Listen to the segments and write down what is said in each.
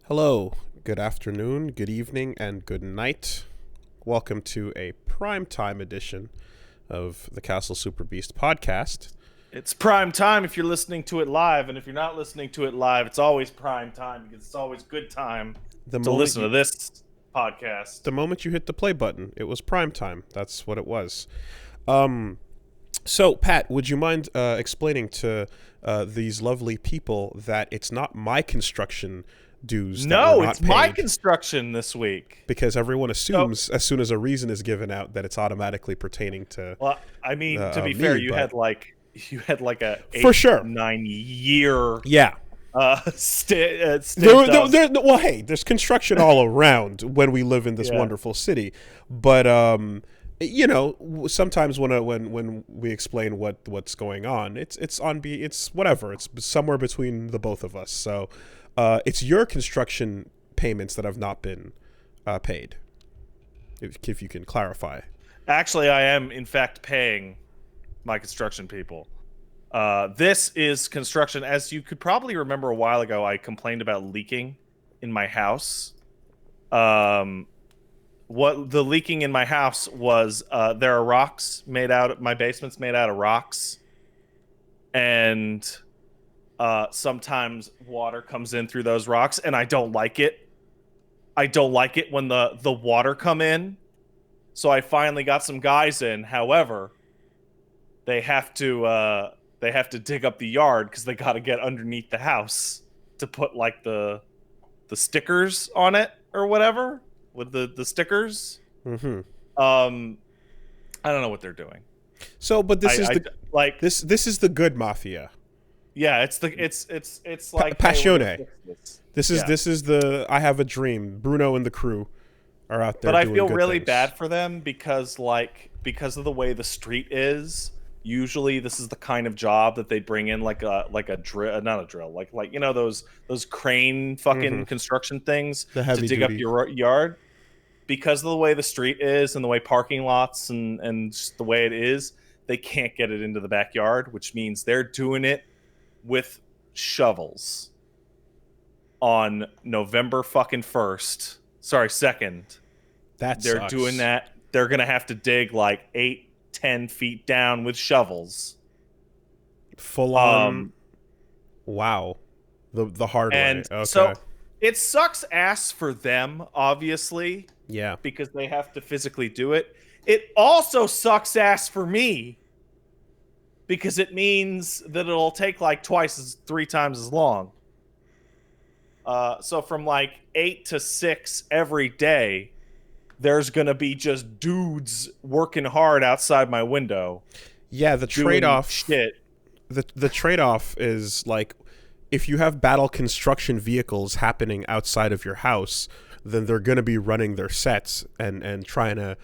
Hello, good afternoon, good evening, and good night. Welcome to a primetime edition of the Castle Super Beast podcast. It's prime time if you're listening to it live, and if you're not listening to it live, it's always prime time because it's always good time to listen to this podcast. The moment you hit the play button, it was prime time. That's what it was. So, Pat, would you mind explaining to these lovely people that it's not my construction dues that were not it's paid, my construction this week. because everyone assumes as soon as a reason is given out that it's automatically pertaining to. Well, I mean, to be fair, you had like a for sure 9-year yeah. stint. Well, hey, there's construction all around when we live in this wonderful city, but sometimes when we explain what's going on, it's whatever. It's somewhere between the both of us. So, it's your construction payments that have not been paid. If you can clarify. Actually, I am in fact paying my construction people. This is construction. As you could probably remember a while ago, I complained about leaking in my house. What the leaking in my house was, there are rocks my basement's made out of rocks. And sometimes water comes in through those rocks, and I don't like it. I don't like it when the water come in. So I finally got some guys in. However, they have to dig up the yard because they got to get underneath the house to put like the stickers on it or whatever with the stickers. Mm-hmm. I don't know what they're doing. So, but this is the good mafia. Yeah, it's like Passione. This is the I have a dream. Bruno and the crew are out there. But I doing feel good really things. bad for them because of the way the street is. Usually, this is the kind of job that they bring in like a drill, not a drill, like those crane fucking construction things to dig up your yard. Because of the way the street is and the way parking lots and just the way it is, they can't get it into the backyard, which means they're doing it with shovels on November fucking 1st. Sorry, 2nd. They're doing that. They're going to have to dig like 8-10 feet down with shovels. Full on. Wow. The hard way. Okay. So it sucks ass for them, obviously. Yeah. Because they have to physically do it. It also sucks ass for me because it means that it'll take like 3 times as long. So from like 8 to 6 every day, there's going to be just dudes working hard outside my window. Yeah, the trade-off shit. The trade-off is like if you have battle construction vehicles happening outside of your house, then they're going to be running their sets and trying to,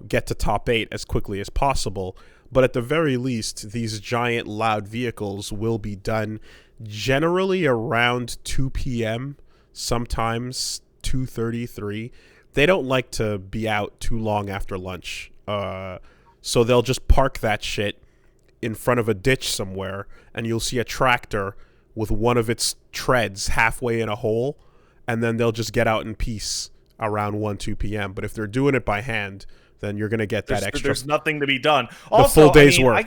get to top 8 as quickly as possible. But at the very least, these giant loud vehicles will be done generally around 2 p.m., sometimes 2:33. They don't like to be out too long after lunch. So they'll just park that shit in front of a ditch somewhere, and you'll see a tractor with one of its treads halfway in a hole, and then they'll just get out in peace around 1-2 p.m. But if they're doing it by hand, then you're going to get that extra. There's nothing to be done. Also, full day's work.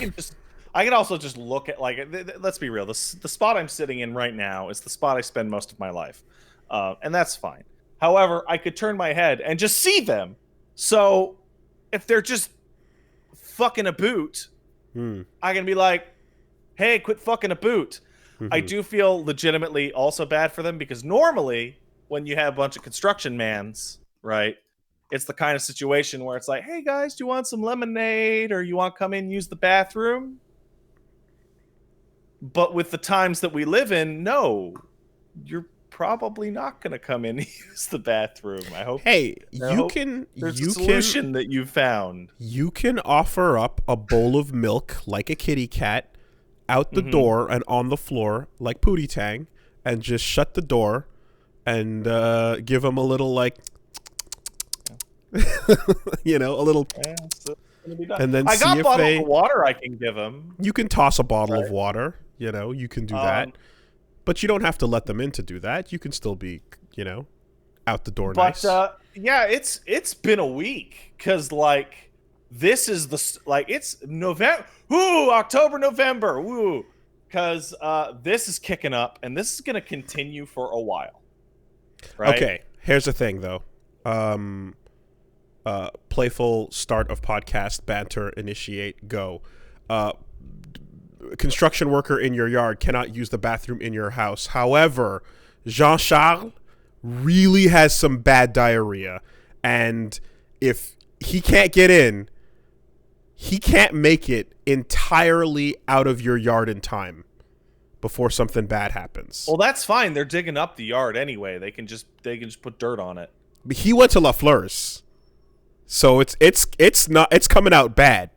I can also just look at, like, let's be real. The spot I'm sitting in right now is the spot I spend most of my life. And that's fine. However, I could turn my head and just see them. So if they're just fucking a boot, I can be like, hey, quit fucking a boot. I do feel legitimately also bad for them because normally when you have a bunch of construction mans, right, it's the kind of situation where it's like, hey guys, do you want some lemonade or you want to come in and use the bathroom? But with the times that we live in, no, you're probably not going to come in and use the bathroom. I hope. Hey, there's a solution that you found. You can offer up a bowl of milk like a kitty cat out the door and on the floor like Pootie Tang, and just shut the door and give them a little like, a little. Yeah, so and then I see got if bottles of water I can give them. You can toss a bottle of water. You can do that. But you don't have to let them in to do that. You can still be, you know, out the door But nice. yeah, it's been a week because like this is it's November. Ooh, October, November. Ooh, because this is kicking up and this is gonna continue for a while. Right? Okay, here's the thing though. Playful start of podcast banter. Initiate. Go. Construction worker in your yard cannot use the bathroom in your house. However, Jean-Charles really has some bad diarrhea, and if he can't get in, he can't make it entirely out of your yard in time before something bad happens. Well, that's fine. They're digging up the yard anyway. They can just put dirt on it. But he went to La Fleur's, so it's coming out bad.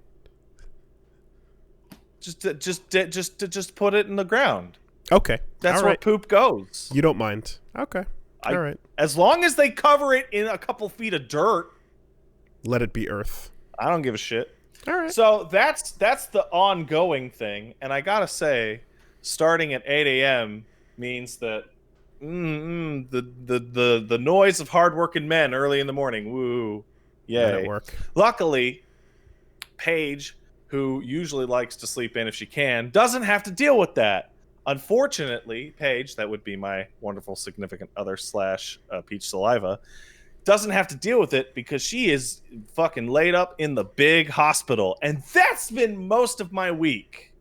Just put it in the ground. Okay, That's all where right. poop goes. You don't mind? Okay, all right. As long as they cover it in a couple feet of dirt, Let it be Earth. I don't give a shit. All right. So that's the ongoing thing, and I gotta say, starting at 8 a.m. means that the noise of hardworking men early in the morning. Woo, yay! Let it work. Luckily, Paige, who usually likes to sleep in if she can, doesn't have to deal with that. Unfortunately, Paige, that would be my wonderful significant other / Peach Saliva, doesn't have to deal with it because she is fucking laid up in the big hospital. And that's been most of my week.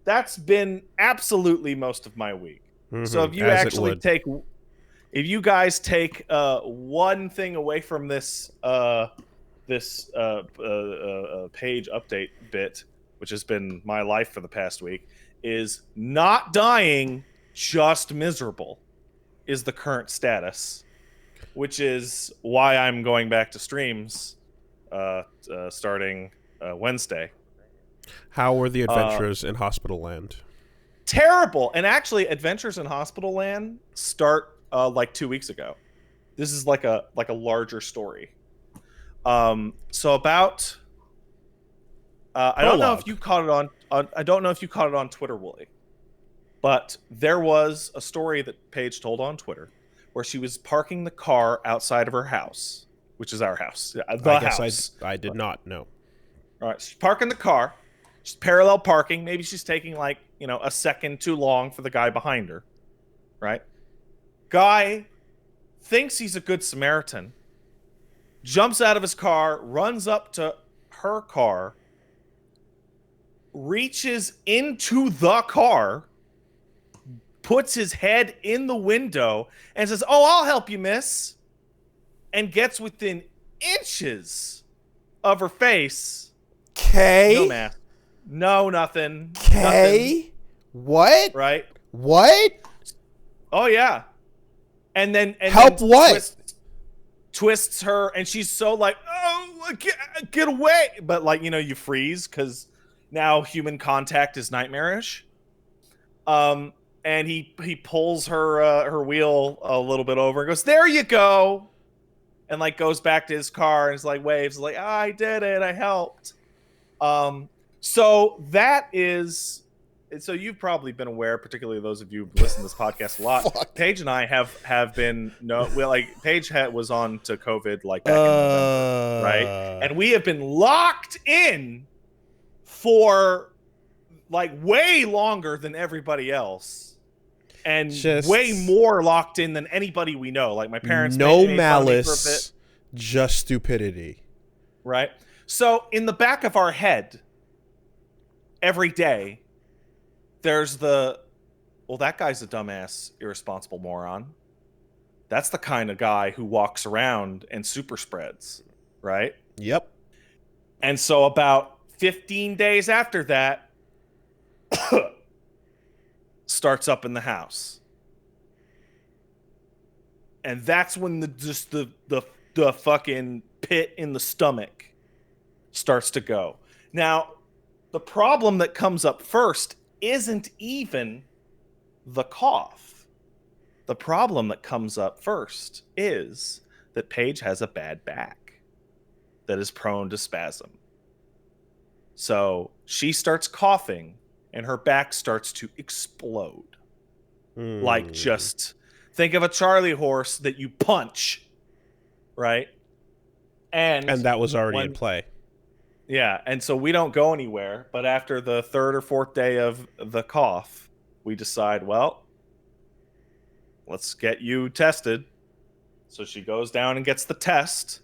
That's been absolutely most of my week. Mm-hmm, so if you actually if you guys take one thing away from this page update bit, which has been my life for the past week, is not dying, just miserable, is the current status, which is why I'm going back to streams starting Wednesday. How were the adventures in Hospital Land? Terrible. And actually, Adventures in Hospital Land start like 2 weeks ago. This is like a larger story. So about I don't know if you caught it on I don't know if you caught it on Twitter, Wooly, but there was a story that Paige told on Twitter where she was parking the car outside of her house, which is our house. I did not know. All right, she's parking the car. She's parallel parking. Maybe she's taking like, a second too long for the guy behind her, right? Guy thinks he's a good Samaritan, jumps out of his car, runs up to her car, reaches into the car, puts his head in the window, and says, "Oh, I'll help you, miss," and gets within inches of her face. K? No math. No, nothing. K? Nothing. What? Right? What? Oh, yeah. And then help what? Twists her, and she's so like, "Oh, get away!" But like, you freeze because now human contact is nightmarish. And he pulls her wheel a little bit over and goes, "There you go," and like goes back to his car and is like waves like, "I did it, I helped." So that is. So you've probably been aware, particularly those of you who listen to this podcast a lot. Paige and I have been Paige was on to COVID like back in November, right? And we have been locked in for like way longer than everybody else, and way more locked in than anybody we know. Like my parents. No malice, just stupidity. Right. So in the back of our head, every day, there's that guy's a dumbass, irresponsible moron. That's the kind of guy who walks around and super spreads, right? Yep. And so about 15 days after that, starts up in the house. And that's when the fucking pit in the stomach starts to go. Now, the problem that comes up first isn't even the cough. The problem that comes up first is that Paige has a bad back that is prone to spasm. So she starts coughing and her back starts to explode. Like, just think of a Charlie horse that you punch, right? And that was already in when play. Yeah, and so we don't go anywhere, but after the third or fourth day of the cough, we decide, well, let's get you tested. So she goes down and gets the test.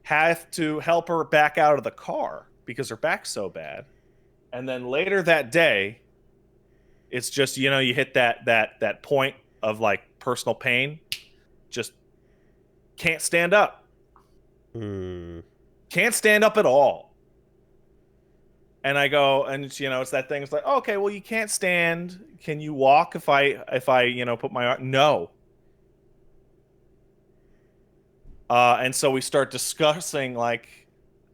Have to help her back out of the car because her back's so bad. And then later that day, it's just, you hit that point of like personal pain. Just can't stand up. Can't stand up at all. And I go, and it's that thing. It's like, okay, well, you can't stand. Can you walk if I put my arm? No. And so we start discussing like,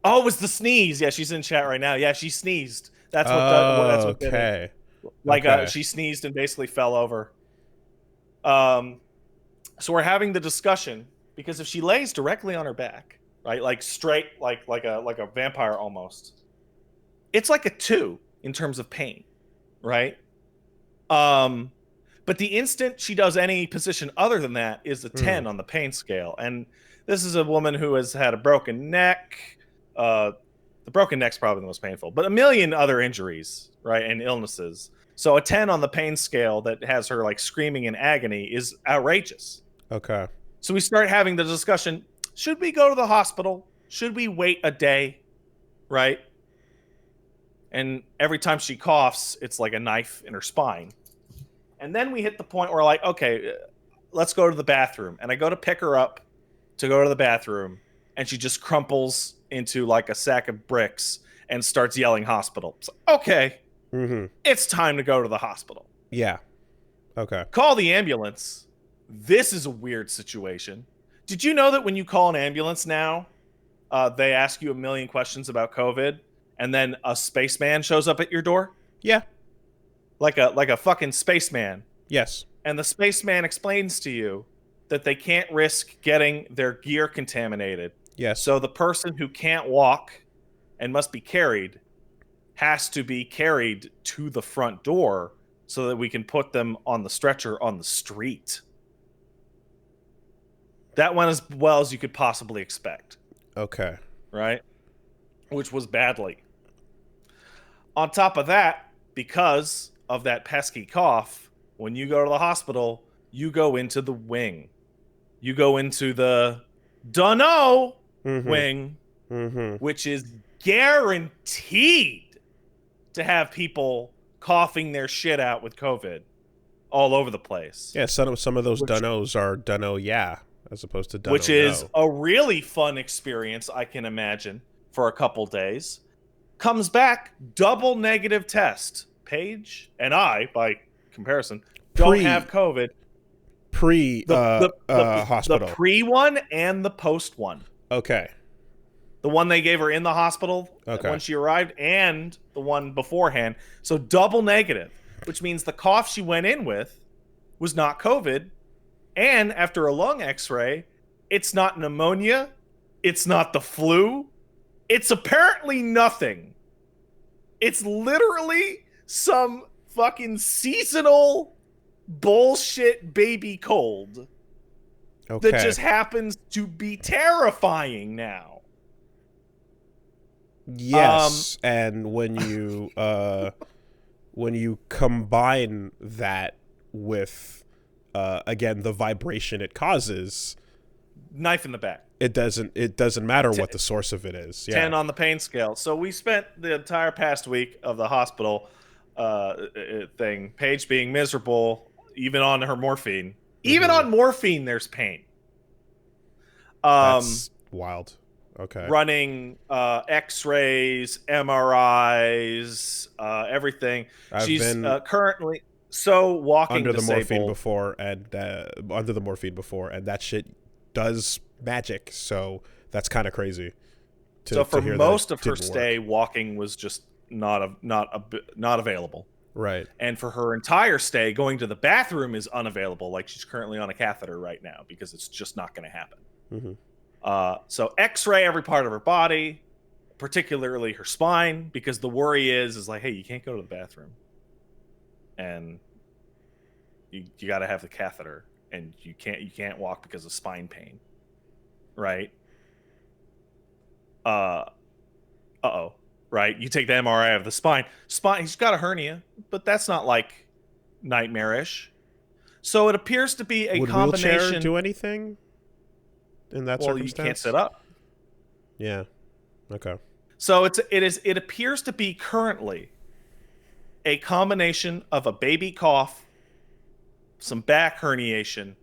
oh, it was the sneeze. Yeah, she's in chat right now. Yeah, she sneezed. That's what did it. Like, she sneezed and basically fell over. So we're having the discussion because if she lays directly on her back, right, like straight, like a vampire almost, it's like a 2 in terms of pain, right? But the instant she does any position other than that is a 10 on the pain scale. And this is a woman who has had a broken neck. The broken neck's probably the most painful, but a million other injuries, right, and illnesses. So a 10 on the pain scale that has her like screaming in agony is outrageous. Okay. So we start having the discussion, should we go to the hospital? Should we wait a day? Right? And every time she coughs, it's like a knife in her spine. And then we hit the point where like, okay, let's go to the bathroom. And I go to pick her up to go to the bathroom, and she just crumples into like a sack of bricks and starts yelling hospital. So, okay, it's time to go to the hospital. Yeah. Okay. Call the ambulance. This is a weird situation. Did you know that when you call an ambulance now, they ask you a million questions about COVID, and then a spaceman shows up at your door? Yeah. Like a fucking spaceman. Yes. And the spaceman explains to you that they can't risk getting their gear contaminated. Yes. So the person who can't walk and must be carried has to be carried to the front door so that we can put them on the stretcher on the street. That went as well as you could possibly expect. Okay. Right? Which was badly. On top of that, because of that pesky cough, when you go to the hospital, you go into the wing. You go into the dunno wing, which is guaranteed to have people coughing their shit out with COVID all over the place. Yeah, some of those dunnos are dunno yeah, as opposed to dunno which is a really fun experience, I can imagine, for a couple days. Comes back, double negative test. Paige and I, by comparison, don't have COVID. Hospital. The pre one and the post one. Okay. The one they gave her in the hospital when she arrived, and the one beforehand. So double negative, which means the cough she went in with was not COVID. And after a lung x-ray, it's not pneumonia. It's not the flu. It's apparently nothing. It's literally some fucking seasonal bullshit baby cold that just happens to be terrifying now. Yes, and when you combine that with again the vibration it causes, knife in the back. It doesn't matter what the source of it is. Yeah. 10 on the pain scale. So we spent the entire past week of the hospital thing, Paige being miserable, even on her morphine. Even on morphine, there's pain. That's wild. Okay. Running X-rays, MRIs, everything. She's been currently walking under the disabled. morphine before, and that shit does magic. So that's kind of crazy. So for most of her stay, walking was just not available. Right. And for her entire stay, going to the bathroom is unavailable. Like, she's currently on a catheter right now because it's just not going to happen. So X-ray every part of her body, particularly her spine, because the worry is like, hey, you can't go to the bathroom. And you got to have the catheter, and you can't walk because of spine pain, right? Right? You take the MRI of the spine. He's got a hernia, but that's not like nightmarish. So it appears to be a Would combination. wheelchair do anything in that circumstance? You can't sit up. Yeah. Okay. So it appears to be currently a combination of a baby cough, some back herniation,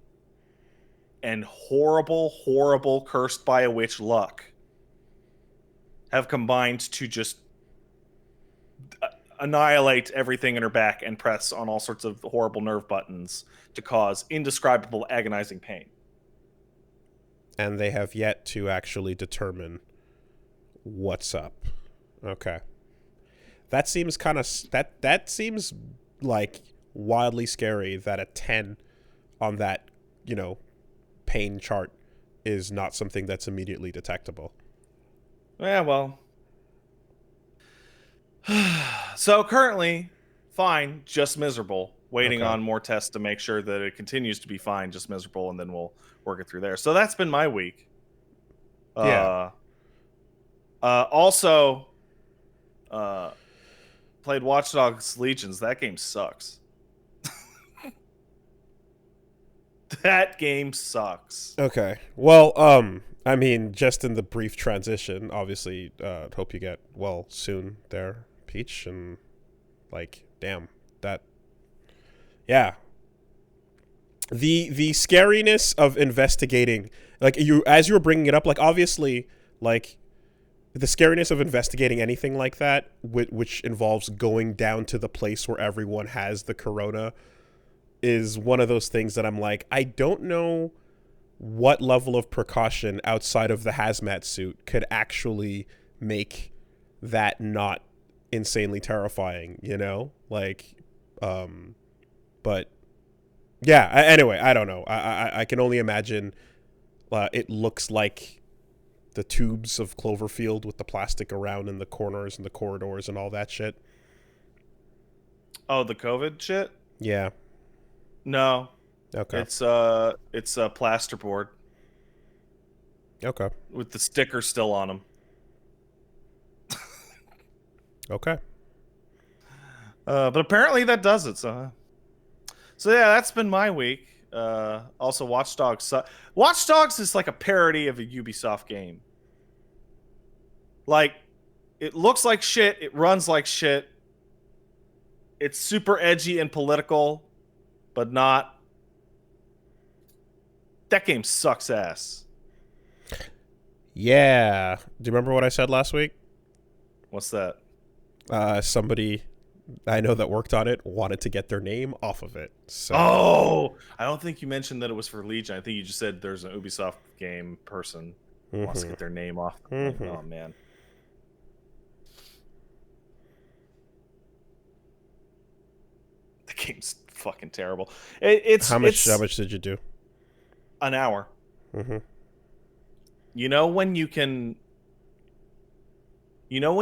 and horrible cursed by a witch luck have combined to just annihilate everything in her back and press on all sorts of horrible nerve buttons to cause indescribable agonizing pain. And they have yet to actually determine what's up. Okay. That seems that seems like wildly scary that a 10 on that, pain chart is not something that's immediately detectable. Yeah, well. So currently, fine, just miserable. Waiting on more tests to make sure that it continues to be fine, just miserable, and then we'll work it through there. So that's been my week. Yeah. Also, played Watch Dogs Legions. That game sucks. That game sucks. Okay. Well, I mean, just in the brief transition, obviously, hope you get well soon there, Peach, and damn, that, yeah. The scariness of investigating, as you were bringing it up, obviously, the scariness of investigating anything like that, which involves going down to the place where everyone has the corona, is one of those things that I'm like, I don't know what level of precaution outside of the hazmat suit could actually make that not insanely terrifying, but yeah, anyway, I don't know. I can only imagine it looks like the tubes of Cloverfield with the plastic around in the corners and the corridors and all that shit. Oh, the COVID shit? Yeah. No. Okay. It's a plasterboard. Okay. With the sticker still on them. Okay. But apparently that does it. So yeah, that's been my week. Also, Watch Dogs. Watch Dogs is like a parody of a Ubisoft game. It looks like shit. It runs like shit. It's super edgy and political, but not. That game sucks ass. Yeah. Do you remember what I said last week? What's that? Somebody I know that worked on it wanted to get their name off of it. So. Oh, I don't think you mentioned that it was for Legion. I think you just said there's an Ubisoft game person who wants to get their name off. Oh, man. The game's fucking terrible. How much did you do? An hour. When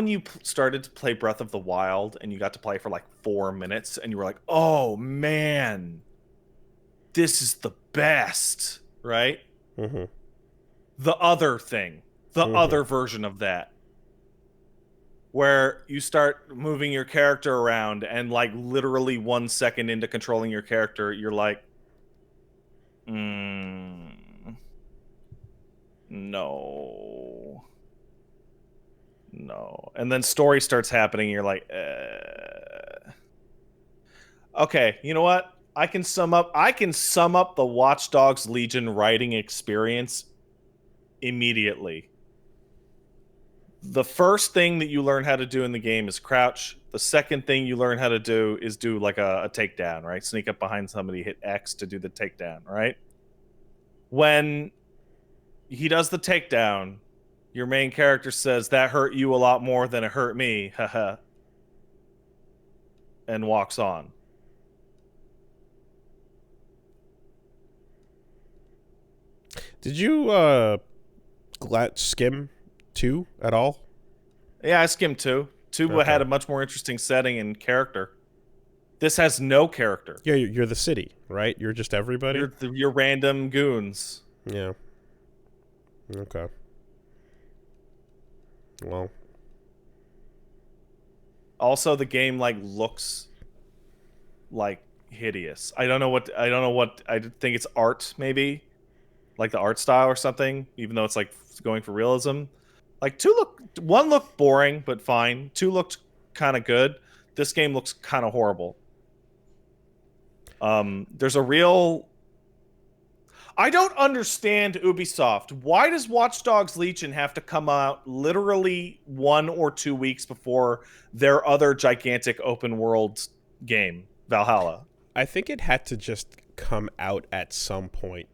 you started to play Breath of the Wild and you got to play for 4 minutes and you were like, oh man, this is the best, right? The other thing, other version of that, where you start moving your character around and literally 1 second into controlling your character, you're like, no. And then story starts happening, and you're like, okay, you know what? I can sum up the Watch Dogs Legion writing experience immediately. The first thing that you learn how to do in the game is crouch. The second thing you learn how to do is do a takedown, right? Sneak up behind somebody, hit X to do the takedown, right? When he does the takedown, your main character says, that hurt you a lot more than it hurt me, haha, and walks on. Did you skim 2 at all? Yeah, I skimmed 2. 2 had a much more interesting setting and character. This has no character. Yeah, you're the city, right? You're just everybody. You're random goons. Yeah. Okay. Well. Also, the game like looks like hideous. I don't know what. I think it's art, maybe, like the art style or something. Even though it's like going for realism. Like one looked boring but fine. Two looked kind of good. This game looks kind of horrible. There's a real. I don't understand Ubisoft. Why does Watch Dogs Legion have to come out literally 1 or 2 weeks before their other gigantic open world game, Valhalla? I think it had to just come out at some point.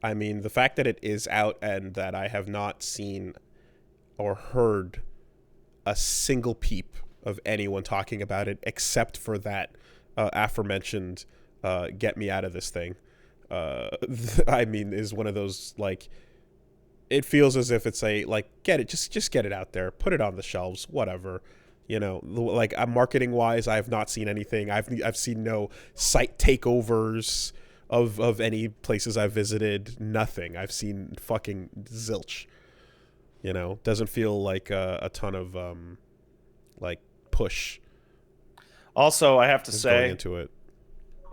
I mean, the fact that it is out and that I have not seen or heard a single peep of anyone talking about it except for that aforementioned get me out of this thing. I mean, is one of those, like, it feels as if it's a, like, get it, just get it out there, put it on the shelves, whatever, you know, like, marketing wise, I have not seen anything. I've seen no site takeovers of any places I've visited, nothing. I've seen fucking zilch, you know, doesn't feel like a ton of, like, push. Also, I have to say, going into it.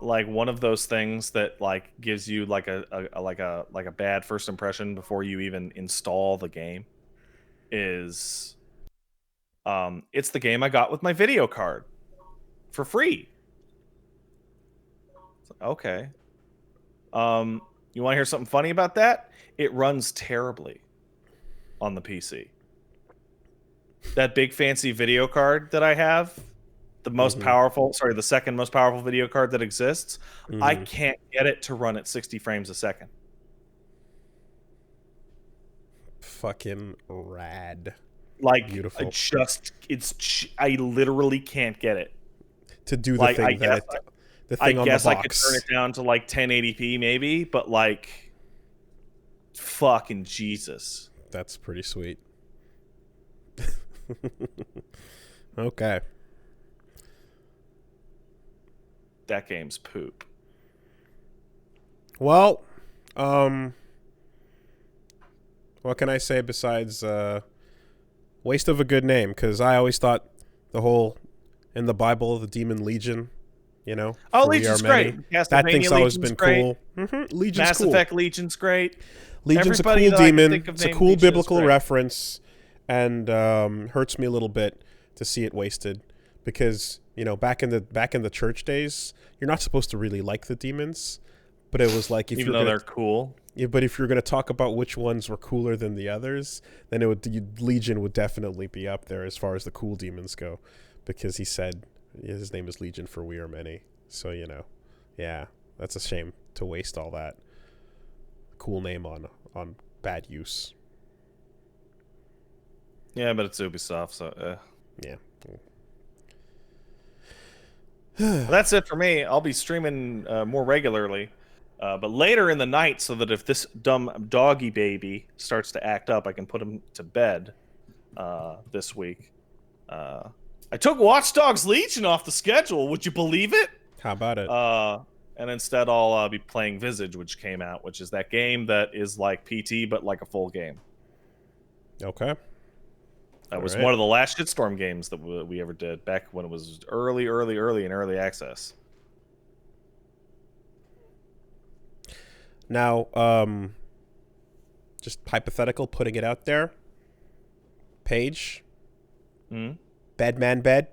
Like one of those things that like gives you like a bad first impression before you even install the game is it's the game I got with my video card for free. Okay. You want to hear something funny about that? It runs terribly on the PC. That big fancy video card that I have, the most powerful, the second most powerful video card that exists, I can't get it to run at 60 frames a second. Fucking rad. Like, beautiful. I literally can't get it to do the thing I guess I could turn it down to like 1080p maybe, but like, fucking Jesus. That's pretty sweet. Okay. That game's poop. Well, what can I say besides waste of a good name? Because I always thought the whole in the Bible, the Demon Legion, you know. Oh, Legion's great. That thing's always been cool. Legion's Mass cool. Effect Legion's great. Legion's a cool demon. It's a cool biblical reference, and hurts me a little bit to see it wasted because, you know, back in the church days, you're not supposed to really like the demons, but it was like, if even though they're cool. Yeah, but if you're going to talk about which ones were cooler than the others, then Legion would definitely be up there as far as the cool demons go, because he said his name is Legion for we are many. So, you know, yeah, that's a shame to waste all that cool name on bad use. Yeah, but it's Ubisoft, so yeah. Well, that's it for me. I'll be streaming more regularly, but later in the night, so that if this dumb doggy baby starts to act up, I can put him to bed this week. I took Watch Dogs Legion off the schedule. Would you believe it? How about it? And instead, I'll be playing Visage, which came out, which is that game that is like PT, but like a full game. Okay. That was one of the last Shitstorm games that we ever did back when it was early in early access. Now, just hypothetical, putting it out there. Paige. Bedman bed.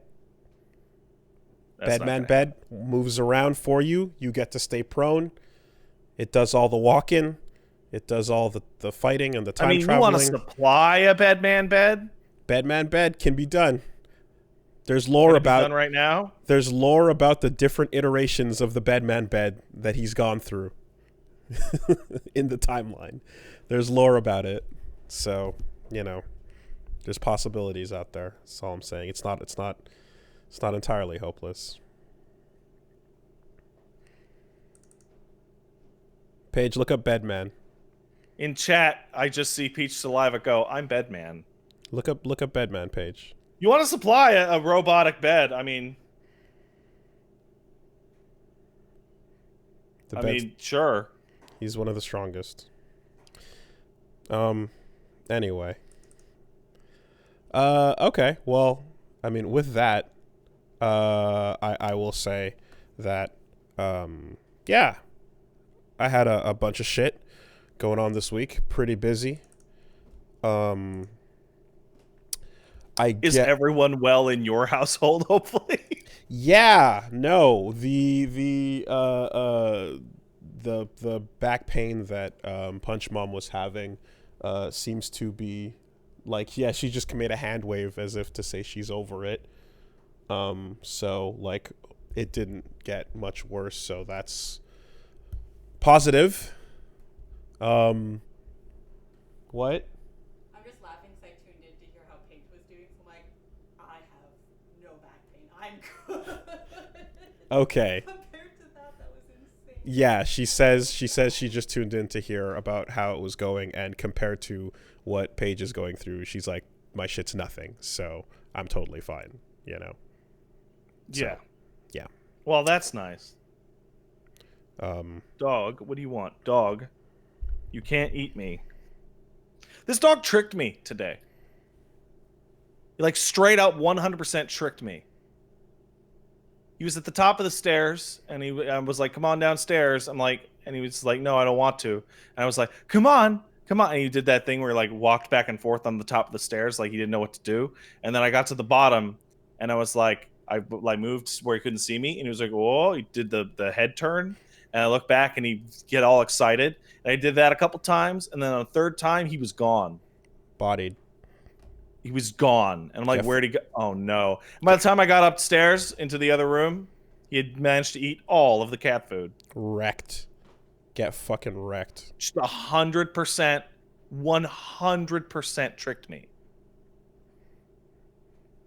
Bedman bed moves around for you. You get to stay prone. It does all the walking. It does all the fighting and the time traveling. You want to supply a Bedman bed? Bedman bed can be done. There's lore about done right now. There's lore about the different iterations of the Bedman bed that he's gone through in the timeline. There's lore about it, so you know, there's possibilities out there. That's all I'm saying. It's not entirely hopeless. Paige, look up Bedman. In chat, I just see Peach Saliva go, "I'm Bedman." Look up Bedman, Paige. You want to supply a robotic bed? I mean, I mean, sure. He's one of the strongest. Anyway. Okay. Well, I mean, with that, I will say that, yeah, I had a bunch of shit going on this week. Pretty busy. Is everyone well in your household? Hopefully. Yeah. No. The back pain that Punch Mom was having seems to be like, yeah, she just made a hand wave as if to say she's over it. So like it didn't get much worse, so that's positive. What? I'm just laughing because I tuned in to hear how Paige was doing, so I'm like, I have no back pain. I'm good. Okay. Compared to that was insane. Yeah, she says she just tuned in to hear about how it was going, and compared to what Paige is going through, she's like, my shit's nothing, so I'm totally fine, you know. Yeah. So, yeah. Well, that's nice. Dog, what do you want? Dog, you can't eat me. This dog tricked me today. He like straight up 100% tricked me. He was at the top of the stairs, and I was like, come on downstairs. I'm like, and he was like, no, I don't want to. And I was like, come on. And he did that thing where he like walked back and forth on the top of the stairs like he didn't know what to do. And then I got to the bottom, and I was like, I like moved where he couldn't see me, and he was like, whoa. He did the head turn, and I looked back, and he get all excited. And I did that a couple times, and then on the third time, he was gone. Bodied. He was gone. And I'm like, where'd he go? Oh, no. And by the time I got upstairs into the other room, he had managed to eat all of the cat food. Wrecked. Get fucking wrecked. Just 100%, 100% tricked me.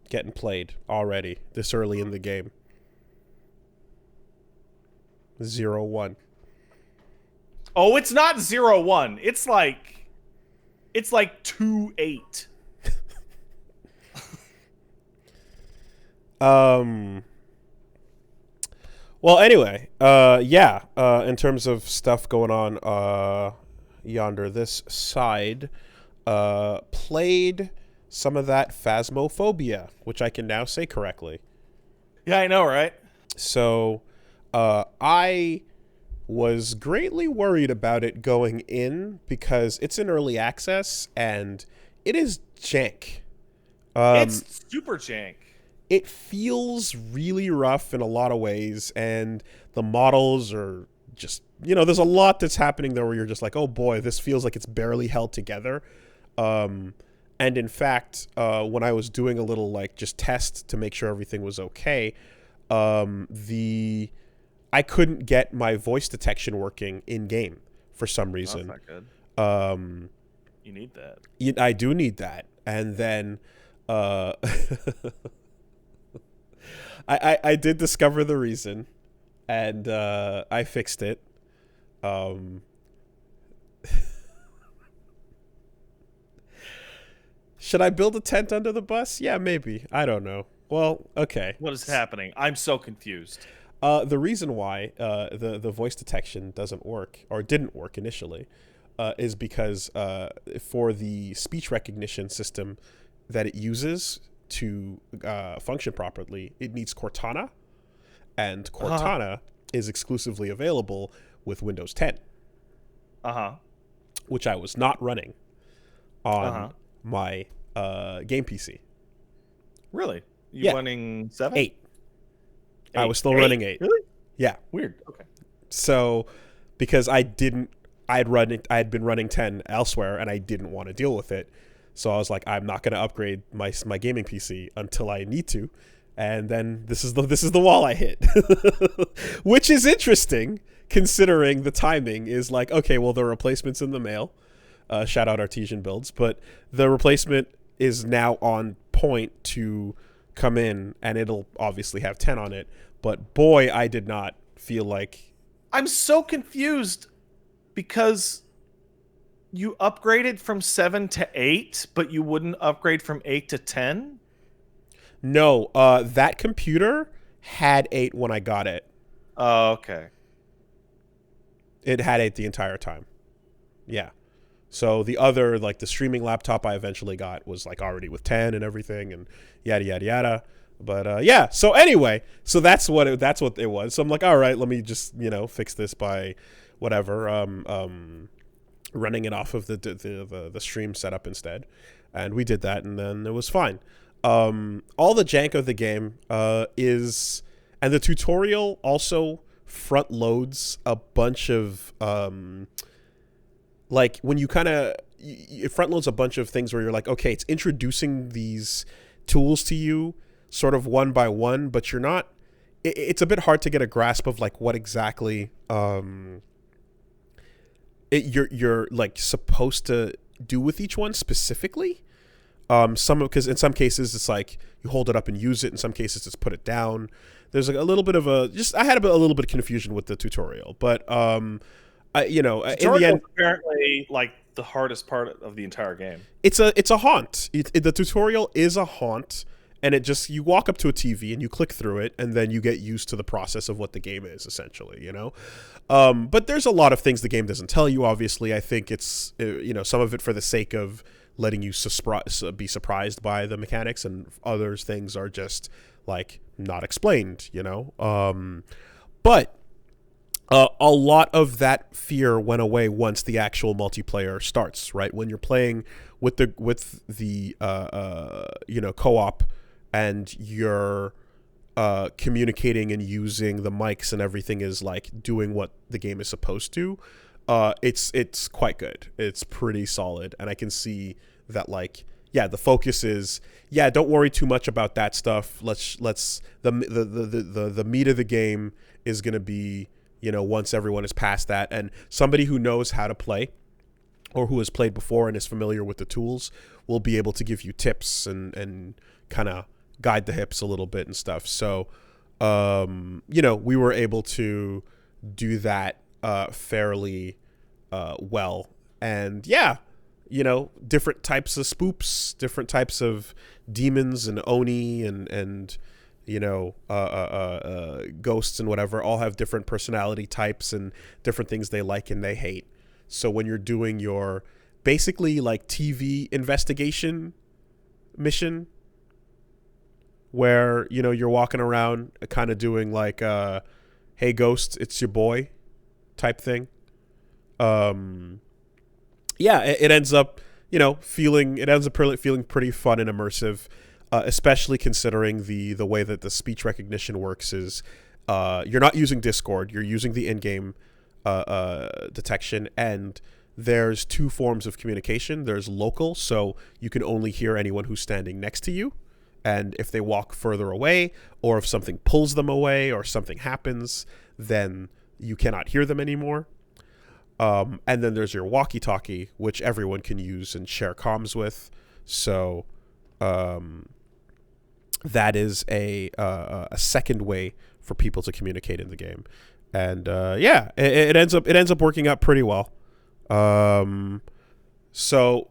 Getting played already this early in the game. 0-1. Oh, it's not 0-1. It's like 2-8. Well, anyway, yeah, in terms of stuff going on yonder this side, played some of that Phasmophobia, which I can now say correctly. Yeah, I know, right? So, I was greatly worried about it going in because it's in early access and it is jank. It's super jank. It feels really rough in a lot of ways, and the models are just, you know, there's a lot that's happening there where you're just like, oh boy, this feels like it's barely held together. And in fact, when I was doing a little like just test to make sure everything was okay, I couldn't get my voice detection working in game for some reason. That's not good. You need that. I do need that. And then I did discover the reason, and I fixed it. Should I build a tent under the bus? Yeah, maybe. I don't know. Well, okay. What is happening? I'm so confused. The reason why the voice detection doesn't work, or didn't work initially, is because for the speech recognition system that it uses to function properly, it needs Cortana, and Cortana is exclusively available with Windows 10. Which I was not running on my game PC. Really? You running 7? 8. I was still running 8. Really? Yeah. Weird. Okay. So, because I had been running 10 elsewhere, and I didn't want to deal with it. So I was like, I'm not going to upgrade my gaming PC until I need to, and then this is the wall I hit, which is interesting considering the timing is like, okay, well, the replacement's in the mail. Shout out Artesian Builds, but the replacement is now on point to come in, and it'll obviously have 10 on it. But boy, I did not feel like. I'm so confused because you upgraded from 7 to 8, but you wouldn't upgrade from 8 to 10? No, that computer had 8 when I got it. Oh, okay. It had it the entire time. Yeah. So the other, like the streaming laptop I eventually got was like already with 10 and everything and yada, yada, yada. But yeah, so anyway, so that's what it was. So I'm like, all right, let me just, fix this by whatever, running it off of the stream setup instead. And we did that, and then it was fine. All the jank of the game is, and the tutorial also front loads a bunch of, like when you it front loads a bunch of things where you're like, okay, it's introducing these tools to you sort of one by one, but you're not, it's a bit hard to get a grasp of like what exactly you're like supposed to do with each one specifically. Because in some cases it's like you hold it up and use it. In some cases it's put it down. There's like a little bit of I had a little bit of confusion with the tutorial, but in the end, apparently like the hardest part of the entire game. It's a haunt. The tutorial is a haunt, and you walk up to a TV and you click through it, and then you get used to the process of what the game is essentially, But there's a lot of things the game doesn't tell you. Obviously, I think it's some of it for the sake of letting you be surprised by the mechanics, and other things are just like not explained, But a lot of that fear went away once the actual multiplayer starts, right? When you're playing with the co-op, and you're communicating and using the mics and everything is like doing what the game is supposed to. It's quite good. It's pretty solid, and I can see that the focus is don't worry too much about that stuff. Let's the meat of the game is gonna be once everyone is past that, and somebody who knows how to play or who has played before and is familiar with the tools will be able to give you tips and kind of guide the hips a little bit and stuff. So we were able to do that fairly well, and different types of spoops, different types of demons and oni and ghosts and whatever all have different personality types and different things they like and they hate. So when you're doing your basically like TV investigation mission, where you're walking around kind of doing like hey ghost, it's your boy type thing, it ends up feeling pretty fun and immersive, especially considering the way that the speech recognition works is you're not using Discord, you're using the in-game detection, and there's two forms of communication. There's local, so you can only hear anyone who's standing next to you, and if they walk further away, or if something pulls them away or something happens, then you cannot hear them anymore. And then there's your walkie-talkie, which everyone can use and share comms with. So that is a second way for people to communicate in the game, and it ends up working out pretty well. So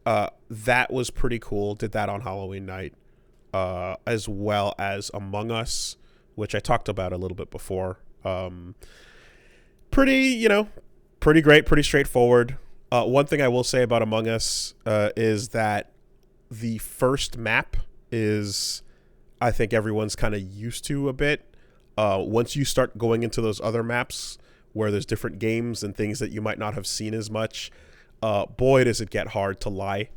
that was pretty cool. Did that on Halloween night, as well as Among Us, which I talked about a little bit before. Pretty great, pretty straightforward. One thing I will say about Among Us is that the first map is, I think everyone's kind of used to a bit. Once you start going into those other maps where there's different games and things that you might not have seen as much, boy, does it get hard to lie.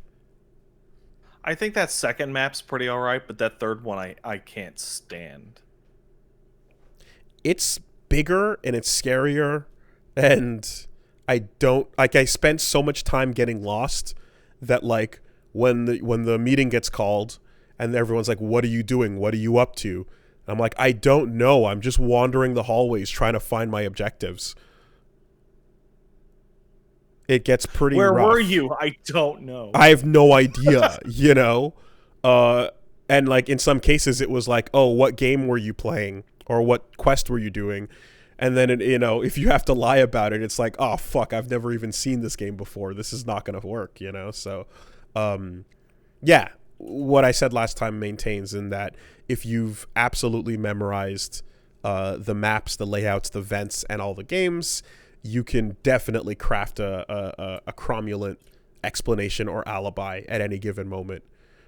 I think that second map's pretty all right, but that third one I can't stand. It's bigger and it's scarier, and I spent so much time getting lost that like when the meeting gets called and everyone's like, what are you doing? What are you up to? And I'm like, I don't know. I'm just wandering the hallways trying to find my objectives. It gets pretty rough. Where were you? I don't know. I have no idea, and like in some cases it was like, oh, what game were you playing? Or what quest were you doing? And then, if you have to lie about it, it's like, oh, fuck, I've never even seen this game before. This is not going to work, So, what I said last time maintains, in that if you've absolutely memorized the maps, the layouts, the vents, and all the games, you can definitely craft a cromulent explanation or alibi at any given moment,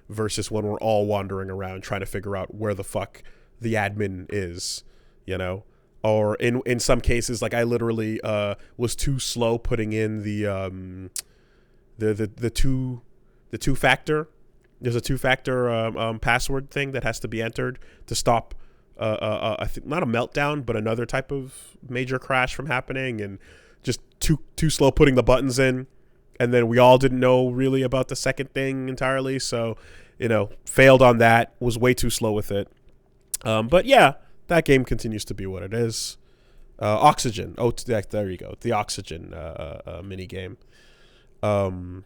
versus when we're all wandering around trying to figure out where the fuck the admin is, you know? Or in some cases, like I literally was too slow putting in the two-factor. There's a two-factor password thing that has to be entered to stop I think not a meltdown, but another type of major crash from happening, and just too slow putting the buttons in. And then we all didn't know really about the second thing entirely, so failed on that. Was way too slow with it. But yeah, that game continues to be what it is. Oxygen. Oh, there you go. The Oxygen mini game. So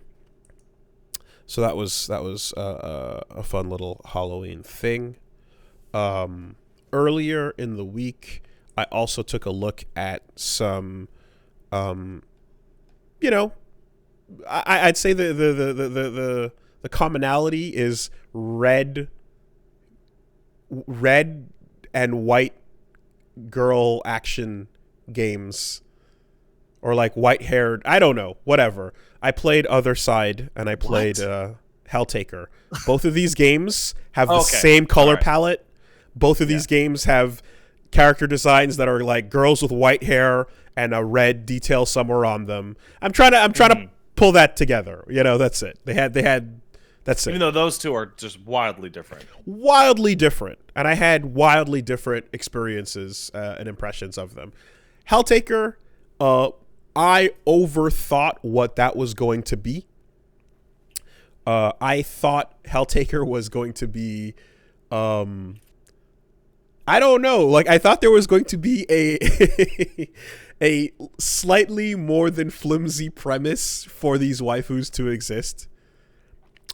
that was a fun little Halloween thing. Earlier in the week, I also took a look at some, I'd say the commonality is red and white girl action games, or like white haired, I don't know, whatever. I played Other Side and I played Helltaker. Both of these games have the same color palette. Both of these games have character designs that are like girls with white hair and a red detail somewhere on them. I'm trying to pull that together. That's it. They had that's it. Even though those two are just wildly different. Wildly different. And I had wildly different experiences and impressions of them. Helltaker, I overthought what that was going to be. I thought Helltaker was going to be, I don't know. Like, I thought there was going to be a slightly more than flimsy premise for these waifus to exist.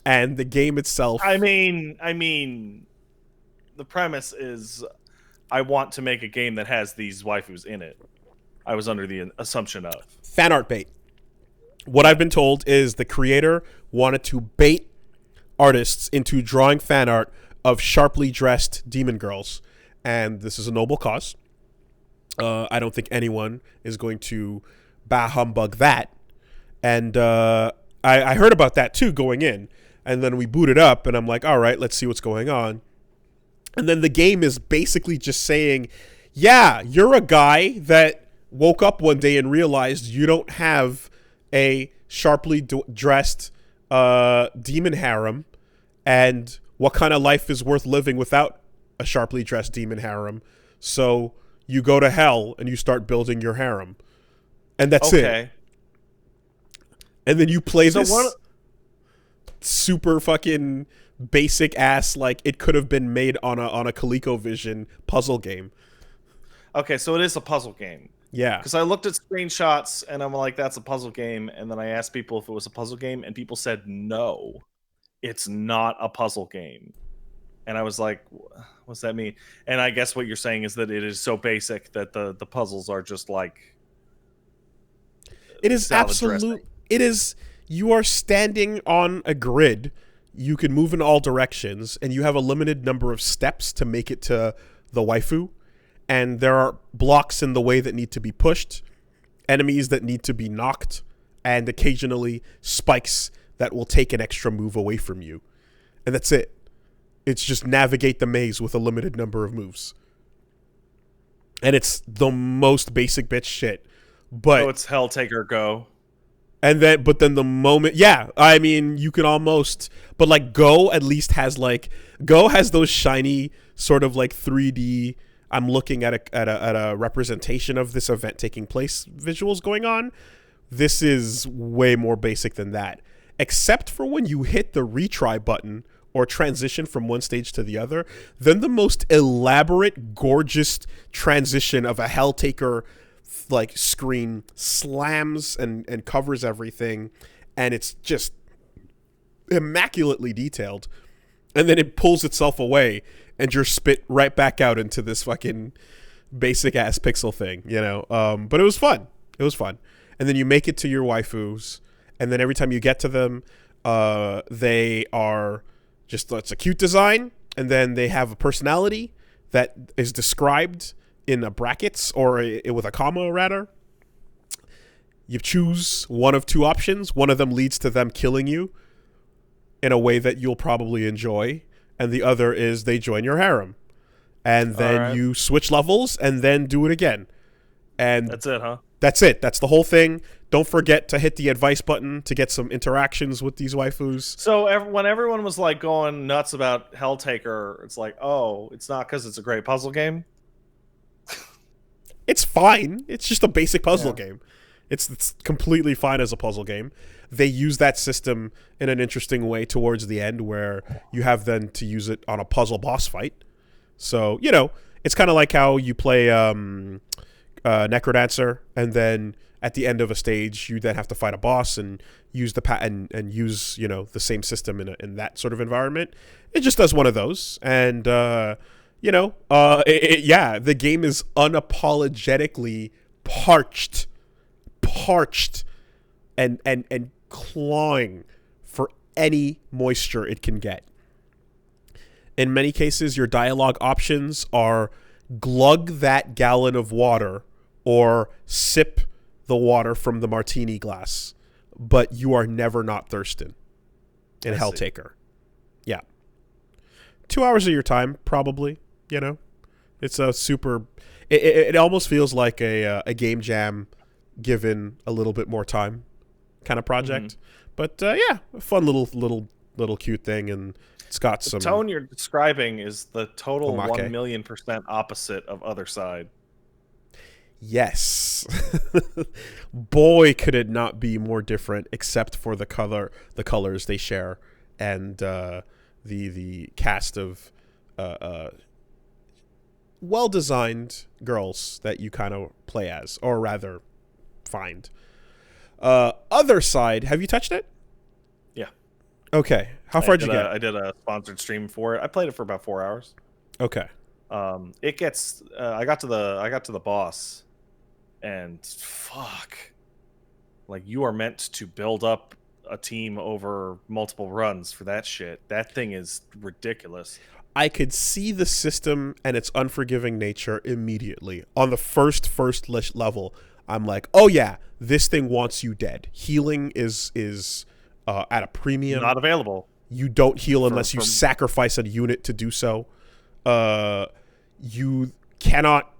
And the game itself. I mean, the premise is I want to make a game that has these waifus in it. I was under the assumption of fan art bait. What I've been told is the creator wanted to bait artists into drawing fan art of sharply dressed demon girls, and this is a noble cause. I don't think anyone is going to bah humbug that. And I heard about that too going in, and then we booted up, and I'm like, all right, let's see what's going on. And then the game is basically just saying, yeah, you're a guy that woke up one day and realized you don't have a sharply dressed demon harem, and what kind of life is worth living without a sharply dressed demon harem? So you go to hell and you start building your harem, and that's it. And then you play this super fucking basic ass, like it could have been made on a ColecoVision puzzle game. Okay, so it is a puzzle game. Yeah. Because I looked at screenshots and I'm like, that's a puzzle game. And then I asked people if it was a puzzle game, and people said, no, it's not a puzzle game. And I was like, what's that mean? And I guess what you're saying is that it is so basic that the puzzles are just like. It is absolute. It is. You are standing on a grid. You can move in all directions, and you have a limited number of steps to make it to the waifu. And there are blocks in the way that need to be pushed, enemies that need to be knocked, and occasionally spikes that will take an extra move away from you. And that's it. It's just navigate the maze with a limited number of moves. And it's the most basic bitch shit. But it's Helltaker Go. And then, but then the moment, yeah, I mean, you can almost, but like Go at least has Go has those shiny sort of like 3D, I'm looking at a representation of this event taking place visuals going on. This is way more basic than that, except for when you hit the retry button or transition from one stage to the other. Then the most elaborate, gorgeous transition of a Helltaker like screen slams and covers everything, and it's just immaculately detailed. And then it pulls itself away, and you're spit right back out into this fucking basic ass pixel thing, But it was fun. It was fun. And then you make it to your waifus, and then every time you get to them, they are just, it's a cute design, and then they have a personality that is described in a brackets or with a comma rather. You choose one of two options. One of them leads to them killing you in a way that you'll probably enjoy, and the other is they join your harem. And then you switch levels and then do it again. And that's it, huh? That's it. That's the whole thing. Don't forget to hit the advice button to get some interactions with these waifus. So when everyone was like going nuts about Helltaker, it's like, oh, it's not because it's a great puzzle game. It's fine. It's just a basic puzzle game. It's completely fine as a puzzle game. They use that system in an interesting way towards the end where you have then to use it on a puzzle boss fight. So, you know, it's kind of like how you play Necrodancer, and then at the end of a stage, you then have to fight a boss and use the and use, you know, the same system in that sort of environment. It just does one of those. And, you know, the game is unapologetically parched and clawing for any moisture it can get. In many cases, your dialogue options are glug that gallon of water or sip the water from the martini glass, but you are never not thirsting in Helltaker. Yeah. 2 hours of your time, probably, you know. It's a super... It almost feels like a game jam given a little bit more time kind of project. But yeah, a fun little cute thing, and it's got some... The tone you're describing is the total Omake. 1,000,000% opposite of Other Side. Yes. Boy, could it not be more different, except for the colors they share, and the cast of well-designed girls that you kind of play as, or rather find. Other Side, have you touched it? Yeah. Okay. How far did you get? I did a sponsored stream for it. I played it for about 4 hours. Okay. It gets. I got to the boss, and fuck, like you are meant to build up a team over multiple runs for that shit. That thing is ridiculous. I could see the system and its unforgiving nature immediately on the first level. I'm like, oh yeah, this thing wants you dead. Healing is at a premium. Not available. You don't heal unless you sacrifice a unit to do so. You cannot,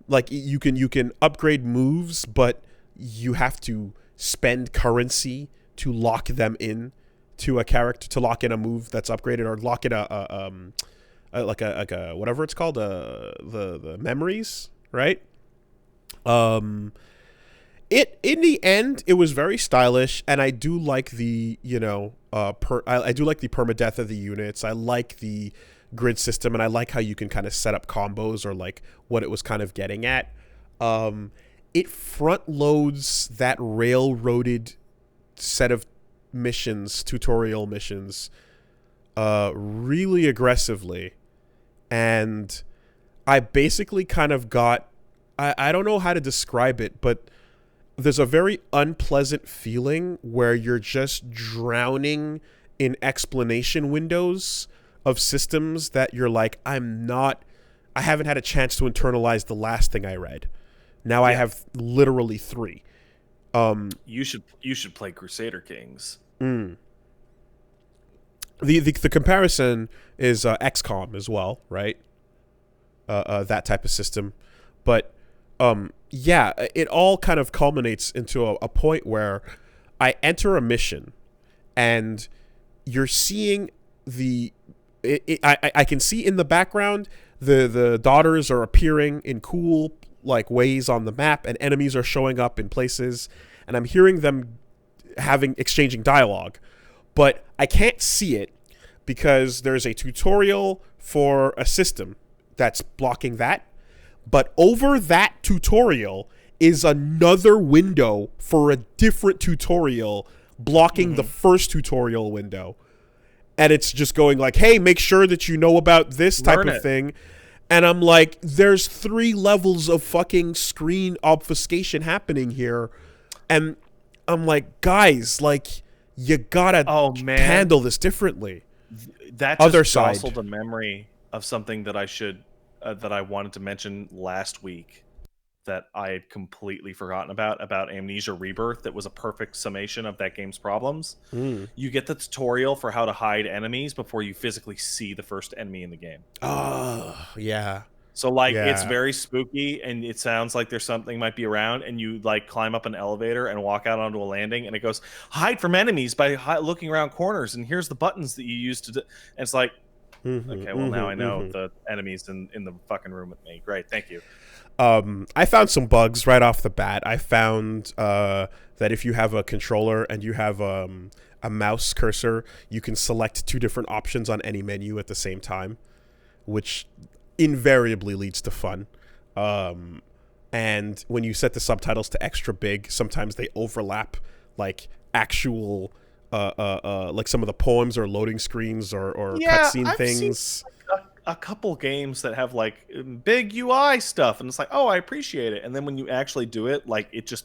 like, you can upgrade moves, but you have to spend currency to lock them in to a character, to lock in a move that's upgraded, or lock in like a whatever it's called, the memories, right? It in the end, it was very stylish, and I do like the, you know, I do like the permadeath of the units. I like the grid system, and I like how you can kind of set up combos, or like what it was kind of getting at. It front loads that railroaded set of missions, tutorial missions, really aggressively, and I basically kind of got, I don't know how to describe it, but there's a very unpleasant feeling where you're just drowning in explanation windows of systems that you're like, I haven't had a chance to internalize the last thing I read. Now I have literally 3. You should play Crusader Kings. The comparison is XCOM as well, right? That type of system. But yeah, it all kind of culminates into a point where I enter a mission, and you're seeing I can see in the background the daughters are appearing in cool like ways on the map, and enemies are showing up in places, and I'm hearing them exchanging dialogue, but I can't see it because there's a tutorial for a system that's blocking that. But over that tutorial is another window for a different tutorial blocking the first tutorial window. And it's just going like, hey, make sure that you know about this type of thing. And I'm like, there's 3 levels of fucking screen obfuscation happening here. And I'm like, guys, like, you gotta handle this differently. That just jostled a memory of something that I wanted to mention last week that I had completely forgotten about Amnesia Rebirth that was a perfect summation of that game's problems. You get the tutorial for how to hide enemies before you physically see the first enemy in the game. Oh, yeah. So like it's Yeah. very spooky and it sounds like there's something might be around, and you like climb up an elevator and walk out onto a landing, and it goes hide from enemies by looking around corners, and here's the buttons that you use to do. And it's like, okay, well now I know the enemies in the fucking room with me. Great, thank you. I found some bugs right off the bat. I found that if you have a controller and you have a mouse cursor, you can select 2 different options on any menu at the same time, which invariably leads to fun. And when you set the subtitles to extra big, sometimes they overlap like actual like some of the poems or loading screens or cutscene things. Seen a couple games that have like big UI stuff, and it's like, oh, I appreciate it. And then when you actually do it, like it just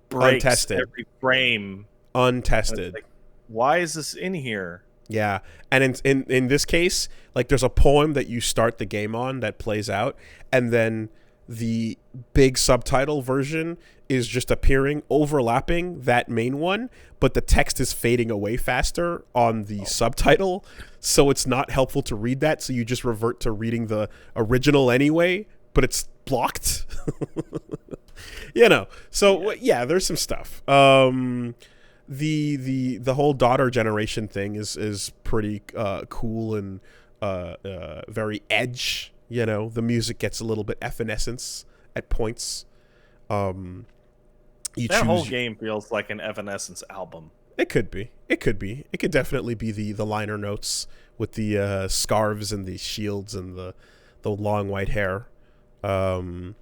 breaks Untested. every frame. Untested. Like, why is this in here? Yeah, and in this case, like there's a poem that you start the game on that plays out, and then the big subtitle version is just appearing, overlapping that main one, but the text is fading away faster on the subtitle, so it's not helpful to read that, so you just revert to reading the original anyway, but it's blocked. You know, so yeah, there's some stuff. The whole daughter generation thing is pretty cool and very edge. You know, the music gets a little bit Evanescence at points. That whole game feels like an Evanescence album. It could be. It could be. It could definitely be the liner notes with the scarves and the shields and the long white hair. But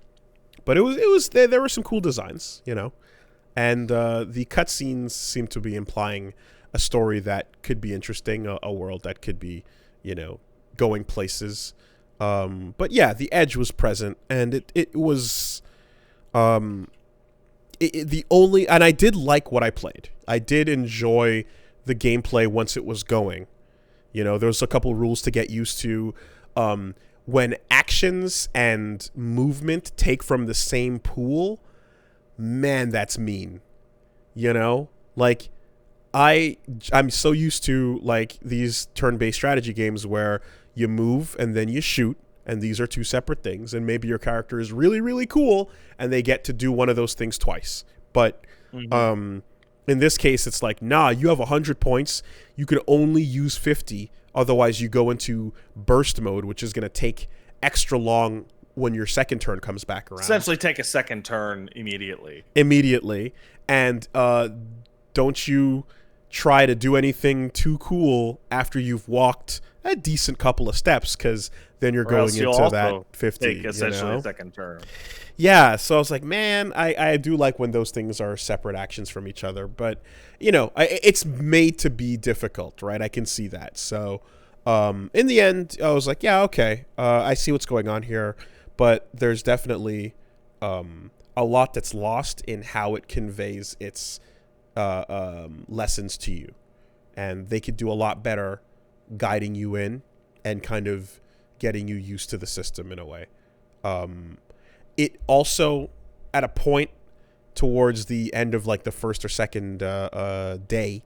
it was there were some cool designs, you know. And the cutscenes seem to be implying a story that could be interesting, a world that could be, you know, going places. But yeah, the edge was present, and it was the only, and I did like what I played. I did enjoy the gameplay once it was going. You know, there was a couple rules to get used to. When actions and movement take from the same pool, man, that's mean. You know, like I'm so used to like these turn-based strategy games where you move and then you shoot, and these are 2 separate things, and maybe your character is really, really cool and they get to do one of those things twice. But in this case, it's like, nah, you have 100 points, you can only use 50, otherwise you go into burst mode, which is going to take extra long when your second turn comes back around. Essentially take a second turn immediately. And don't you try to do anything too cool after you've walked a decent couple of steps, because then you're going into that 50. Take essentially a second turn. Yeah, so I was like, man, I do like when those things are separate actions from each other, but you know, it's made to be difficult, right? I can see that. So in the end, I was like, yeah, okay, I see what's going on here, but there's definitely a lot that's lost in how it conveys its lessons to you, and they could do a lot better guiding you in and kind of getting you used to the system in a way. It also, at a point towards the end of like the first or second day,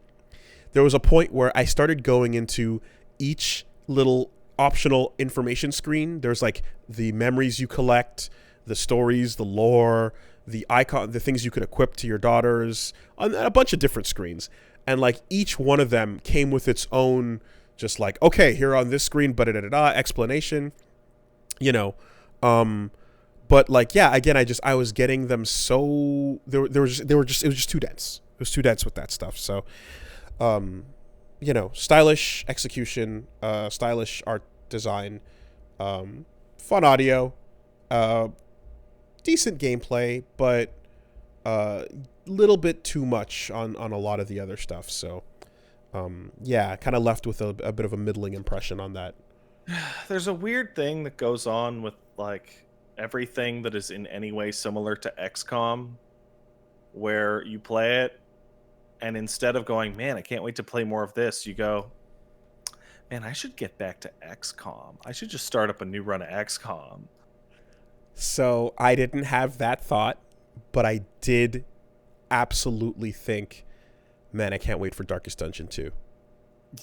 there was a point where I started going into each little optional information screen. There's like the memories you collect, the stories, the lore, the icon, the things you could equip to your daughters, on a bunch of different screens. And like each one of them came with its own, just like, okay, here on this screen, but explanation, you know. But like, yeah, again, I was getting them so it was just too dense. It was too dense with that stuff. So, you know, stylish execution, stylish art design, fun audio, decent gameplay, but little bit too much on a lot of the other stuff. So, yeah, kind of left with a bit of a middling impression on that. There's a weird thing that goes on with like everything that is in any way similar to XCOM, where you play it and instead of going, man, I can't wait to play more of this, you go, man, I should get back to XCOM. I should just start up a new run of XCOM. So I didn't have that thought, but I did absolutely think, man, I can't wait for Darkest Dungeon 2.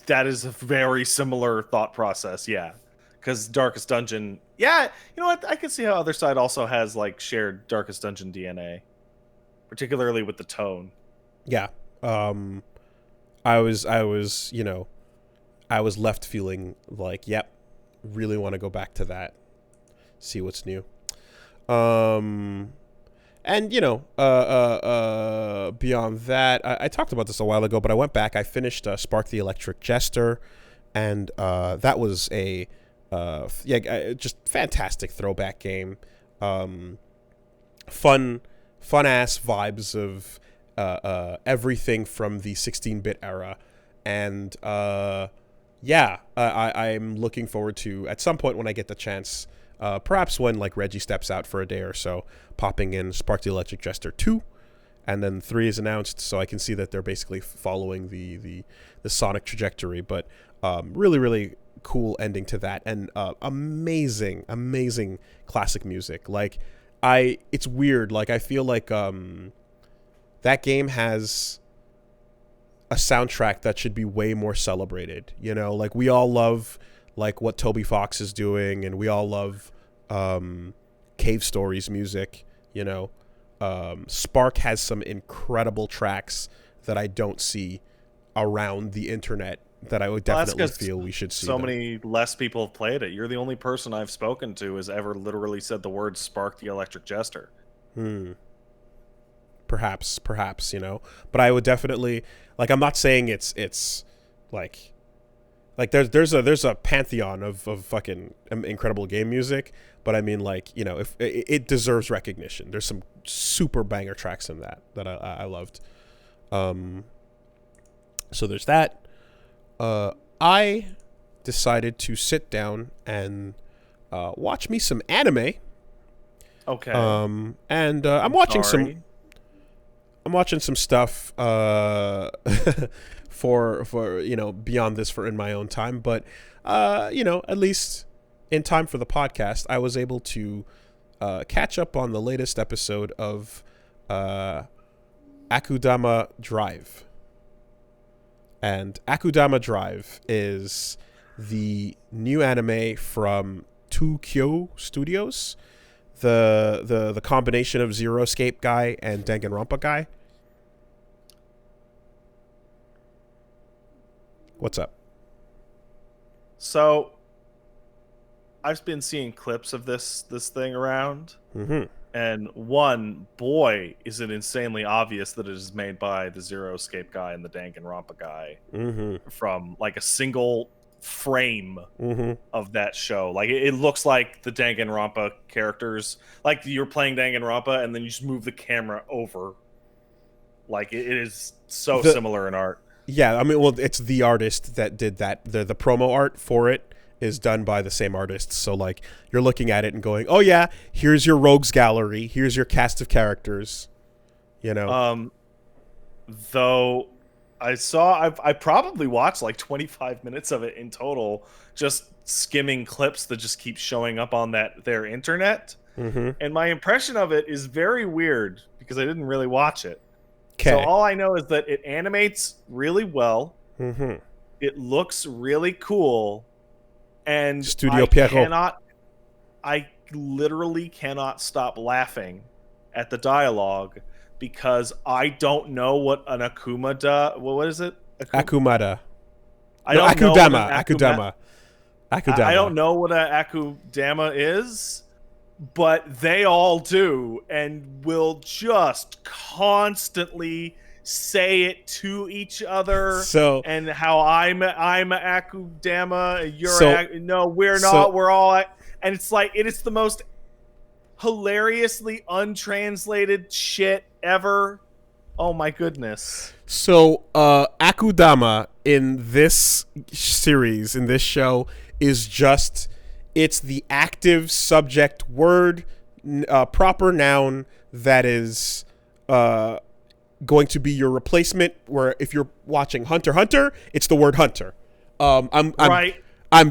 That is a very similar thought process, yeah. Because Darkest Dungeon, yeah, you know what? I can see how Other Side also has like shared Darkest Dungeon DNA, particularly with the tone. Yeah. I was I was left feeling like, yep, really want to go back to that, see what's new. And beyond that, I talked about this a while ago, but I went back. I finished Spark the Electric Jester, and that was a just fantastic throwback game. Fun ass vibes of everything from the 16-bit era, and I'm looking forward to, at some point when I get the chance, perhaps when like Reggie steps out for a day or so, popping in Spark the Electric Jester 2, and then 3 is announced, so I can see that they're basically following the Sonic trajectory. But really, really cool ending to that, and amazing classic music. Like, it's weird. Like, I feel like that game has a soundtrack that should be way more celebrated. You know, like, we all love like what Toby Fox is doing, and we all love Cave Stories music. You know, Spark has some incredible tracks that I don't see around the internet that I would definitely feel we should see. So many less people have played it. You're the only person I've spoken to has ever literally said the word Spark the Electric Jester. Perhaps, but I would definitely, like, I'm not saying it's like there's a pantheon of fucking incredible game music, but I mean, like, if it deserves recognition. There's some super banger tracks in that I loved. So there's that. I decided to sit down and watch me some anime. Okay. And I'm watching some stuff for beyond this, for in my own time, but at least in time for the podcast, I was able to catch up on the latest episode of Akudama Drive. And Akudama Drive is the new anime from 2Kyo Studios, the combination of Zero Escape guy and Danganronpa guy. What's up? So, I've been seeing clips of this thing around, and boy, is it insanely obvious that it is made by the Zero Escape guy and the Danganronpa guy from like a single frame of that show. Like, it looks like the Danganronpa characters, like you're playing Danganronpa and then you just move the camera over. Like, it is so similar in art. Yeah, I mean, well, it's the artist that did that. The promo art for it is done by the same artist. So, like, you're looking at it and going, oh, yeah, here's your rogues gallery. Here's your cast of characters. Though I probably watched like 25 minutes of it in total, just skimming clips that just keep showing up on their internet. And my impression of it is very weird because I didn't really watch it. Okay. So all I know is that it animates really well. It looks really cool. And I literally cannot stop laughing at the dialogue because I don't know what an Akumada... What is it? Akumada. Akudama. I don't know what an Akudama is, but they all do, and will just constantly say it to each other. So, and how I'm Akudama, no, we're not. We're all, and it's like it is the most hilariously untranslated shit ever. Oh my goodness. So, Akudama in this series, in this show, is just, it's the active subject word, proper noun that is going to be your replacement, where if you're watching Hunter x Hunter, it's the word hunter. I'm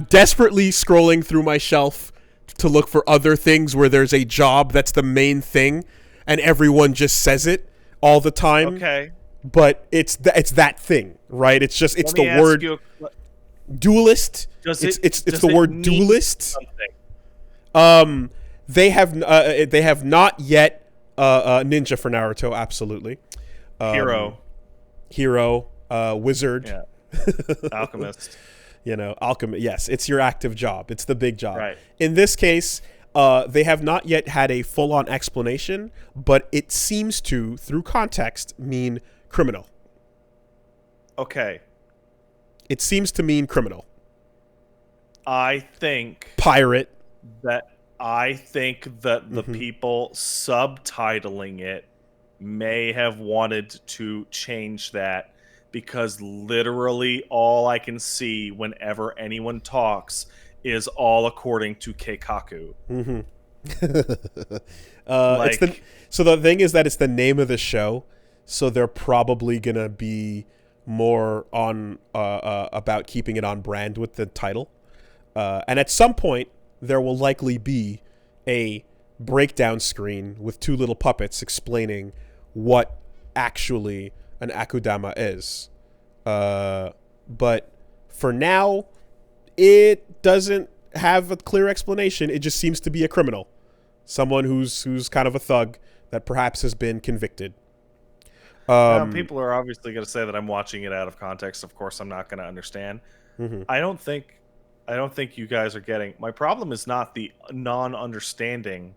desperately scrolling through my shelf to look for other things where there's a job that's the main thing, and everyone just says it all the time. Okay. But it's that thing, right? It's the word duelist. It's the word duelist. They have not yet ninja for Naruto. Absolutely. Hero, wizard. Yeah. Alchemist. Alchemist. Yes, it's your active job. It's the big job. Right. In this case, they have not yet had a full-on explanation, but it seems to, through context, mean criminal. Okay. It seems to mean criminal. I think pirate. The people subtitling it may have wanted to change that, because literally all I can see whenever anyone talks is all according to Keikaku. Mm-hmm. So the thing is that it's the name of the show, so they're probably gonna be more on about keeping it on brand with the title, and at some point there will likely be a breakdown screen with two little puppets explaining what actually an Akudama is. But for now, it doesn't have a clear explanation. It just seems to be a criminal. Someone who's kind of a thug that perhaps has been convicted. People are obviously going to say that I'm watching it out of context. Of course, I'm not going to understand. Mm-hmm. I don't think you guys are getting... My problem is not the non-understanding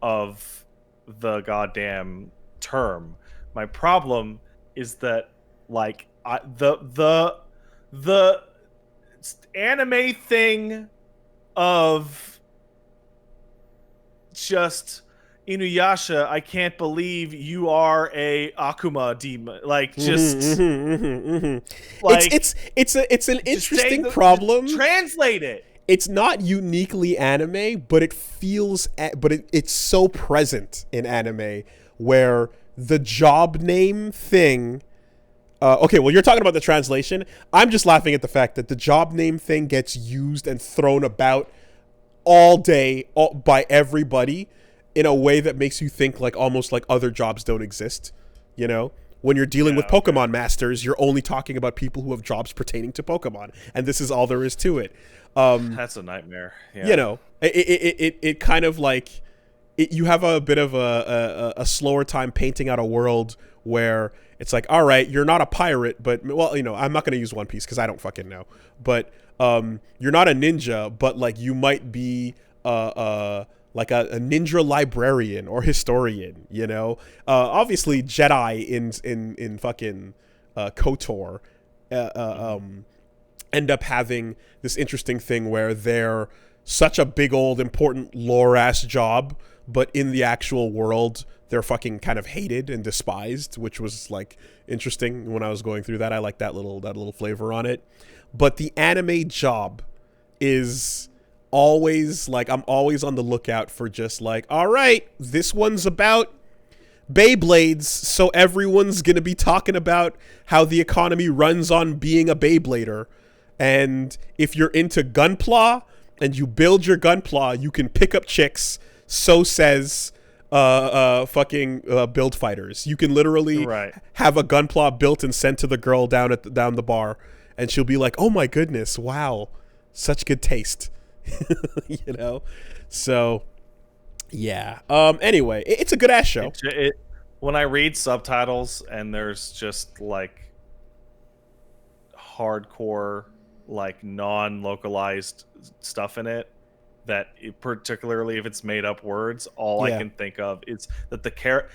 of the goddamn term. My problem is that, like, the anime thing of just Inuyasha, I can't believe you are a Akuma demon. Like, just like it's an interesting problem. Translate it. It's not uniquely anime, but it feels, it's so present in anime where the job name thing. Okay, well, you're talking about the translation. I'm just laughing at the fact that the job name thing gets used and thrown about all day by everybody in a way that makes you think like almost like other jobs don't exist. When you're dealing with Pokemon masters, you're only talking about people who have jobs pertaining to Pokemon, and this is all there is to it. That's a nightmare. Yeah. It kind of like you have a bit of a slower time painting out a world where it's like, all right, you're not a pirate, but I'm not going to use One Piece because I don't fucking know, but you're not a ninja, but like you might be like a ninja librarian or historian, obviously Jedi in fucking KOTOR end up having this interesting thing where they're such a big old important lore ass job, but in the actual world they're fucking kind of hated and despised, which was like interesting when I was going through that. I like that little flavor on it. But the anime job is always like, I'm always on the lookout for just like, all right, this one's about Beyblades, so everyone's gonna be talking about how the economy runs on being a Beyblader. And if you're into Gunpla and you build your Gunpla, you can pick up chicks. So says fucking build fighters. You can literally have a Gunpla built and sent to the girl down the bar, and she'll be like, "Oh my goodness, wow, such good taste." So yeah. Anyway, it's a good ass show. When I read subtitles and there's just like hardcore, like non-localized stuff in it, that particularly if it's made up words, all I can think of is that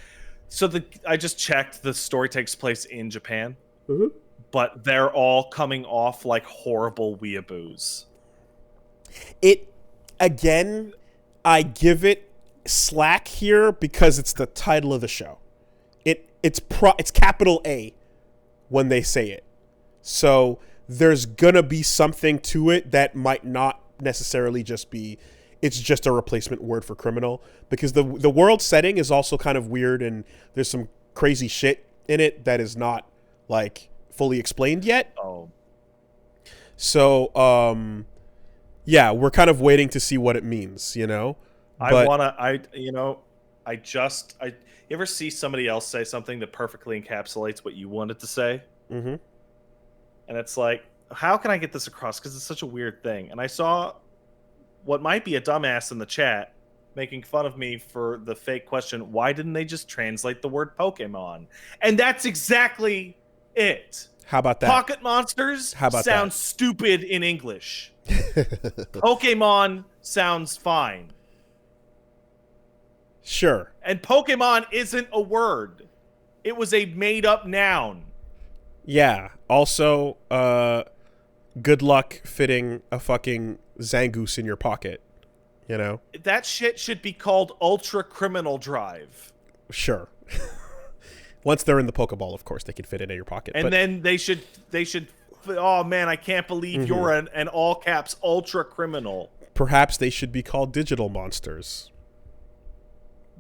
I just checked, the story takes place in Japan, but they're all coming off like horrible weeaboos. Again, I give it slack here because it's the title of the show. It's capital A when they say it. So there's gonna be something to it that might not necessarily just be, it's just a replacement word for criminal, because the world setting is also kind of weird and there's some crazy shit in it that is not like fully explained yet. Oh. So yeah, we're kind of waiting to see what it means, you know? But, you ever see somebody else say something that perfectly encapsulates what you wanted to say? mm-hmm. And it's like, how can I get this across? Because it's such a weird thing. And I saw what might be a dumbass in the chat making fun of me for the fake question, why didn't they just translate the word Pokemon? And that's exactly it. How about that? Pocket monsters sound stupid in English. Pokemon sounds fine. Sure. And Pokemon isn't a word. It was a made-up noun. Yeah. Also, good luck fitting a fucking Zangoose in your pocket. You know? That shit should be called Ultra Criminal Drive. Sure. Once they're in the Pokeball, of course, they can fit it in your pocket. And then they should. Oh man, I can't believe you're an all caps ultra criminal. Perhaps they should be called digital monsters.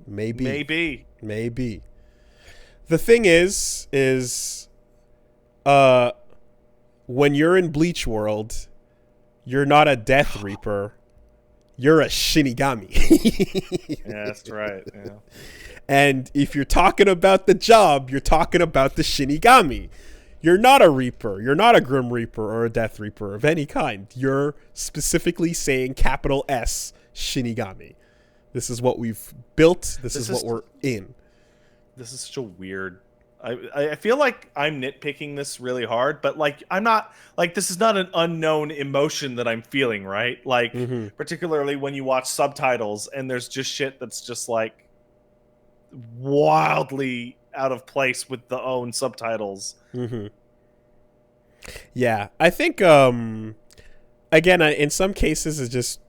Maybe. The thing is, when you're in Bleach World, you're not a Death Reaper. You're a Shinigami. Yeah, that's right. Yeah. And if you're talking about the job, you're talking about the Shinigami. You're not a Reaper. You're not a Grim Reaper or a Death Reaper of any kind. You're specifically saying capital S Shinigami. This is what we've built. This is what we're in. This is such a weird... I feel like I'm nitpicking this really hard, but like I'm not like this is not an unknown emotion that I'm feeling, right? Like particularly when you watch subtitles and there's just shit that's just like wildly out of place with the own subtitles. Yeah, I think again in some cases it's just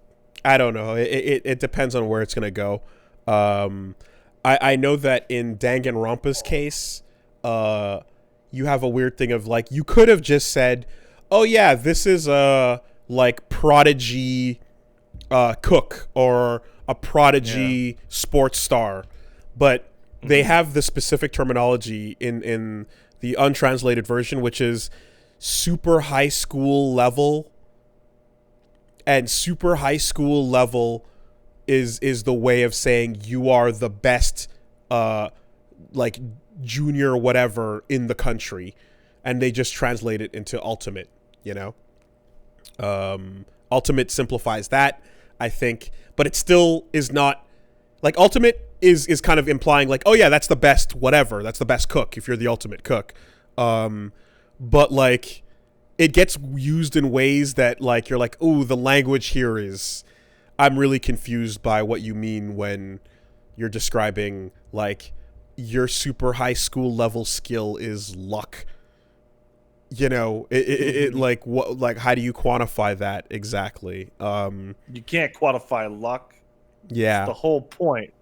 I don't know. It depends on where it's gonna go. I know that in Danganronpa's case. You have a weird thing of like you could have just said, "Oh yeah, this is a like prodigy cook or a prodigy sports star," but they have the specific terminology in the untranslated version, which is super high school level, and super high school level is the way of saying you are the best, like. Junior whatever in the country, and they just translate it into ultimate, you know. Ultimate simplifies that, I think, but it still is not like ultimate is kind of implying like, oh yeah, that's the best whatever, that's the best cook if you're the ultimate cook. But like it gets used in ways that like you're like, ooh, the language here is I'm really confused by what you mean when you're describing like your super high school level skill is luck. You know, it like what, like how do you quantify that exactly? You can't quantify luck. Yeah, that's the whole point.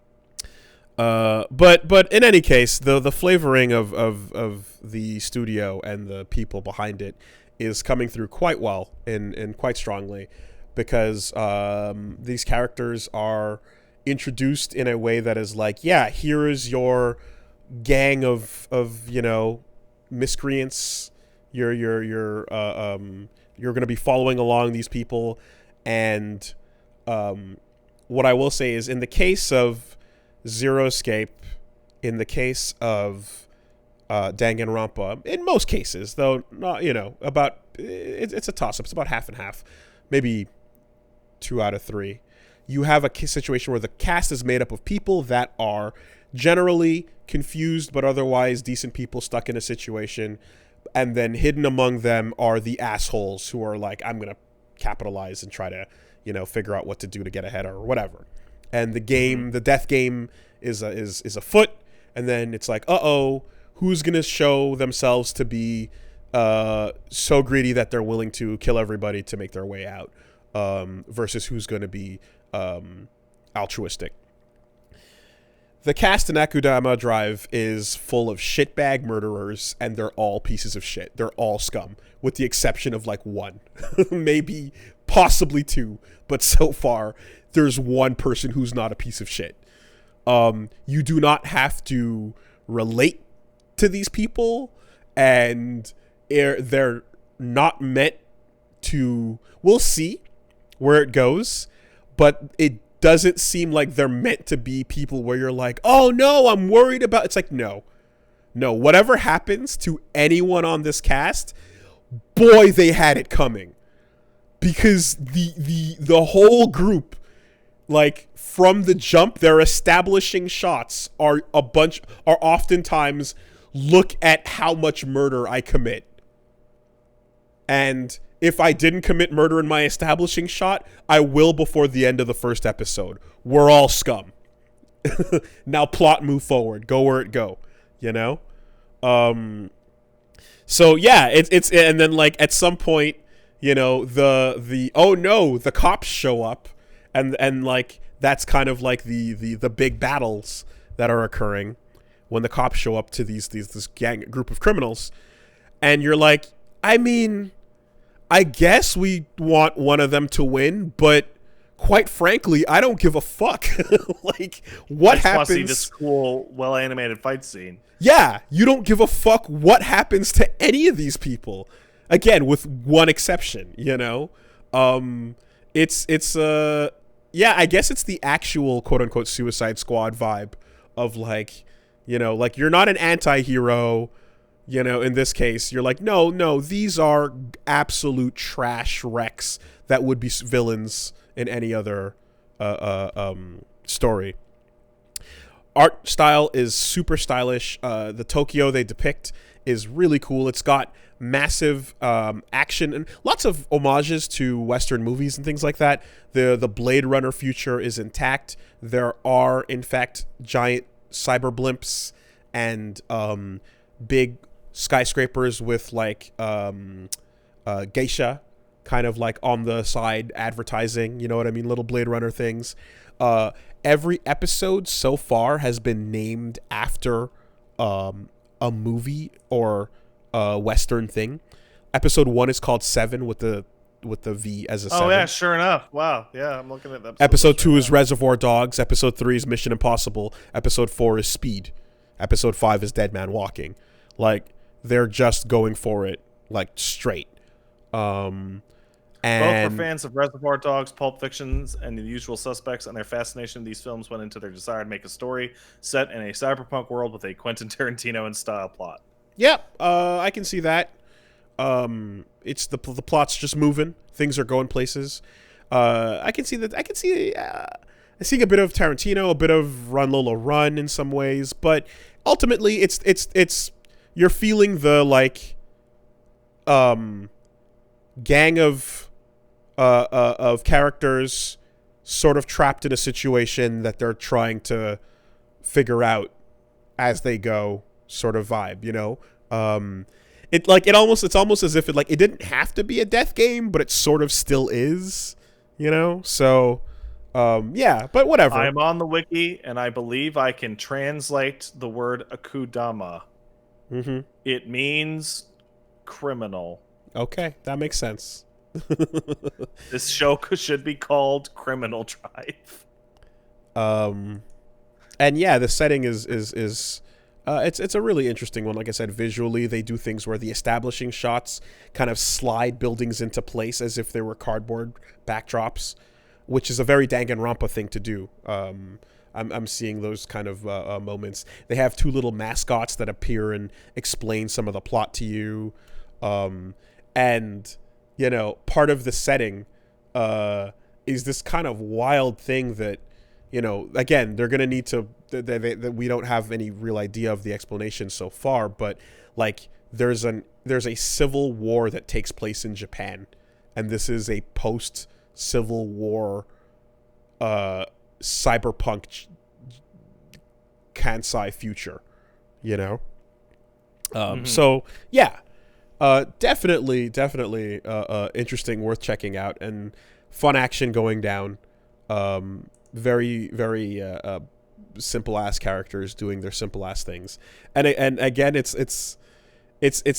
But in any case, the flavoring of the studio and the people behind it is coming through quite well and quite strongly, because these characters are introduced in a way that is like, yeah, here is your gang of you know miscreants. You're going to be following along these people, and what I will say is in the case of Zero Escape, in the case of Danganronpa, in most cases, though not, you know, about it's a toss-up. It's about half and half, maybe 2 out of 3. You have a situation where the cast is made up of people that are generally confused but otherwise decent people stuck in a situation, and then hidden among them are the assholes who are like, I'm gonna capitalize and try to, you know, figure out what to do to get ahead or whatever. And the game, the death game is afoot, and then it's like, uh-oh, who's gonna show themselves to be so greedy that they're willing to kill everybody to make their way out, versus who's gonna be altruistic. The cast in Akudama Drive is full of shitbag murderers, and they're all pieces of shit. They're all scum, with the exception of like one, maybe possibly 2, but so far there's one person who's not a piece of shit. You do not have to relate to these people, and they're not meant to. We'll see where it goes, but it doesn't seem like they're meant to be people where you're like, oh no, I'm worried about. It's like, no, whatever happens to anyone on this cast, boy, they had it coming, because the whole group, like from the jump, their establishing shots are oftentimes look at how much murder I commit. And if I didn't commit murder in my establishing shot, I will before the end of the first episode. We're all scum. Now plot, move forward. Go where it go. You know? So yeah, it's and then like at some point, you know, the oh no, the cops show up, and like that's kind of like the big battles that are occurring when the cops show up to this group of criminals. And you're like, I mean, I guess we want one of them to win, but quite frankly, I don't give a fuck. Like, what happens? I just want to see this cool, well-animated fight scene. Yeah, you don't give a fuck what happens to any of these people. Again, with one exception, you know? Yeah, I guess it's the actual quote-unquote Suicide Squad vibe of like, you know, like you're not an anti-hero. You know, in this case, you're like, no, these are absolute trash wrecks that would be villains in any other story. Art style is super stylish. The Tokyo they depict is really cool. It's got massive action and lots of homages to Western movies and things like that. The Blade Runner future is intact. There are, in fact, giant cyber blimps and big skyscrapers with like geisha kind of like on the side advertising, you know what I mean, little Blade Runner things. Every episode so far has been named after a movie or a Western thing. Episode 1 is called Seven with the V as a 7. Oh yeah, sure enough. Wow. Yeah, I'm looking at that. Episode 2 is Reservoir Dogs. Episode 3 is Mission Impossible. Episode 4 is Speed. Episode 5 is Dead Man Walking. Like, they're just going for it, like, straight. And both were fans of Reservoir Dogs, Pulp Fictions, and The Usual Suspects, and their fascination with these films went into their desire to make a story set in a cyberpunk world with a Quentin Tarantino in style plot. Yep, I can see that. It's the plot's just moving. Things are going places. I can see that. I see a bit of Tarantino, a bit of Run Lola Run in some ways, but ultimately, it's you're feeling the like gang of characters sort of trapped in a situation that they're trying to figure out as they go, sort of vibe, you know. It's almost as if it didn't have to be a death game, but it sort of still is, you know. So yeah, but whatever. I'm on the wiki and I believe I can translate the word Akudama. Mm-hmm. It means criminal. Okay, that makes sense. This show should be called Criminal Drive. And yeah, the setting is it's a really interesting one. Like I said, visually they do things where the establishing shots kind of slide buildings into place as if they were cardboard backdrops, which is a very Danganronpa thing to do. I'm seeing those kind of moments. They have 2 little mascots that appear and explain some of the plot to you. And, you know, part of the setting is this kind of wild thing that, you know, again, they're going to need to, that we don't have any real idea of the explanation so far, but like there's a civil war that takes place in Japan, and this is a post-Civil War cyberpunk Kansai future, you know? So, yeah. Definitely interesting, worth checking out, and fun action going down. Very, very simple ass characters doing their simple ass things, and again, it's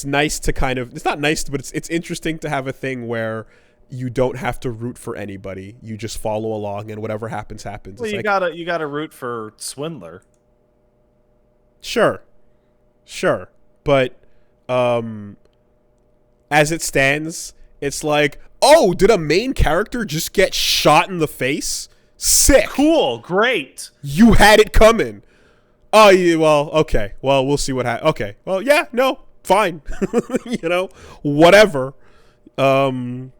nice to kind of, it's not nice, but it's interesting to have a thing where you don't have to root for anybody. You just follow along, and whatever happens. Well, it's you gotta root for Swindler. Sure, but as it stands, it's like, oh, did a main character just get shot in the face? Sick. Cool. Great. You had it coming. Oh, yeah, well, okay. Well, we'll see what happens. Okay. Well, yeah, no, fine. Whatever. So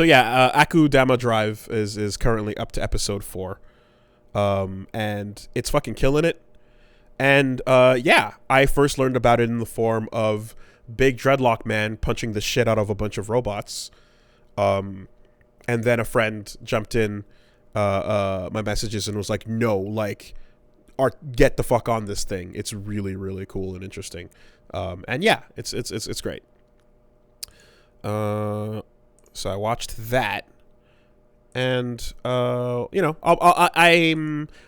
yeah, Akudama Drive is currently up to episode 4. And it's fucking killing it. And yeah, I first learned about it in the form of Big Dreadlock Man punching the shit out of a bunch of robots. And then a friend jumped in my messages and was like, no, like, get the fuck on this thing. It's really, really cool and interesting. And yeah, it's great. So I watched that. And, I'm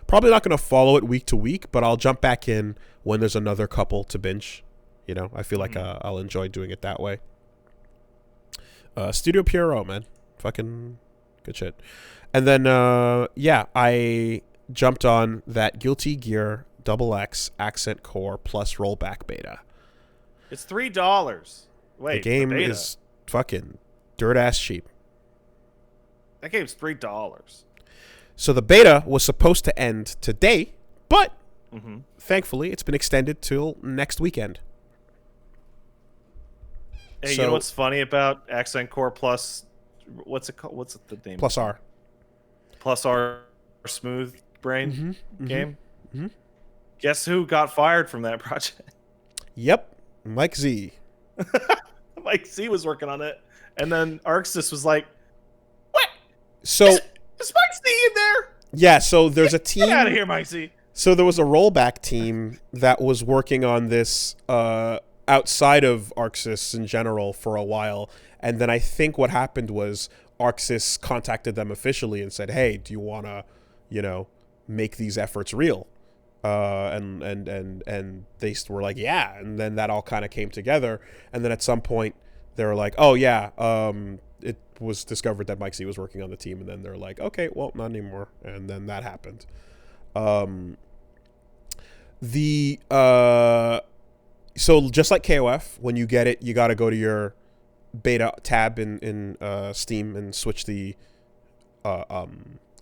probably not going to follow it week to week, but I'll jump back in when there's another couple to binge. I feel like I'll enjoy doing it that way. Studio Pierrot, man. Fucking good shit. And then, yeah, I jumped on that Guilty Gear XX Accent Core plus Rollback beta. It's $3. Wait, the game is fucking dirt ass cheap. That game's $3. So the beta was supposed to end today, but thankfully it's been extended till next weekend. Hey, you know what's funny about Accent Core Plus? What's it called? What's the name? Plus R. Plus R Smooth Brain game. Guess who got fired from that project? Yep, Mike Z. Mike Z was working on it, and then Arxis was like, "What? So is Mike Z in there? Yeah, so there's a team. Get out of here, Mike Z." So there was a rollback team that was working on this outside of Arxis in general for a while, and then I think what happened was Arxis contacted them officially and said, "Hey, do you want to, make these efforts real?" And they were like, "Yeah," and then that all kind of came together, and then at some point they were like, "Oh yeah, it was discovered that Mike Z was working on the team," and then they're like, "Okay, well, not anymore," and then that happened. So just like KOF, when you get it, you got to go to your beta tab in Steam and switch the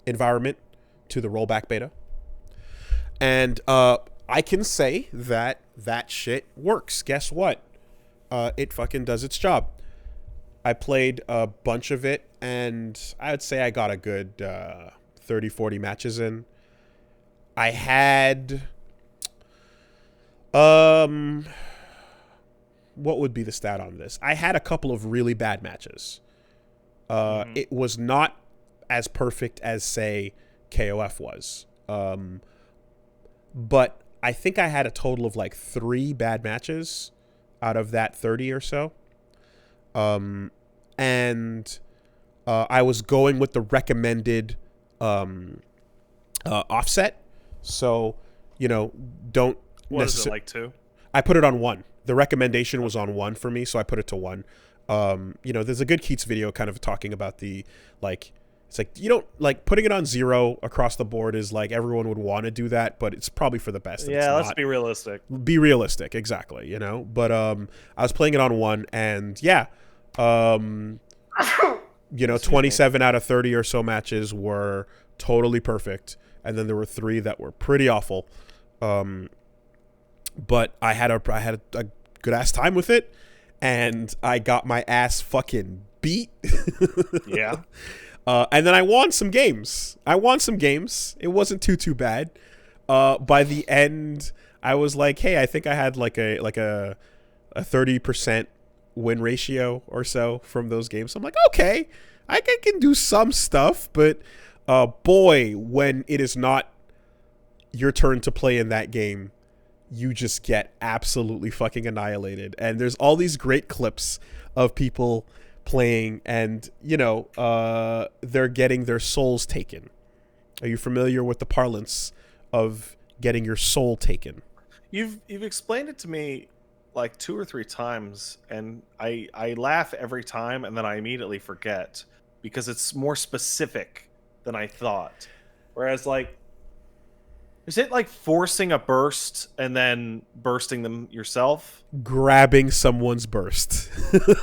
environment to the rollback beta. And I can say that shit works. Guess what? It fucking does its job. I played a bunch of it, and I would say I got a good 30, 40 matches in. I had... what would be the stat on this? I had a couple of really bad matches. It was not as perfect as, say, KOF was. But I think I had a total of like 3 bad matches out of that 30 or so. And I was going with the recommended offset. So, don't... What is it, like 2? I put it on 1. The recommendation was on 1 for me, so I put it to 1. There's a good Keats video kind of talking about the, like, it's like, you don't, like, putting it on 0 across the board is like, everyone would want to do that, but it's probably for the best. Yeah, let's be realistic. Be realistic, exactly, But I was playing it on 1, and yeah, 27 out of 30 or so matches were totally perfect, and then there were 3 that were pretty awful. But I had a good ass time with it, and I got my ass fucking beat. Yeah. And then I won some games. It wasn't too bad. By the end, I was like, hey, I think I had like a 30% win ratio or so from those games. So I'm like, okay, I can do some stuff, but boy, when it is not your turn to play in that game, you just get absolutely fucking annihilated. And there's all these great clips of people playing, and they're getting their souls taken. Are you familiar with the parlance of getting your soul taken? You've explained it to me like 2 or 3 times, and I laugh every time, and then I immediately forget because it's more specific than I thought. Whereas, like, is it like forcing a burst and then bursting them yourself? Grabbing someone's burst.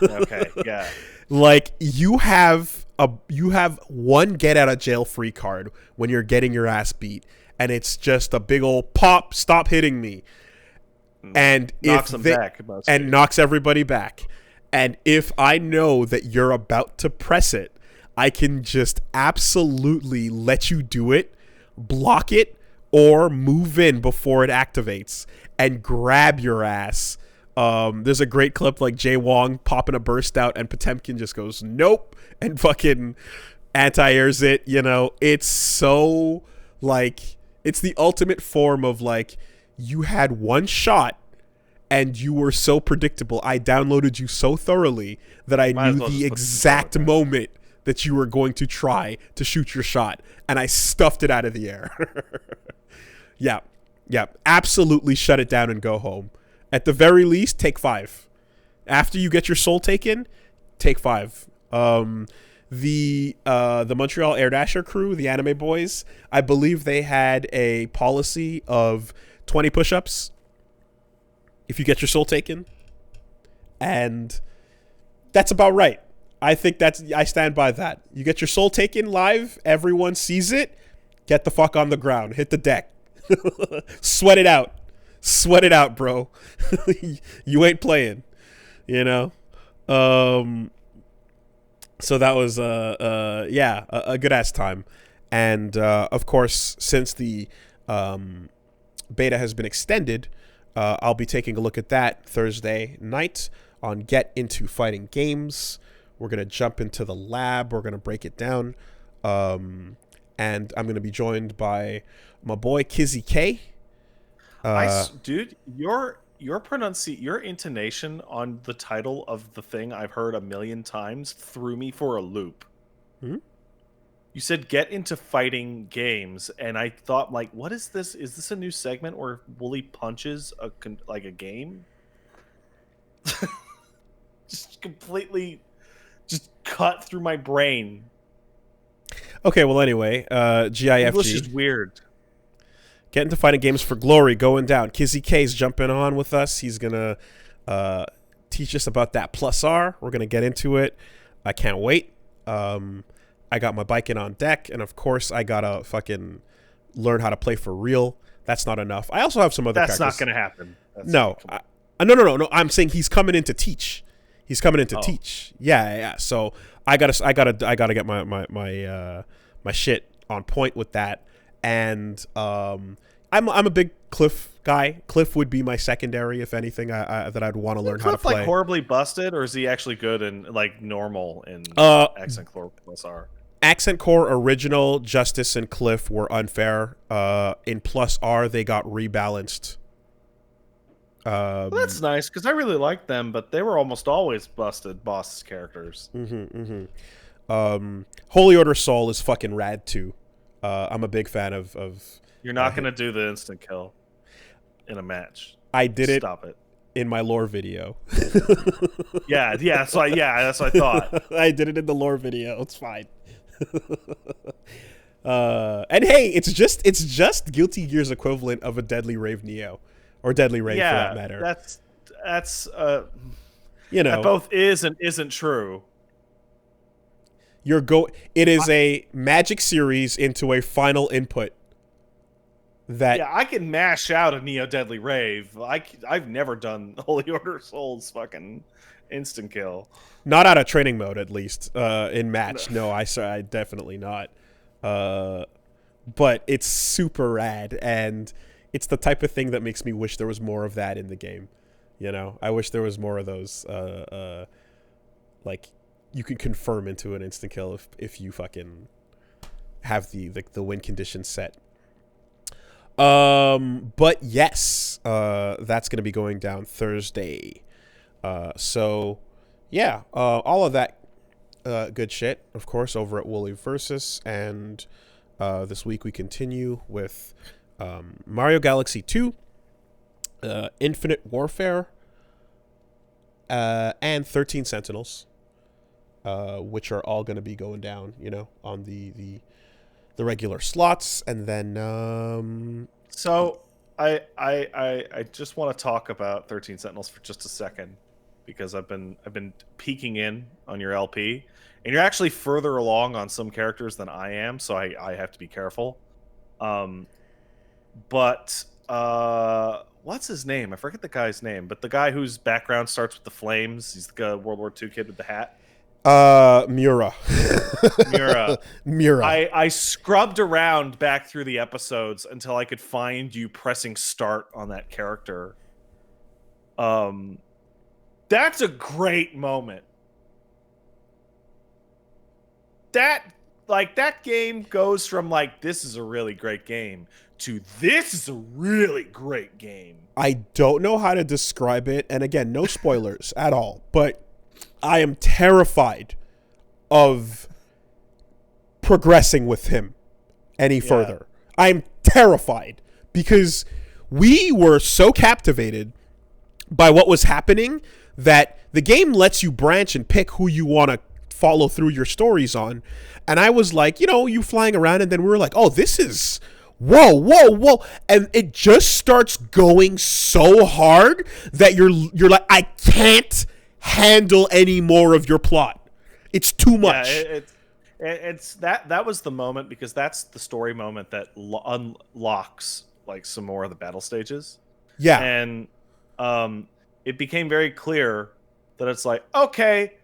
Okay, yeah. Like you have one get out of jail free card when you're getting your ass beat, and it's just a big old pop, stop hitting me. And knocks them back, and knocks everybody back. And if I know that you're about to press it, I can just absolutely let you do it, block it, or move in before it activates and grab your ass. There's a great clip like Jay Wong popping a burst out and Potemkin just goes nope and fucking anti-airs it. You know, it's so like it's the ultimate form of like you had one shot and you were so predictable. I downloaded you so thoroughly that I knew the exact moment that you were going to try to shoot your shot, and I stuffed it out of the air. Yeah, absolutely shut it down and go home. At the very least, take 5. After you get your soul taken, take 5. The Montreal Air Dasher crew, the anime boys, I believe they had a policy of 20 push-ups if you get your soul taken, and that's about right. I think I stand by that. You get your soul taken live, everyone sees it, get the fuck on the ground, hit the deck. Sweat it out, bro. You ain't playing, you know. So that was a good ass time, and of course, since the beta has been extended, I'll be taking a look at that Thursday night on Get Into Fighting Games. We're gonna jump into the lab. We're gonna break it down, and I'm gonna be joined by my boy Kizzy K. Dude, your intonation on the title of the thing I've heard a million times threw me for a loop. Hmm? You said Get Into Fighting Games, and I thought, like, what is this? Is this a new segment where Wooly punches a game? Just completely just cut through my brain. Okay, well, anyway, GIFG. English is weird. Get Into Fighting Games for Glory going down. Kizzy K's jumping on with us. He's going to teach us about that plus R. We're going to get into it. I can't wait. I got my bike in on deck, and of course, I got to fucking learn how to play for real. That's not enough. I also have some other characters. That's not going to happen. No. No. I'm saying he's coming in to teach. He's coming in to teach. Yeah. So I gotta get my shit on point with that. And I'm a big Cliff guy. Cliff would be my secondary, if anything, that I'd want to learn how to play. Like horribly busted, or is he actually good and like normal in Accent Core Plus R? Accent Core Original, Justice, and Cliff were unfair. In Plus R, they got rebalanced. Well, that's nice because I really liked them, but they were almost always busted boss characters. Holy Order Soul is fucking rad too. I'm a big fan of. You're not gonna do the instant kill in a match. I did it. Stop it. In my lore video. yeah. That's what I thought. I did it in the lore video. It's fine. And hey, it's just Guilty Gear's equivalent of a Deadly Rave Neo. Or Deadly Rave, for that matter. That's you know, that both is and isn't true. It is a Magic series into a final input. I can mash out a Neo Deadly Rave. I've never done Holy Order Soul's fucking instant kill. Not out of training mode, at least. In match, no, I definitely not. But it's super rad, and it's the type of thing that makes me wish there was more of that in the game. You know, I wish there was more of those. Like, you can confirm into an instant kill if you fucking have the win condition set. But yes, that's gonna be going down Thursday. So yeah, all of that good shit, of course, over at Wooly Versus, and this week we continue with Mario Galaxy 2, Infinite Warfare, and 13 Sentinels, which are all going to be going down, you know, on the regular slots. And then so I just want to talk about 13 Sentinels for just a second. because I've been peeking in on your LP, and you're actually further along on some characters than I am, so I have to be careful. But what's his name? I forget the guy's name, but the guy whose background starts with the flames. He's the World War II kid with the hat. Mura. Mura. I scrubbed around back through the episodes until I could find you pressing start on that character. That's a great moment. That game goes from like, this is a really great game to this is a really great game. I don't know how to describe it, and again, no spoilers at all, but I am terrified of progressing with him any further. I'm terrified because we were so captivated by what was happening that the game lets you branch and pick who you want to follow through your stories on. And I was like, you flying around, and then we were like, oh, this is whoa. And it just starts going so hard that you're like, I can't handle any more of your plot. It's too much. Yeah, it's that was the moment, because that's the story moment that unlocks like some more of the battle stages. Yeah. And it became very clear that it's like, okay,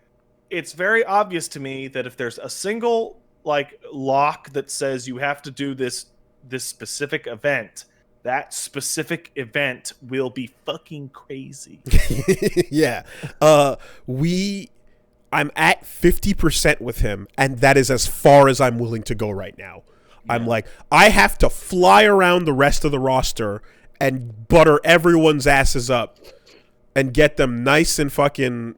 it's very obvious to me that if there's a single like lock that says you have to do this specific event, that specific event will be fucking crazy. Yeah. I'm at 50% with him, and that is as far as I'm willing to go right now. Yeah. I'm like, I have to fly around the rest of the roster and butter everyone's asses up and get them nice and fucking,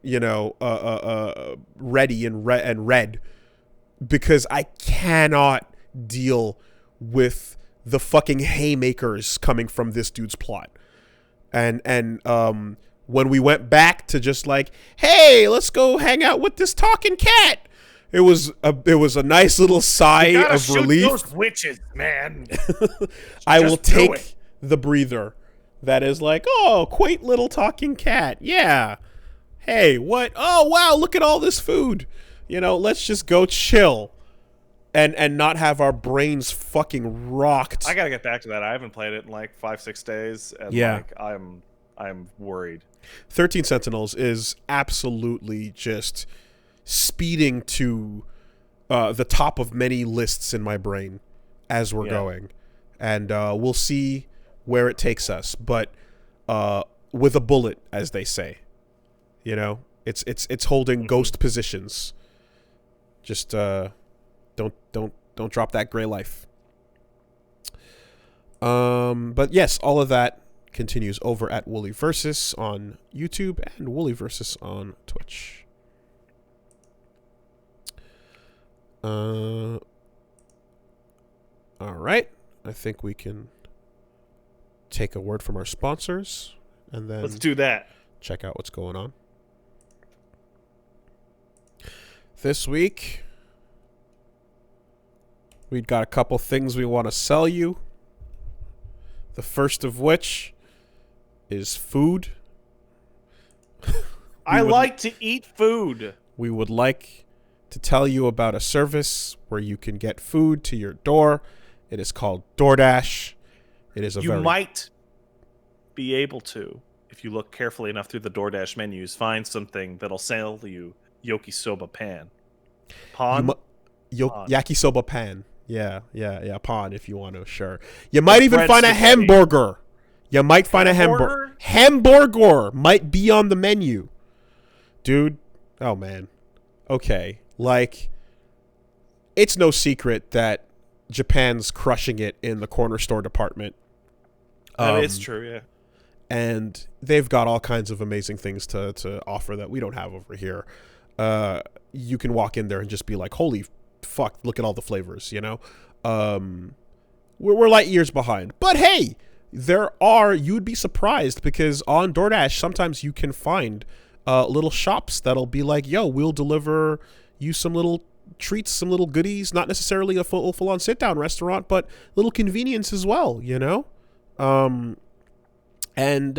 ready and red, because I cannot deal with the fucking haymakers coming from this dude's plot. And when we went back to just like, hey, let's go hang out with this talking cat, it was a nice little sigh of relief. Those witches, man. I will take the breather. That is like, oh, quaint little talking cat. Yeah. Hey, what? Oh, wow, look at all this food. Let's just go chill and not have our brains fucking rocked. I got to get back to that. I haven't played it in like 5-6 days. And I'm worried. 13 Sentinels is absolutely just speeding to the top of many lists in my brain as we're going. And we'll see where it takes us, but with a bullet, as they say. It's holding ghost positions. Just don't drop that gray life. But yes, all of that continues over at Wooly Versus on YouTube and Wooly Versus on Twitch. All right, I think we can take a word from our sponsors, and then let's do that. Check out what's going on. This week, we've got a couple things we want to sell you. The first of which is food. I like to eat food. We would like to tell you about a service where you can get food to your door. It is called DoorDash. It is You might be able to, if you look carefully enough through the DoorDash menus, find something that'll sell you yakisoba pan. Yakisoba pan. Yeah, pan if you want to, sure. You might even find a hamburger. You might find a hamburger. Hamburger might be on the menu. Dude, oh man. Okay, like, it's no secret that Japan's crushing it in the corner store department. It's true, yeah. And they've got all kinds of amazing things to offer that we don't have over here. You can walk in there and just be like, holy fuck, look at all the flavors, We're light years behind. But hey, you'd be surprised, because on DoorDash, sometimes you can find little shops that'll be like, yo, we'll deliver you some little treats, some little goodies, not necessarily a full-on sit-down restaurant, but little convenience as well, And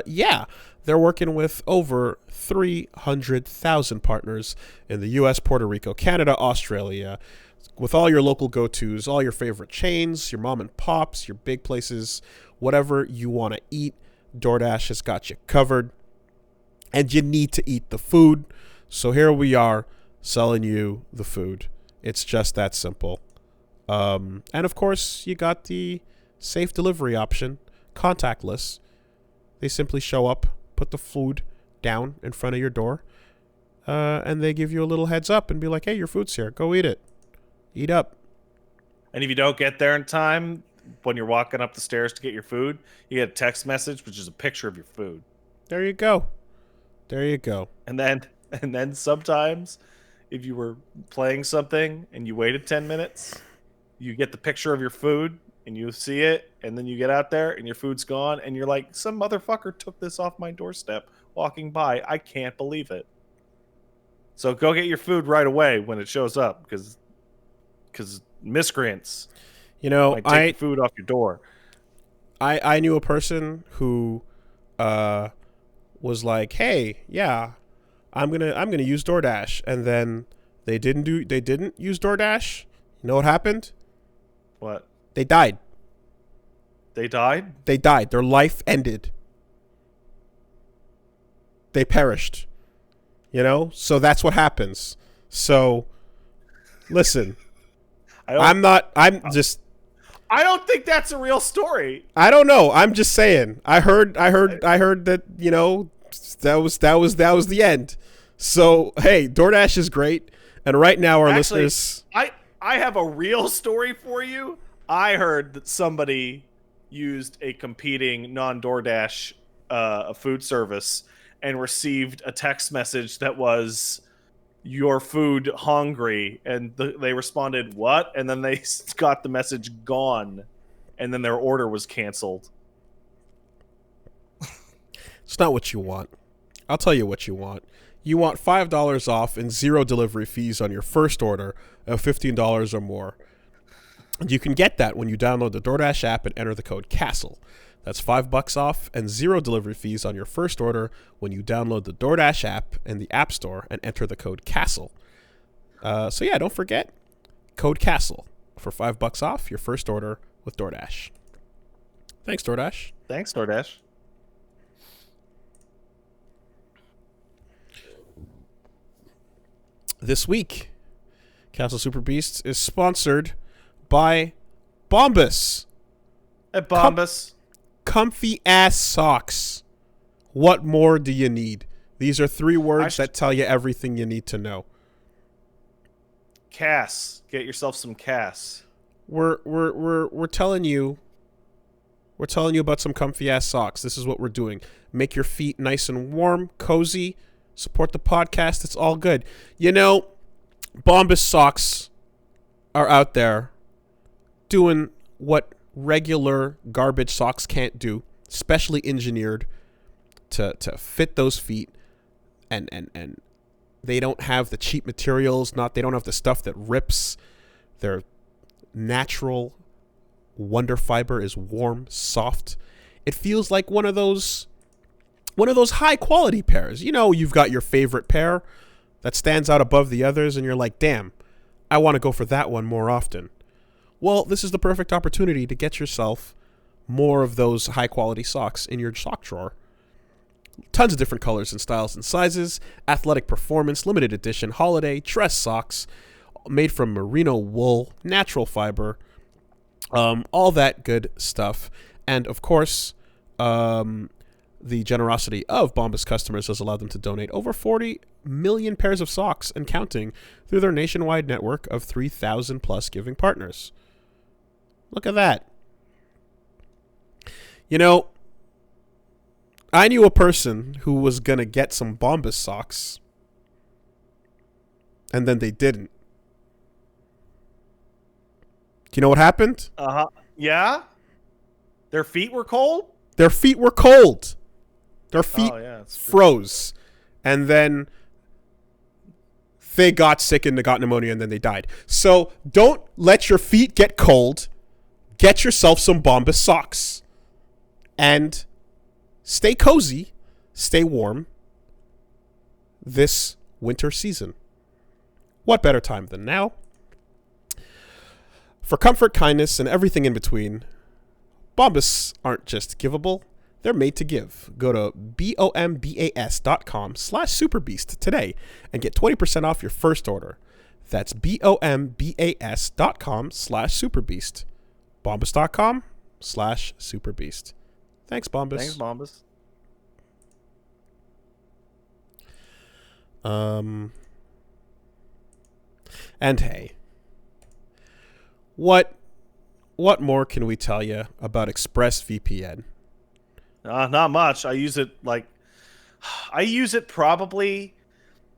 yeah, they're working with over 300,000 partners in the US, Puerto Rico, Canada, Australia, with all your local go-tos, all your favorite chains, your mom and pops, your big places, whatever you want to eat, DoorDash has got you covered. And you need to eat the food. So here we are selling you the food. It's just that simple. And of course, you got the safe delivery option, contactless. They simply show up, put the food down in front of your door, and they give you a little heads up and be like, hey, your food's here. Go eat it. Eat up. And if you don't get there in time, when you're walking up the stairs to get your food, you get a text message, which is a picture of your food. There you go. There you go. And then sometimes, if you were playing something and you waited 10 minutes, you get the picture of your food and you see it, and then you get out there and your food's gone, and you're like, some motherfucker took this off my doorstep walking by. I can't believe it. So go get your food right away when it shows up, because miscreants, might take food off your door. I knew a person who was like, hey, yeah, I'm gonna use DoorDash, and then they didn't use DoorDash. You know what happened? What? They died. They died? They died. Their life ended. They perished. So that's what happens. So listen, I don't think that's a real story. I don't know. I'm just saying. I heard that, that was the end. So, hey, DoorDash is great. And right now our listeners, I have a real story for you. I heard that somebody used a competing non-DoorDash food service and received a text message that was, your food hungry, and they responded, what? And then they got the message, gone, and then their order was canceled. It's not what you want. I'll tell you what you want. You want $5 off and 0 delivery fees on your first order of $15 or more. And you can get that when you download the DoorDash app and enter the code CASTLE. That's $5 off and 0 delivery fees on your first order when you download the DoorDash app in the App Store and enter the code CASTLE. So yeah, don't forget, code CASTLE for $5 off your first order with DoorDash. Thanks, DoorDash. Thanks, DoorDash. This week, Castle Super Beasts is sponsored by Bombas. Hey, Bombas. Comfy ass socks. What more do you need? These are 3 words that tell you everything you need to know. Cass, get yourself some Cass. We're telling you. We're telling you about some comfy ass socks. This is what we're doing. Make your feet nice and warm, cozy. Support the podcast. It's all good. Bombas socks are out there doing what regular garbage socks can't do, specially engineered to fit those feet, and they don't have the cheap materials, they don't have the stuff that rips. Their natural Wonder Fiber is warm, soft. It feels like one of those high quality pairs. You've got your favorite pair that stands out above the others, and you're like, damn, I want to go for that one more often. Well, this is the perfect opportunity to get yourself more of those high-quality socks in your sock drawer. Tons of different colors and styles and sizes, athletic performance, limited edition, holiday, dress socks, made from merino wool, natural fiber, all that good stuff. And, of course, the generosity of Bombas customers has allowed them to donate over 40 million pairs of socks and counting through their nationwide network of 3,000 plus giving partners. Look at that. I knew a person who was going to get some Bombas socks, and then they didn't. Do you know what happened? Yeah? Their feet were cold? Their feet were cold. Their feet froze. And then they got sick and they got pneumonia, and then they died. So don't let your feet get cold. Get yourself some Bombas socks. And stay cozy, stay warm this winter season. What better time than now? For comfort, kindness, and everything in between, Bombas aren't just givable, they're made to give. Go to bombas.com/superbeast today and get 20% off your first order. That's bombas.com/superbeast. Bombas.com/superbeast. Thanks, Bombas. Thanks, Bombas. And hey, what more can we tell you about ExpressVPN? Not much. I use it probably,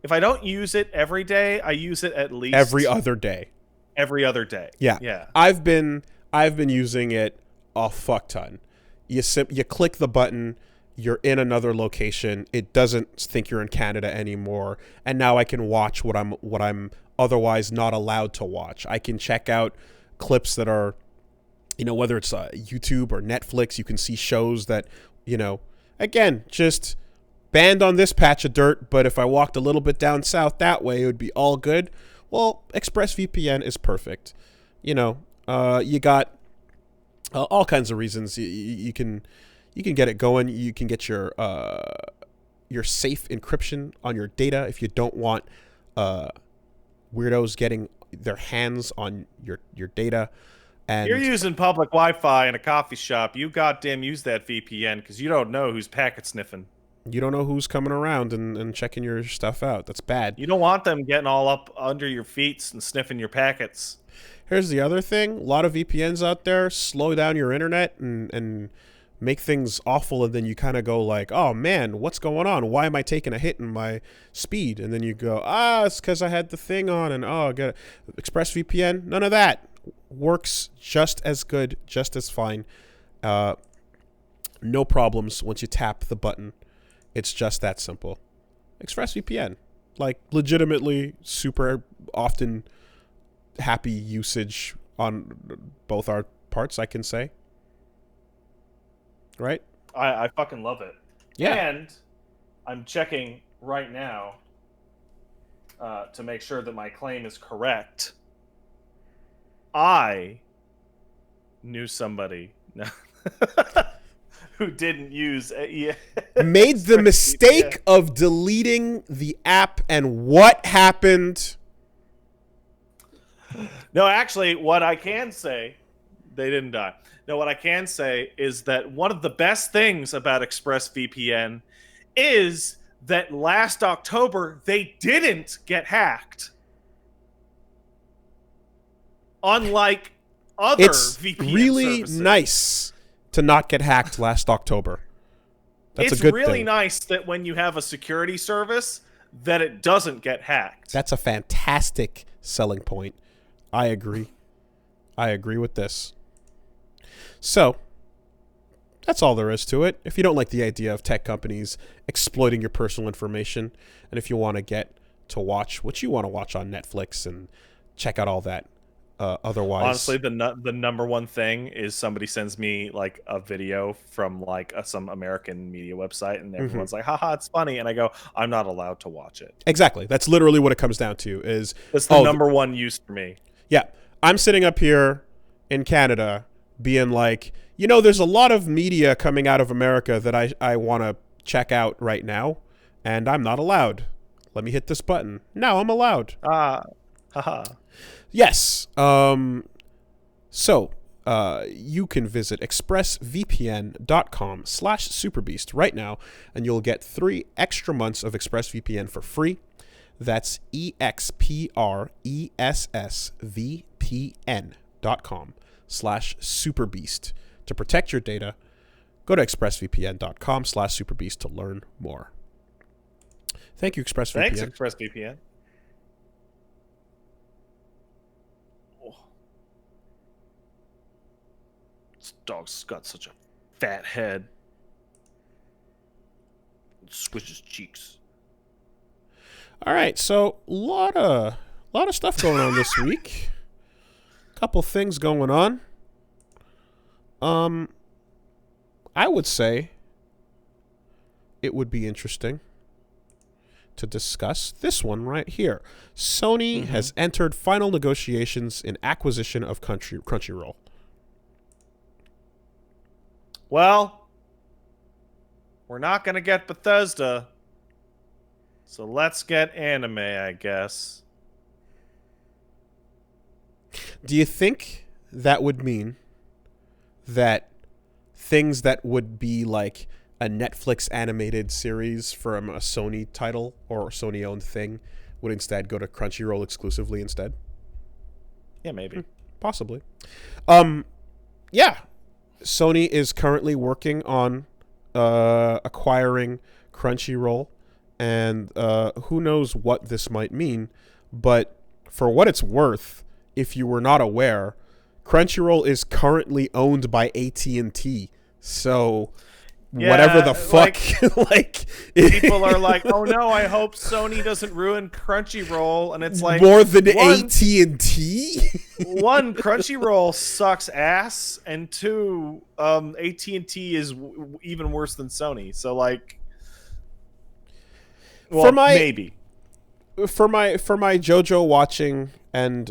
if I don't use it every day, I use it at least every other day. Every other day. Yeah. I've been using it a fuck ton. You click the button, you're in another location. It doesn't think you're in Canada anymore, and now I can watch what I'm otherwise not allowed to watch. I can check out clips that are, whether it's YouTube or Netflix. You can see shows that, again, just banned on this patch of dirt, but if I walked a little bit down south that way, it would be all good. Well, ExpressVPN is perfect. You got all kinds of reasons. You can get it going. You can get your safe encryption on your data if you don't want weirdos getting their hands on your data. And you're using public Wi-Fi in a coffee shop. You goddamn use that VPN because you don't know who's packet sniffing. You don't know who's coming around and checking your stuff out. That's bad. You don't want them getting all up under your feet and sniffing your packets. Here's the other thing. A lot of VPNs out there slow down your internet and make things awful, and then you kind of go like, oh man, what's going on? Why am I taking a hit in my speed? And then you go, it's because I had the thing on, and I got ExpressVPN. None of that. Works just as good, just as fine. No problems once you tap the button. It's just that simple. ExpressVPN. Like, legitimately super often happy usage on both our parts, I can say. Right? I fucking love it. Yeah. And I'm checking right now to make sure that my claim is correct. I knew somebody who didn't use made the mistake of deleting the app, and what happened? No, actually, what I can say, they didn't die. No, what I can say is that one of the best things about ExpressVPN is that last October they didn't get hacked. Unlike other VPN really services. Nice to not get hacked last October. That's it's a good really thing. Nice that when you have a security service that it doesn't get hacked. That's a fantastic selling point. I agree. I agree with this. So, that's all there is to it. If you don't like the idea of tech companies exploiting your personal information, and if you want to get to watch what you want to watch on Netflix and check out all that, otherwise, honestly, the number one thing is somebody sends me like a video from like some American media website, and everyone's like, haha, it's funny, and I go, I'm not allowed to watch it. Exactly. That's literally what it comes down to. That's the number one use for me. Yeah. I'm sitting up here in Canada being like, there's a lot of media coming out of America that I want to check out right now, and I'm not allowed. Let me hit this button. Now I'm allowed. Haha. Yes. So you can visit expressvpn.com/superbeast right now, and you'll get 3 extra months of ExpressVPN for free. That's expressvpn.com/superbeast. To protect your data, go to expressvpn.com/superbeast to learn more. Thank you, ExpressVPN. Thanks, ExpressVPN. This dog's got such a fat head. It squishes cheeks. All right, so a lot of stuff going on this week. Couple things going on. I would say it would be interesting to discuss this one right here. Sony has entered final negotiations in acquisition of Crunchyroll. Well, we're not going to get Bethesda, so let's get anime, I guess. Do you think that would mean that things that would be like a Netflix animated series from a Sony title or Sony owned thing would instead go to Crunchyroll exclusively instead? Yeah, maybe. Possibly. Yeah. Sony is currently working on acquiring Crunchyroll, and who knows what this might mean, but for what it's worth, if you were not aware, Crunchyroll is currently owned by AT&T. So whatever the fuck, like people are like, "Oh no, I hope Sony doesn't ruin Crunchyroll." And it's like, more than AT&T. One, Crunchyroll sucks ass, and two, AT&T is even worse than Sony. So like, well, maybe for my JoJo watching and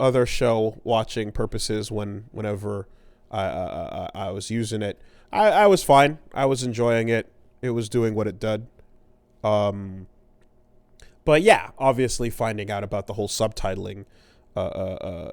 other show watching purposes, whenever I was using it, I was fine. I was enjoying it. It was doing what it did. But yeah, obviously finding out about the whole subtitling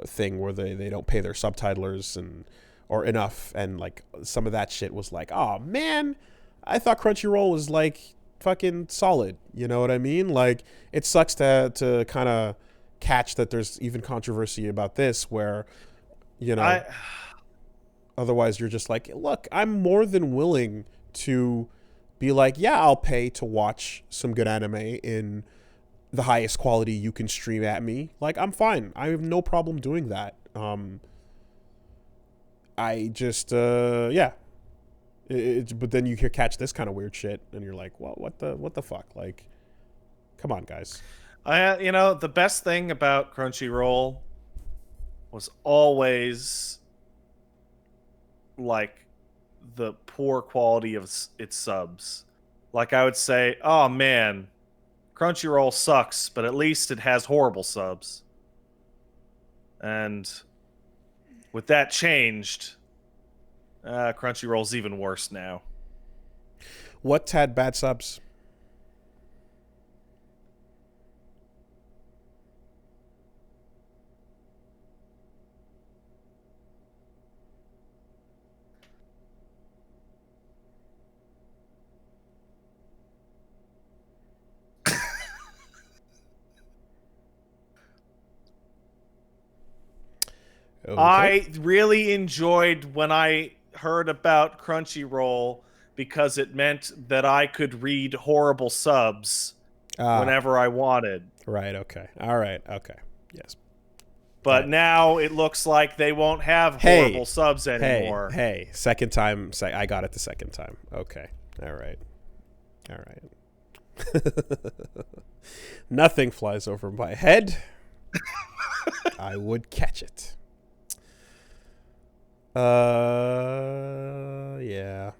thing where they don't pay their subtitlers or enough, and like some of that shit was like, oh man, I thought Crunchyroll was like fucking solid. You know what I mean? Like, it sucks to kind of catch that there's even controversy about this, where, you know, otherwise you're just like, look, I'm more than willing to be like, yeah, I'll pay to watch some good anime in the highest quality you can stream at me. Like, I'm fine. I have no problem doing that. I just, yeah. But then you catch this kind of weird shit, and you're like, well, what the fuck? Like, come on, guys. You know, the best thing about Crunchyroll was always like the poor quality of its subs. Like, I would say, oh man, Crunchyroll sucks, but at least it has horrible subs. And with that changed, Crunchyroll's even worse now. What had bad subs? Okay. I really enjoyed when I heard about Crunchyroll because it meant that I could read horrible subs whenever I wanted. Right, okay. All right, okay. Yes. But now it looks like they won't have horrible subs anymore. Hey, second time. I got it the second time. Okay. All right. Nothing flies over my head. I would catch it. Yeah.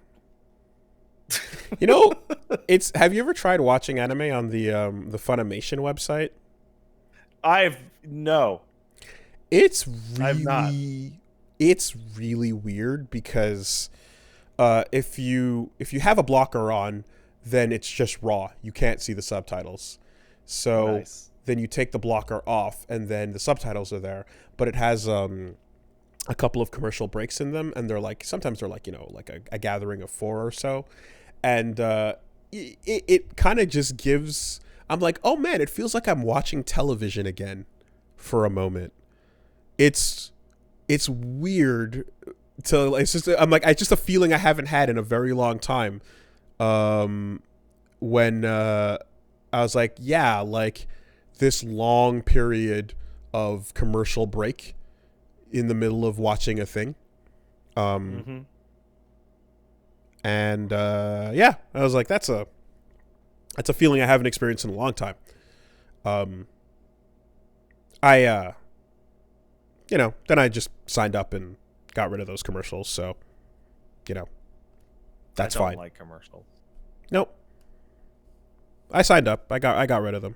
You know, have you ever tried watching anime on the Funimation website? No. It's I've not. It's really weird because if you have a blocker on, then it's just raw. You can't see the subtitles. So nice. Then you take the blocker off, and then the subtitles are there, but it has a couple of commercial breaks in them, and sometimes they're like, you know, like a gathering of 4 or so, and it kind of just gives. I'm like, oh man, it feels like I'm watching television again for a moment. It's weird to. It's just it's just a feeling I haven't had in a very long time. When I was like, yeah, like this long period of commercial break in the middle of watching a thing. And yeah, I was like, that's a feeling I haven't experienced in a long time. You know, then I just signed up and got rid of those commercials, so, you know, that's fine. I don't like commercials. Nope. I signed up. I got rid of them.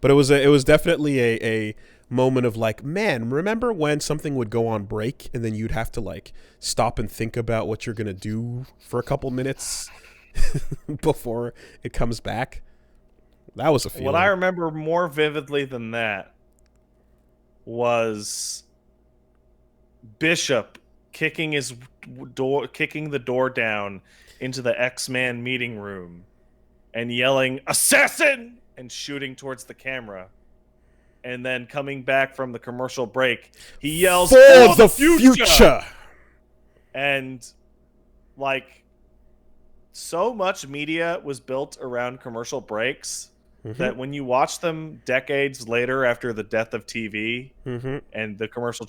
But it was definitely a moment of like, man, remember when something would go on break and then you'd have to like stop and think about what you're gonna do for a couple minutes before it comes back? That was a feeling. What I remember more vividly than that was Bishop kicking the door down into the X-Man meeting room and yelling "Assassin!" and shooting towards the camera. And then coming back from the commercial break, he yells "For the future!" And like, so much media was built around commercial breaks that when you watch them decades later after the death of TV and the commercial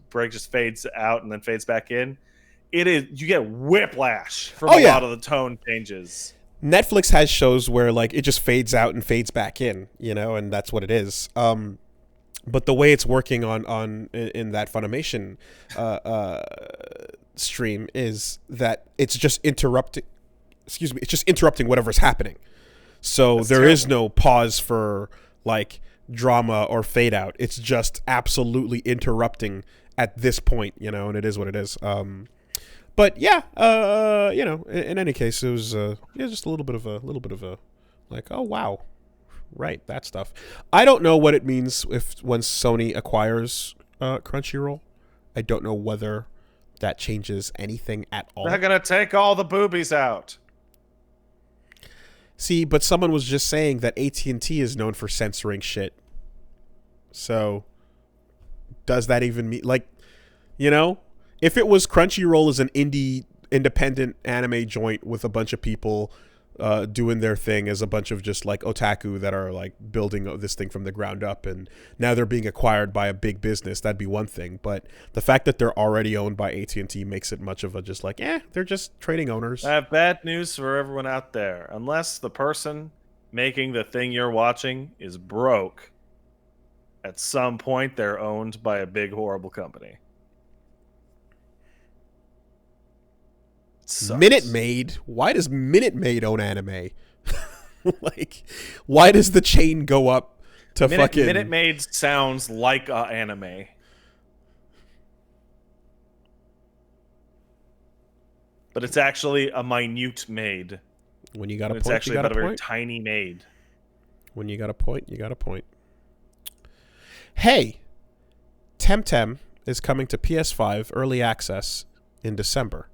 break just fades out and then fades back in, you get whiplash from a lot of the tone changes. Netflix has shows where like it just fades out and fades back in, you know, and that's what it is. But the way it's working on in that Funimation stream is that it's just interrupting. Excuse me, it's just interrupting whatever's happening. So that's there is no pause for like drama or fade out. It's just absolutely interrupting at this point, you know, and it is what it is. But yeah, you know, in any case, it was just a little bit of a like, oh wow, right, that stuff. I don't know what it means when Sony acquires Crunchyroll. I don't know whether that changes anything at all. They're gonna take all the boobies out. See, but someone was just saying that AT&T is known for censoring shit. So, does that even mean, like, you know, if it was Crunchyroll as an independent anime joint with a bunch of people doing their thing as a bunch of just like otaku that are like building this thing from the ground up, and now they're being acquired by a big business, that'd be one thing. But the fact that they're already owned by AT&T makes it much of a just like, they're just trading owners. I have bad news for everyone out there. Unless the person making the thing you're watching is broke, at some point they're owned by a big horrible company. Sucks. Minute Maid? Why does Minute Maid own anime? Like, why does the chain go up to fucking... Minute Maid sounds like a anime. But it's actually a minute maid. When you got a point, it's actually you got about a very point. tiny maid. When you got a point, you got a point. Hey, Temtem is coming to PS5 early access in December.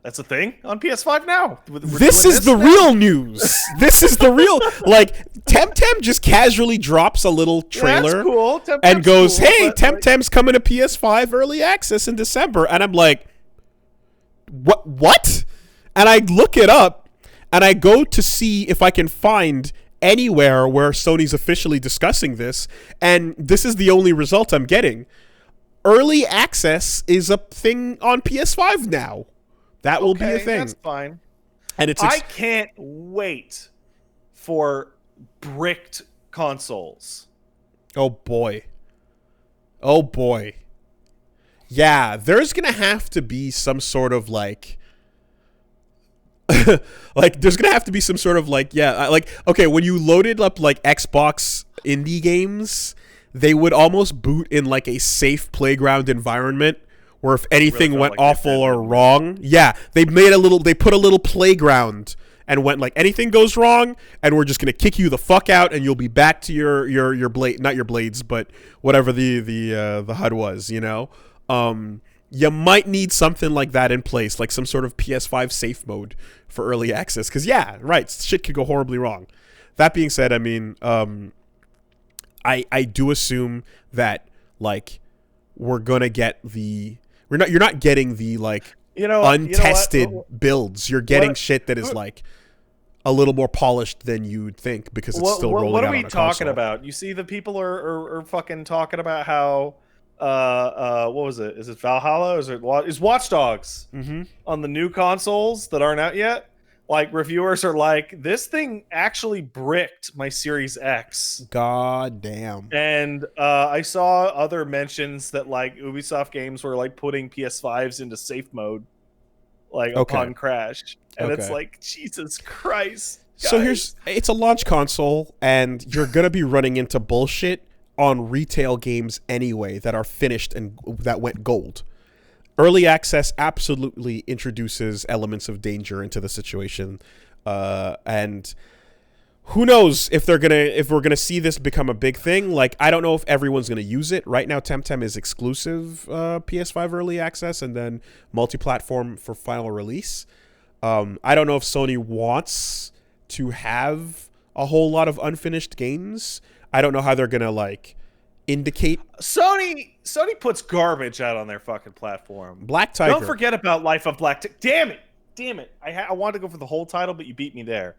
That's a thing on PS5 now. This is the real news. This is the real, like, Temtem just casually drops a little trailer and goes, hey, Temtem's coming to PS5 early access in December. And I'm like, what? And I look it up and I go to see if I can find anywhere where Sony's officially discussing this. And this is the only result I'm getting. Early access is a thing on PS5 now. That will be a thing. That's fine. And I can't wait for bricked consoles. Oh boy. Yeah, there's gonna have to be some sort of like there's gonna have to be some sort of like, okay, when you loaded up like Xbox indie games, they would almost boot in like a safe playground environment where if anything really went like awful or wrong, they put a little playground and went like, anything goes wrong and we're just gonna kick you the fuck out and you'll be back to your blade, not your blades, but whatever the HUD was, you know. You might need something like that in place, like some sort of PS5 safe mode for early access, because shit could go horribly wrong. That being said, I mean, I do assume that like we're gonna get you're not getting the like untested builds. You're getting shit that is like a little more polished than you'd think because it's still rolling out on a console. What are we talking about? You see, the people are fucking talking about how what was it? Is it Valhalla? Is Watch Dogs on the new consoles that aren't out yet? Like, reviewers are like, this thing actually bricked my Series X. God damn. And I saw other mentions that like Ubisoft games were like putting PS5s into safe mode, like upon crash. And it's Okay. like, Jesus Christ. So guys. it's a launch console, and you're gonna be running into bullshit on retail games anyway that are finished and that went gold. Early access absolutely introduces elements of danger into the situation, and who knows if we're gonna see this become a big thing. Like, I don't know if everyone's gonna use it. Right now, Temtem is exclusive PS5 early access and then multi-platform for final release. I don't know if Sony wants to have a whole lot of unfinished games. I don't know how they're gonna like indicate. Sony puts garbage out on their fucking platform. Black Tiger. Don't forget about Life of Black. Damn it! I wanted to go for the whole title, but you beat me there.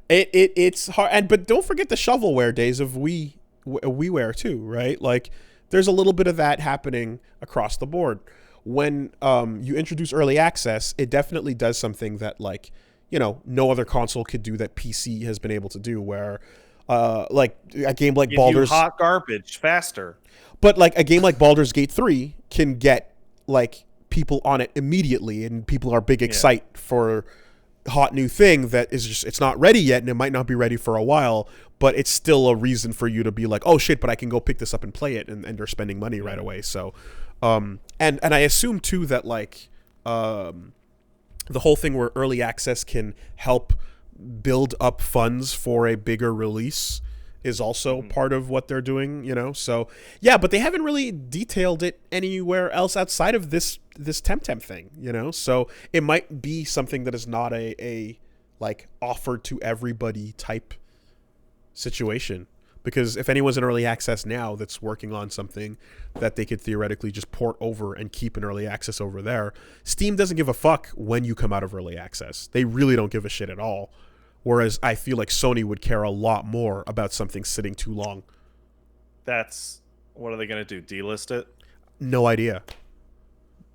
It's hard, but don't forget the shovelware days of WiiWare too, right? Like, there's a little bit of that happening across the board. When you introduce early access, it definitely does something that, like, you know, no other console could do that PC has been able to do. Where, like a game like Give Baldur's you hot garbage faster. But like a game like Baldur's Gate 3 can get like people on it immediately, and people are big excite for hot new thing that is just, it's not ready yet, and it might not be ready for a while, but it's still a reason for you to be like, oh shit, but I can go pick this up and play it, and they're spending money right away. So and I assume too that like the whole thing where early access can help build up funds for a bigger release is also part of what they're doing, you know? So yeah, but they haven't really detailed it anywhere else outside of this Temtem thing, you know? So it might be something that is not a like offered to everybody type situation. Because if anyone's in early access now that's working on something that they could theoretically just port over and keep in early access over there, Steam doesn't give a fuck when you come out of early access. They really don't give a shit at all. Whereas I feel like Sony would care a lot more about something sitting too long. What are they going to do? Delist it? No idea.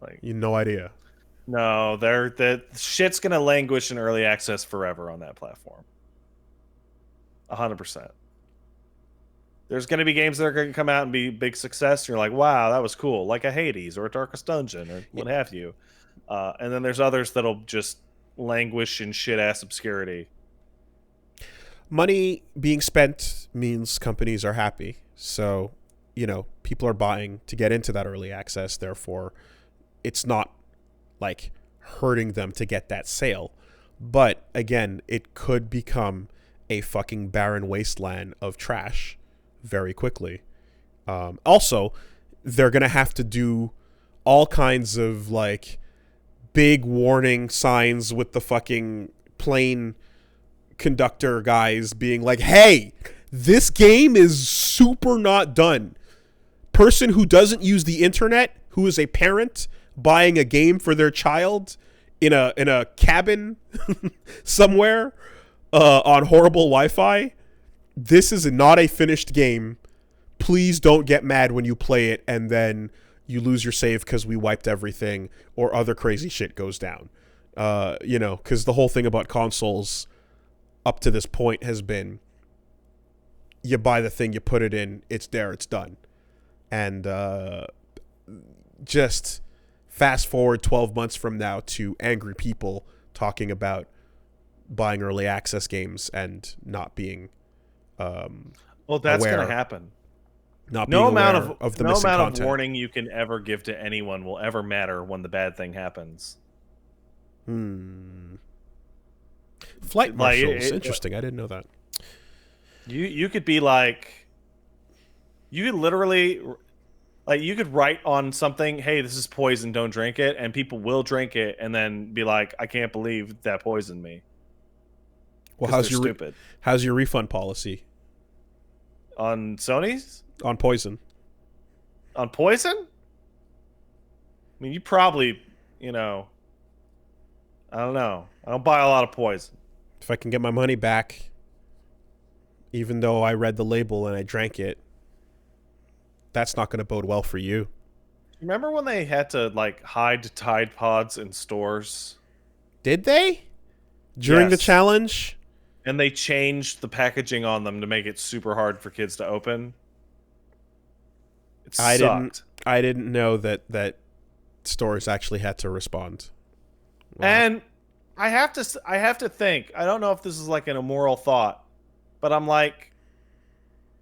Like, No idea. No, the shit's going to languish in early access forever on that platform. 100%. There's going to be games that are going to come out and be big success. And you're like, wow, that was cool. Like a Hades or a Darkest Dungeon or what have you. And then there's others that'll just languish in shit-ass obscurity. Money being spent means companies are happy. So, you know, people are buying to get into that early access. Therefore, it's not like hurting them to get that sale. But again, it could become a fucking barren wasteland of trash very quickly. Also, they're going to have to do all kinds of like big warning signs with the fucking plane conductor guys being like, hey, this game is super not done. Person who doesn't use the internet, who is a parent buying a game for their child in a cabin somewhere on horrible Wi-Fi, this is not a finished game. Please don't get mad when you play it and then you lose your save because we wiped everything or other crazy shit goes down. You know, because the whole thing about consoles up to this point has been, you buy the thing, you put it in, it's there, it's done. And just fast forward 12 months from now to angry people talking about buying early access games and not being well, that's going to happen. Not being aware of the missing content. No amount of warning you can ever give to anyone will ever matter when the bad thing happens. Flight marshals, interesting. I didn't know that. You could be like, you could literally, like, you could write on something, hey, this is poison, don't drink it, and people will drink it, and then be like, I can't believe that poisoned me. Well, how's your refund policy on Sony's? On poison? On poison? I mean, you probably, you know, I don't know. I don't buy a lot of poison. If I can get my money back, even though I read the label and I drank it, that's not going to bode well for you. Remember when they had to like hide Tide Pods in stores? Did they? During the challenge? And they changed the packaging on them to make it super hard for kids to open. It sucked. I didn't know that stores actually had to respond. Wow. I have to think. I don't know if this is like an immoral thought, but I'm like,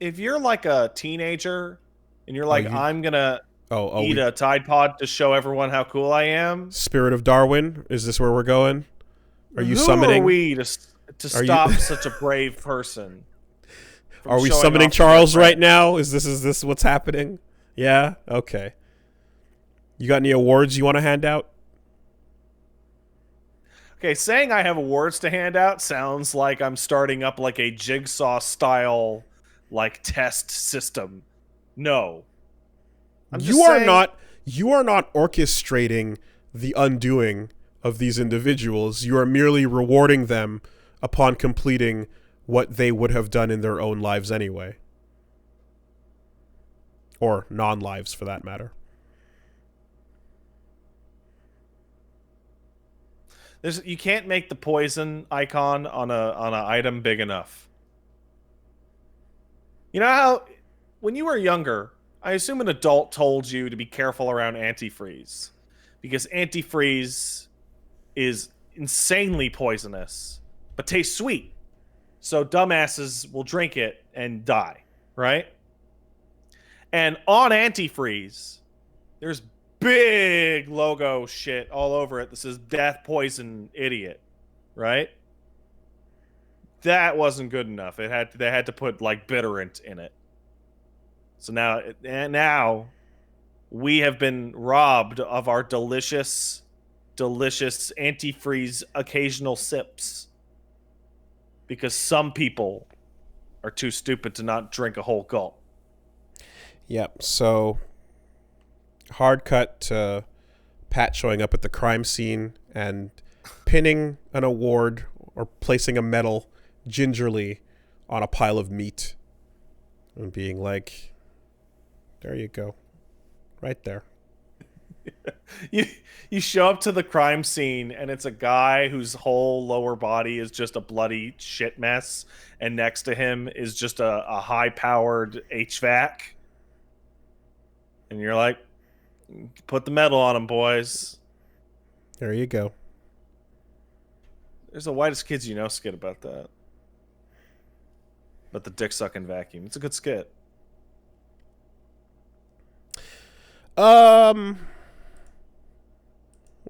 if you're like a teenager and you're like, I'm gonna eat a Tide Pod to show everyone how cool I am. Spirit of Darwin, is this where we're going? Are you Who summoning? Are we to stop such a brave person? Are we summoning Charles right now? Is this what's happening? Yeah. Okay. You got any awards you want to hand out? Okay, saying I have awards to hand out sounds like I'm starting up like a Jigsaw style like test system. No. You are not orchestrating the undoing of these individuals. You are merely rewarding them upon completing what they would have done in their own lives anyway. Or non-lives, for that matter. You can't make the poison icon on an item big enough. You know how when you were younger, I assume an adult told you to be careful around antifreeze, because antifreeze is insanely poisonous but tastes sweet. So dumbasses will drink it and die, right? And on antifreeze, there's big logo shit all over it that says death, poison, idiot, right? That wasn't good enough. They had to put like bitterant in it. So now we have been robbed of our delicious antifreeze occasional sips because some people are too stupid to not drink a whole gulp. Yep. So hard cut to Pat showing up at the crime scene and pinning an award or placing a medal gingerly on a pile of meat and being like, there you go. Right there. You show up to the crime scene and it's a guy whose whole lower body is just a bloody shit mess, and next to him is just a high-powered HVAC. And you're like, put the medal on him, boys. There you go. There's a Whitest Kids You Know skit about that. But the dick-sucking vacuum. It's a good skit. What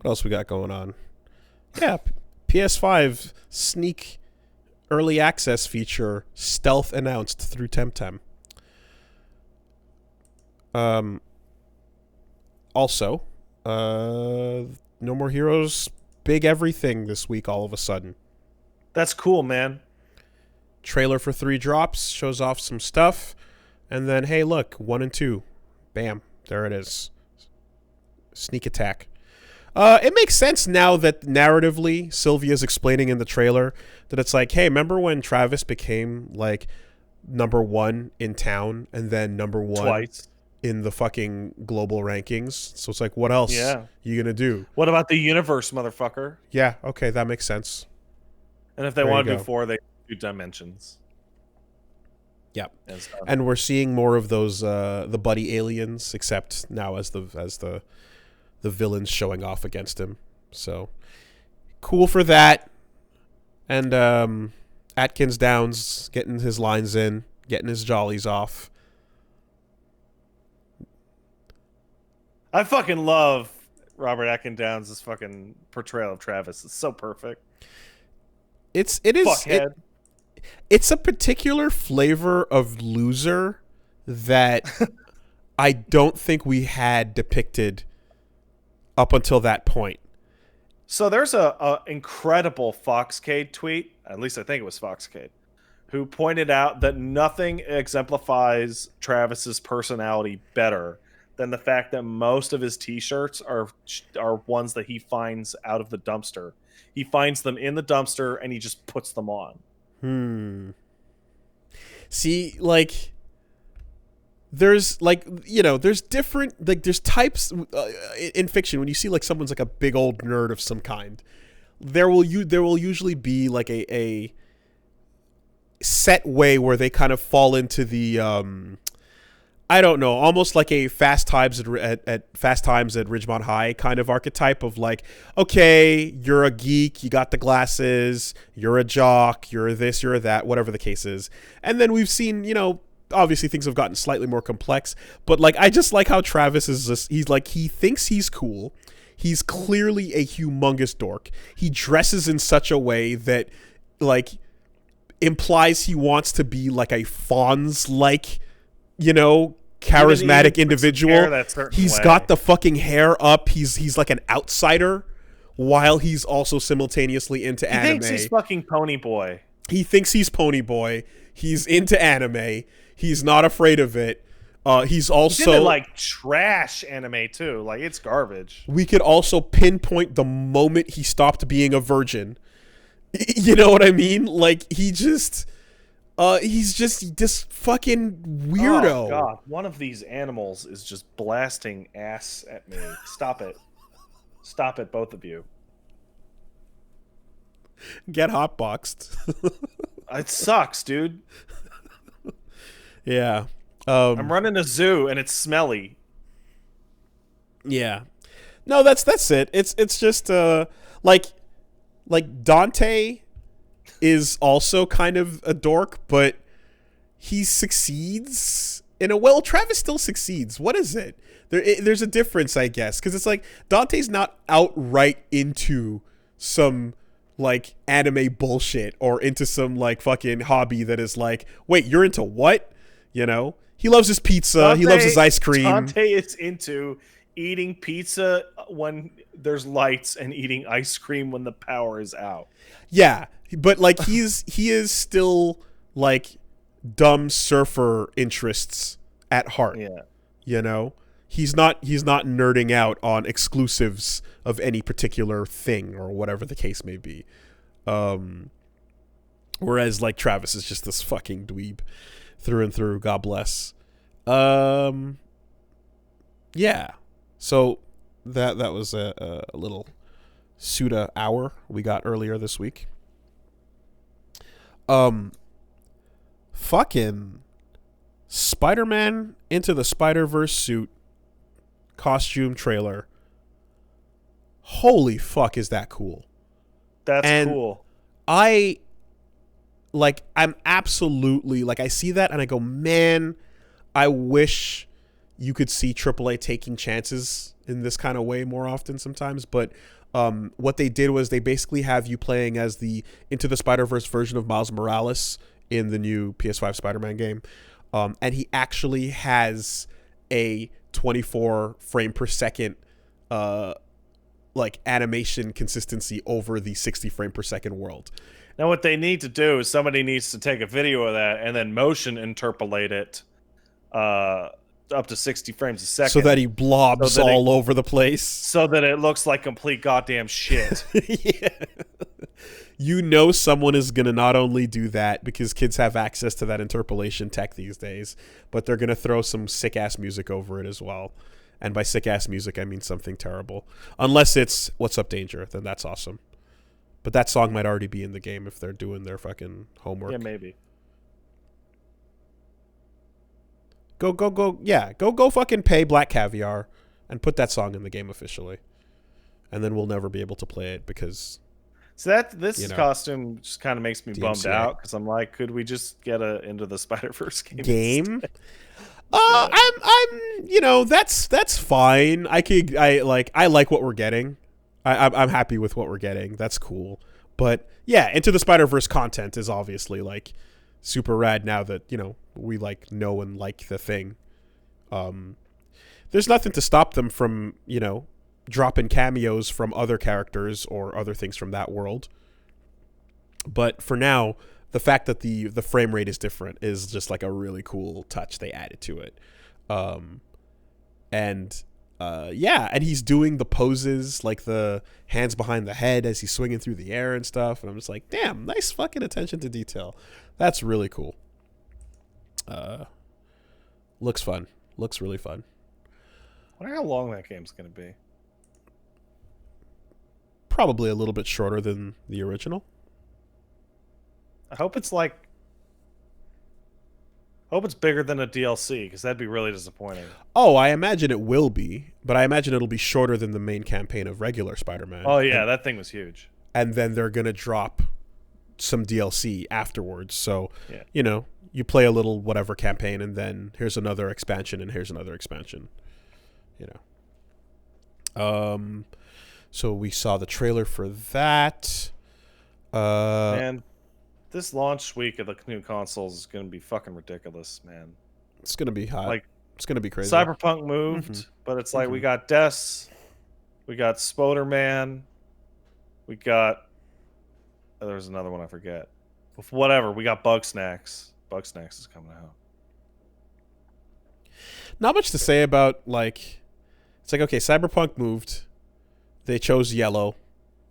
else we got going on? Yeah, PS5 sneak early access feature stealth announced through Temtem. Also, No More Heroes big everything this week all of a sudden. That's cool, man. Trailer for 3 drops, shows off some stuff, and then, hey, look, 1 and 2. Bam, there it is. Sneak attack. It makes sense now that narratively Sylvia's explaining in the trailer that it's like, hey, remember when Travis became like #1 in town and then #1 twice in the fucking global rankings? So it's like, what else you gonna do? What about the universe, motherfucker? Yeah, okay, that makes sense. And if they want to do 4, they do dimensions. Yep. And we're seeing more of those the buddy aliens, except now as the villains showing off against him. So cool for that. And Atkins Downs getting his lines in, getting his jollies off. I fucking love Robert Atkins Downs' fucking portrayal of Travis. It's so perfect. It's a particular flavor of loser that I don't think we had depicted up until that point. So there's a incredible Foxcade tweet, at least I think it was Foxcade, who pointed out that nothing exemplifies Travis's personality better than the fact that most of his t-shirts are ones that he finds out of the dumpster. He finds them in the dumpster and he just puts them on. See, like, there's like, there's different, like, there's types in fiction. When you see like someone's like a big old nerd of some kind, there will usually be like a set way where they kind of fall into the I don't know, almost like a Fast Times at Fast Times at Ridgemont High kind of archetype of like, okay, you're a geek, you got the glasses, you're a jock, you're this, you're that, whatever the case is. And then we've seen, you know, obviously things have gotten slightly more complex, but like I just like how Travis is just, he's like, he thinks he's cool. He's clearly a humongous dork. He dresses in such a way that like implies he wants to be like a Fonz like, you know, charismatic individual. He's got the fucking hair up. He's like an outsider while he's also simultaneously into anime. He thinks he's fucking Pony Boy. He thinks he's Pony Boy. He's into anime. He's not afraid of it. He's also like trash anime too. Like it's garbage. We could also pinpoint the moment he stopped being a virgin. You know what I mean? Like he's just this fucking weirdo. Oh god, one of these animals is just blasting ass at me. Stop it. Stop it, both of you. Get hotboxed. It sucks, dude. Yeah. I'm running a zoo and it's smelly. Yeah. No, that's it. It's just like Dante is also kind of a dork, but he succeeds in a well. Travis still succeeds. What is it? There's a difference, I guess, because it's like Dante's not outright into some like anime bullshit or into some like fucking hobby that is like, wait, you're into what? You know, he loves his pizza. He loves his ice cream. Dante is into eating pizza when there's lights and eating ice cream when the power is out. Yeah, but like he is still like dumb surfer interests at heart. Yeah. You know? He's not nerding out on exclusives of any particular thing or whatever the case may be. Whereas like Travis is just this fucking dweeb through and through. God bless. Yeah. So that was a little Suda hour we got earlier this week. Fucking Spider-Man Into the Spider-Verse suit costume trailer. Holy fuck, is that cool? That's cool. I'm absolutely like, I see that and I go, man, I wish you could see AAA taking chances in this kind of way more often sometimes. But what they did was they basically have you playing as the Into the Spider-Verse version of Miles Morales in the new PS5 Spider-Man game. And he actually has a 24 frame per second like animation consistency over the 60 frame per second world. Now what they need to do is somebody needs to take a video of that and then motion interpolate it up to 60 frames a second. So that he blobs all over the place. So that it looks like complete goddamn shit. Yeah. You know someone is going to not only do that because kids have access to that interpolation tech these days, but they're going to throw some sick-ass music over it as well. And by sick-ass music, I mean something terrible. Unless it's What's Up Danger, then that's awesome. But that song might already be in the game if they're doing their fucking homework. Yeah, maybe. Go fucking pay Black Caviar and put that song in the game officially. And then we'll never be able to play it because... So this costume just kind of makes me bummed out because I'm like, could we just get a Into the Spider-Verse game? I'm that's fine. I like what we're getting. I'm happy with what we're getting. That's cool. But yeah, Into the Spider-Verse content is obviously like super rad now that, we like know and like the thing. There's nothing to stop them from, dropping cameos from other characters or other things from that world. But for now, the fact that the frame rate is different is just like a really cool touch they added to it. And he's doing the poses, like the hands behind the head as he's swinging through the air and stuff. And I'm just like, damn, nice fucking attention to detail. That's really cool. Looks fun. Looks really fun. I wonder how long that game's going to be. Probably a little bit shorter than the original. I hope it's like Hope it's bigger than a DLC, because that'd be really disappointing. Oh, I imagine it will be, but I imagine it'll be shorter than the main campaign of regular Spider-Man. Oh yeah, that thing was huge. And then they're gonna drop some DLC afterwards. So Yeah. you know, you play a little whatever campaign, and then here's another expansion, and here's another expansion. You know. So we saw the trailer for that. Man, this launch week of the new consoles is going to be fucking ridiculous, man. It's gonna be hot. Like, it's gonna be crazy. Cyberpunk moved, but it's like we got Des, we got Spoderman, we got there was another one I forget. Whatever, we got Bug Snacks. Bug Snacks is coming out. Not much to say about, like, it's like, okay, Cyberpunk moved. They chose yellow.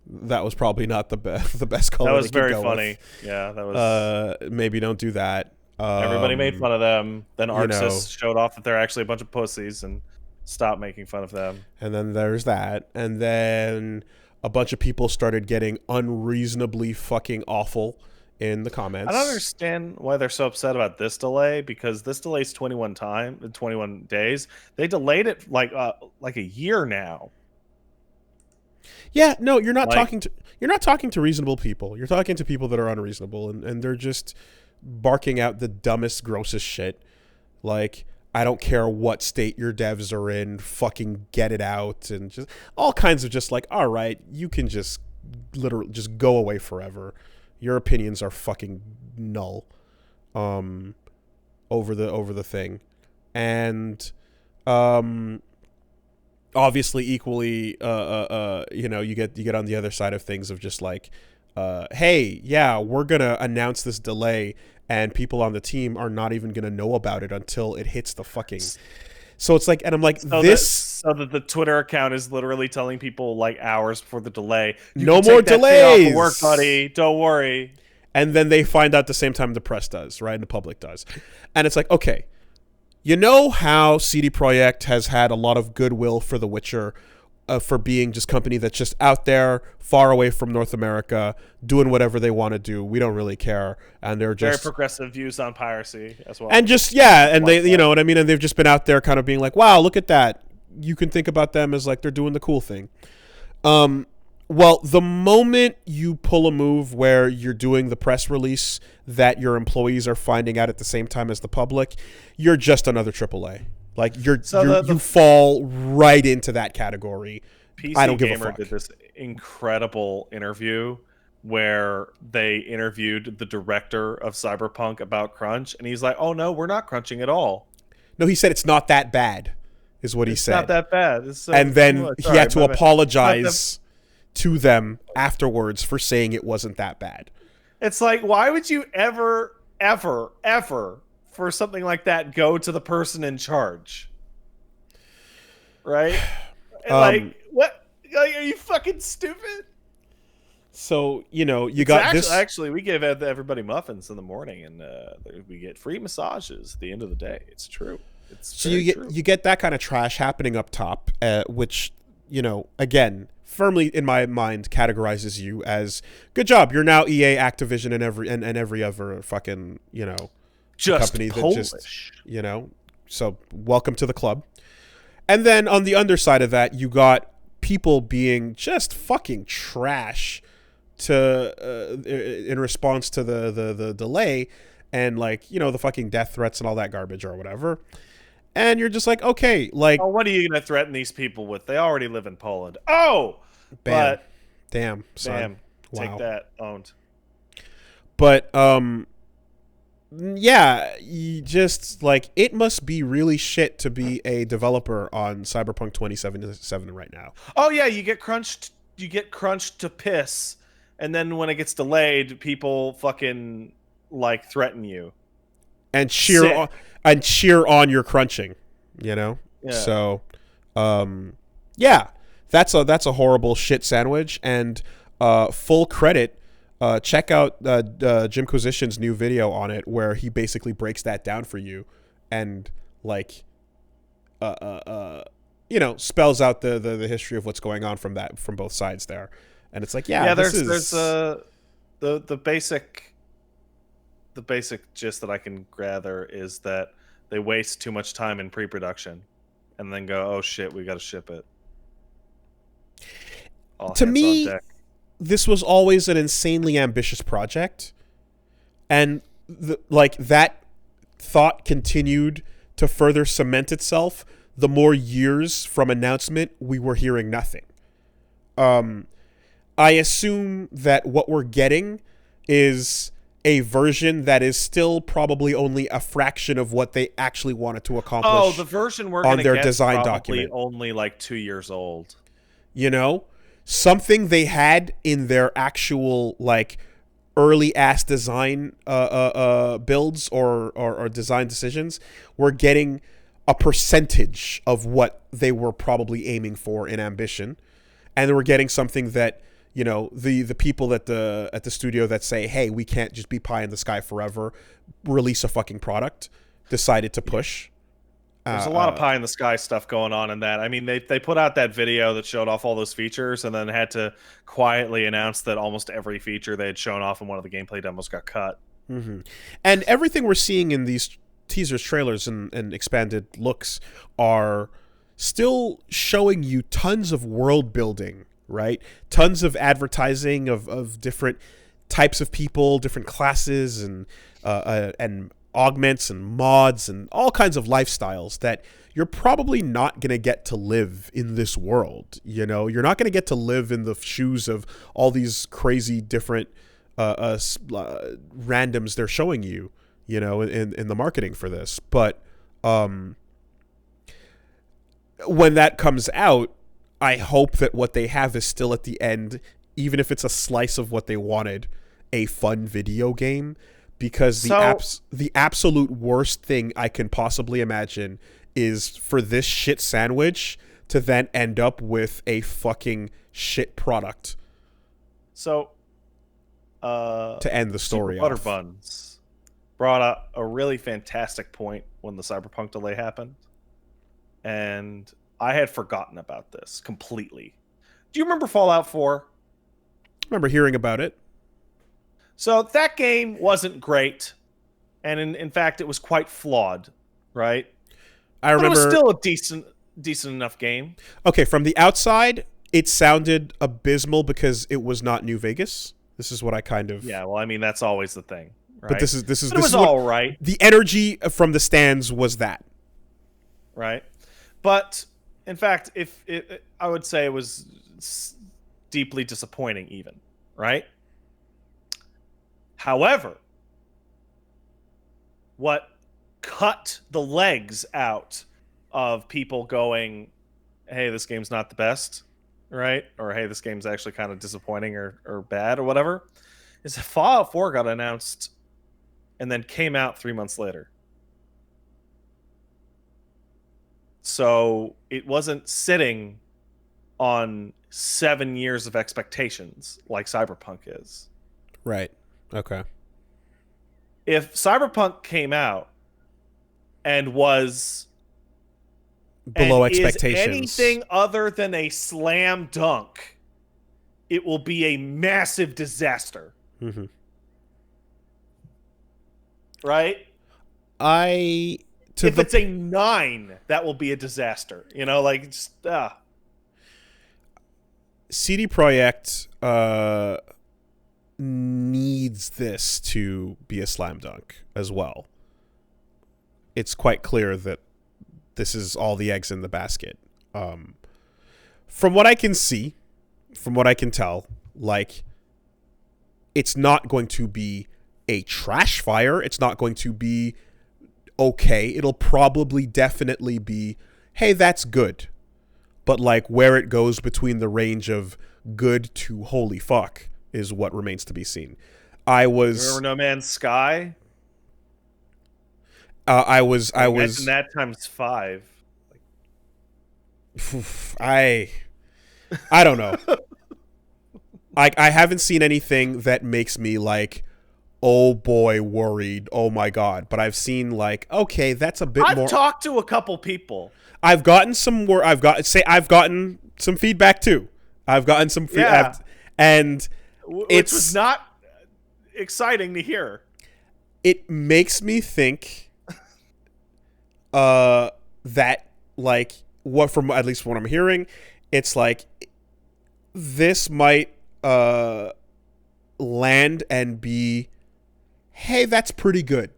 That was probably not the best color. That was they could very go funny. with. Yeah, that was. Maybe don't do that. Everybody made fun of them. Then Arxis know. showed off that they're actually a bunch of pussies and stopped making fun of them. And then there's that. And then a bunch of people started getting unreasonably fucking awful in the comments. I don't understand why they're so upset about this delay, because this delay's 21 days. They delayed it like a year now. Yeah, no, you're not Like- talking to reasonable people. You're talking to people that are unreasonable, and they're just barking out the dumbest, grossest shit. Like, I don't care what state your devs are in, fucking get it out, and just all kinds of just like, all right, you can just literally just go away forever. Your opinions are fucking null over the thing. And obviously equally you know, you get on the other side of things of just like hey, yeah, we're going to announce this delay and people on the team are not even going to know about it until it hits the fucking. So it's like, and I'm like, So that the Twitter account is literally telling people like hours before the delay, no more delays. Off of work, buddy. Don't worry. And then they find out the same time the press does, right? And the public does. And it's like, okay, you know how CD Projekt has had a lot of goodwill for The Witcher, for being just company that's just out there, far away from North America, doing whatever they want to do. We don't really care. And they're just Very progressive views on piracy as well. and just, yeah, and Like they, you know what I mean? And they've just been out there kind of being like, wow, look at that. You can think about them as like they're doing the cool thing. Well, the moment you pull a move where you're doing the press release that your employees are finding out at the same time as the public, you're just another AAA. Like you fall right into that category. PC I don't give a Gamer fuck. did this incredible interview where they interviewed the director of Cyberpunk about crunch, and he's like, "Oh no, we're not crunching at all. No, he said it's not that bad, is what he It's said. not that bad." It's so And then much. he Sorry, had to my bad. apologize to them afterwards for saying it wasn't that bad. It's like, why would you ever, for something like that, go to the person in charge? Right? Like, what? Like, are you fucking stupid? So, you know, you got this. Actually, we give everybody muffins in the morning, and we get free massages at the end of the day. It's true. It's So very you true. get that kind of trash happening up top, which, you know, again, firmly in my mind categorizes you as good job. You're now EA, Activision, and every other fucking, you know, just company that Polish. just, you know. So welcome to the club. And then on the underside of that, you got people being just fucking trash to in response to the delay, and like, you know, the fucking death threats and all that garbage or whatever. And you're just like, okay, like, Oh, what are you going to threaten these people with? They already live in Poland. Oh, bam, but damn, son. damn, Wow. take that, owned. But yeah, you just like, it must be really shit to be a developer on Cyberpunk 2077 right now. Oh yeah, you get crunched to piss, and then when it gets delayed, people fucking like threaten you. And Sick. cheer on your crunching, you know? Yeah. So yeah, that's a horrible shit sandwich. And full credit, check out Jimquisition's new video on it, where he basically breaks that down for you and like you know, spells out the history of what's going on from both sides there. And it's like, yeah, there's the the basic gist that I can gather is that they waste too much time in pre-production, and then go, "Oh shit, we got to ship it." All To hands me, on deck. this was always an insanely ambitious project, and that thought continued to further cement itself the more years from announcement we were hearing nothing. I assume that what we're getting is a version that is still probably only a fraction of what they actually wanted to accomplish. Oh, the version we're on gonna their get design probably document. only like 2 years old. You know, something they had in their actual like early ass design builds or design decisions. We're getting a percentage of what they were probably aiming for in ambition, and we're getting something that, you know, the people at the studio that say, hey, we can't just be pie in the sky forever, release a fucking product, decided to push. There's a lot of pie in the sky stuff going on in that. I mean, they put out that video that showed off all those features, and then had to quietly announce that almost every feature they had shown off in one of the gameplay demos got cut. Mm-hmm. And everything we're seeing in these teasers, trailers, and expanded looks are still showing you tons of world building, right? Tons of advertising of different types of people, different classes, and augments and mods and all kinds of lifestyles that you're probably not going to get to live in this world. You know, you're not going to get to live in the shoes of all these crazy different randoms they're showing you, you know, in the marketing for this. But when that comes out, I hope that what they have is still at the end, even if it's a slice of what they wanted, a fun video game. Because the absolute worst thing I can possibly imagine is for this shit sandwich to then end up with a fucking shit product. So, to end the story Butter off. Buns brought up a really fantastic point when the Cyberpunk delay happened, and I had forgotten about this completely. Do you remember Fallout 4? I remember hearing about it. So that game wasn't great, and in fact, it was quite flawed, right? I remember. But it was still a decent enough game. Okay, from the outside, it sounded abysmal because it was not New Vegas. This is what I kind of. Yeah, well, I mean, that's always the thing, right? But this is But this it was is all right, the energy from the stands was that. right? But in fact, I would say it was deeply disappointing, even, right? However, what cut the legs out of people going, hey, this game's not the best, right? Or hey, this game's actually kind of disappointing or bad or whatever, is that Fallout 4 got announced and then came out 3 months later. So it wasn't sitting on 7 years of expectations like Cyberpunk is. Right. Okay. If Cyberpunk came out and was Below and expectations. is anything other than a slam dunk, it will be a massive disaster. Mm-hmm. Right? If it's a 9, that will be a disaster. You know, like just CD Projekt needs this to be a slam dunk as well. It's quite clear that this is all the eggs in the basket. From what I can see, from what I can tell, like, it's not going to be a trash fire. It's not going to be okay. It'll probably definitely be, hey, that's good. But like where it goes between the range of good to holy fuck is what remains to be seen. Remember No Man's Sky? Imagine that times 5. I don't know. I haven't seen anything that makes me like, oh boy, worried. Oh my god. But I've seen like, okay, that's a bit more. I've talked to a couple people. I've gotten some more. I've gotten some feedback too. I've gotten some feedback, and which was not exciting to hear. it makes me think that like what from at least what I'm hearing, it's like this might land and be, hey, that's pretty good,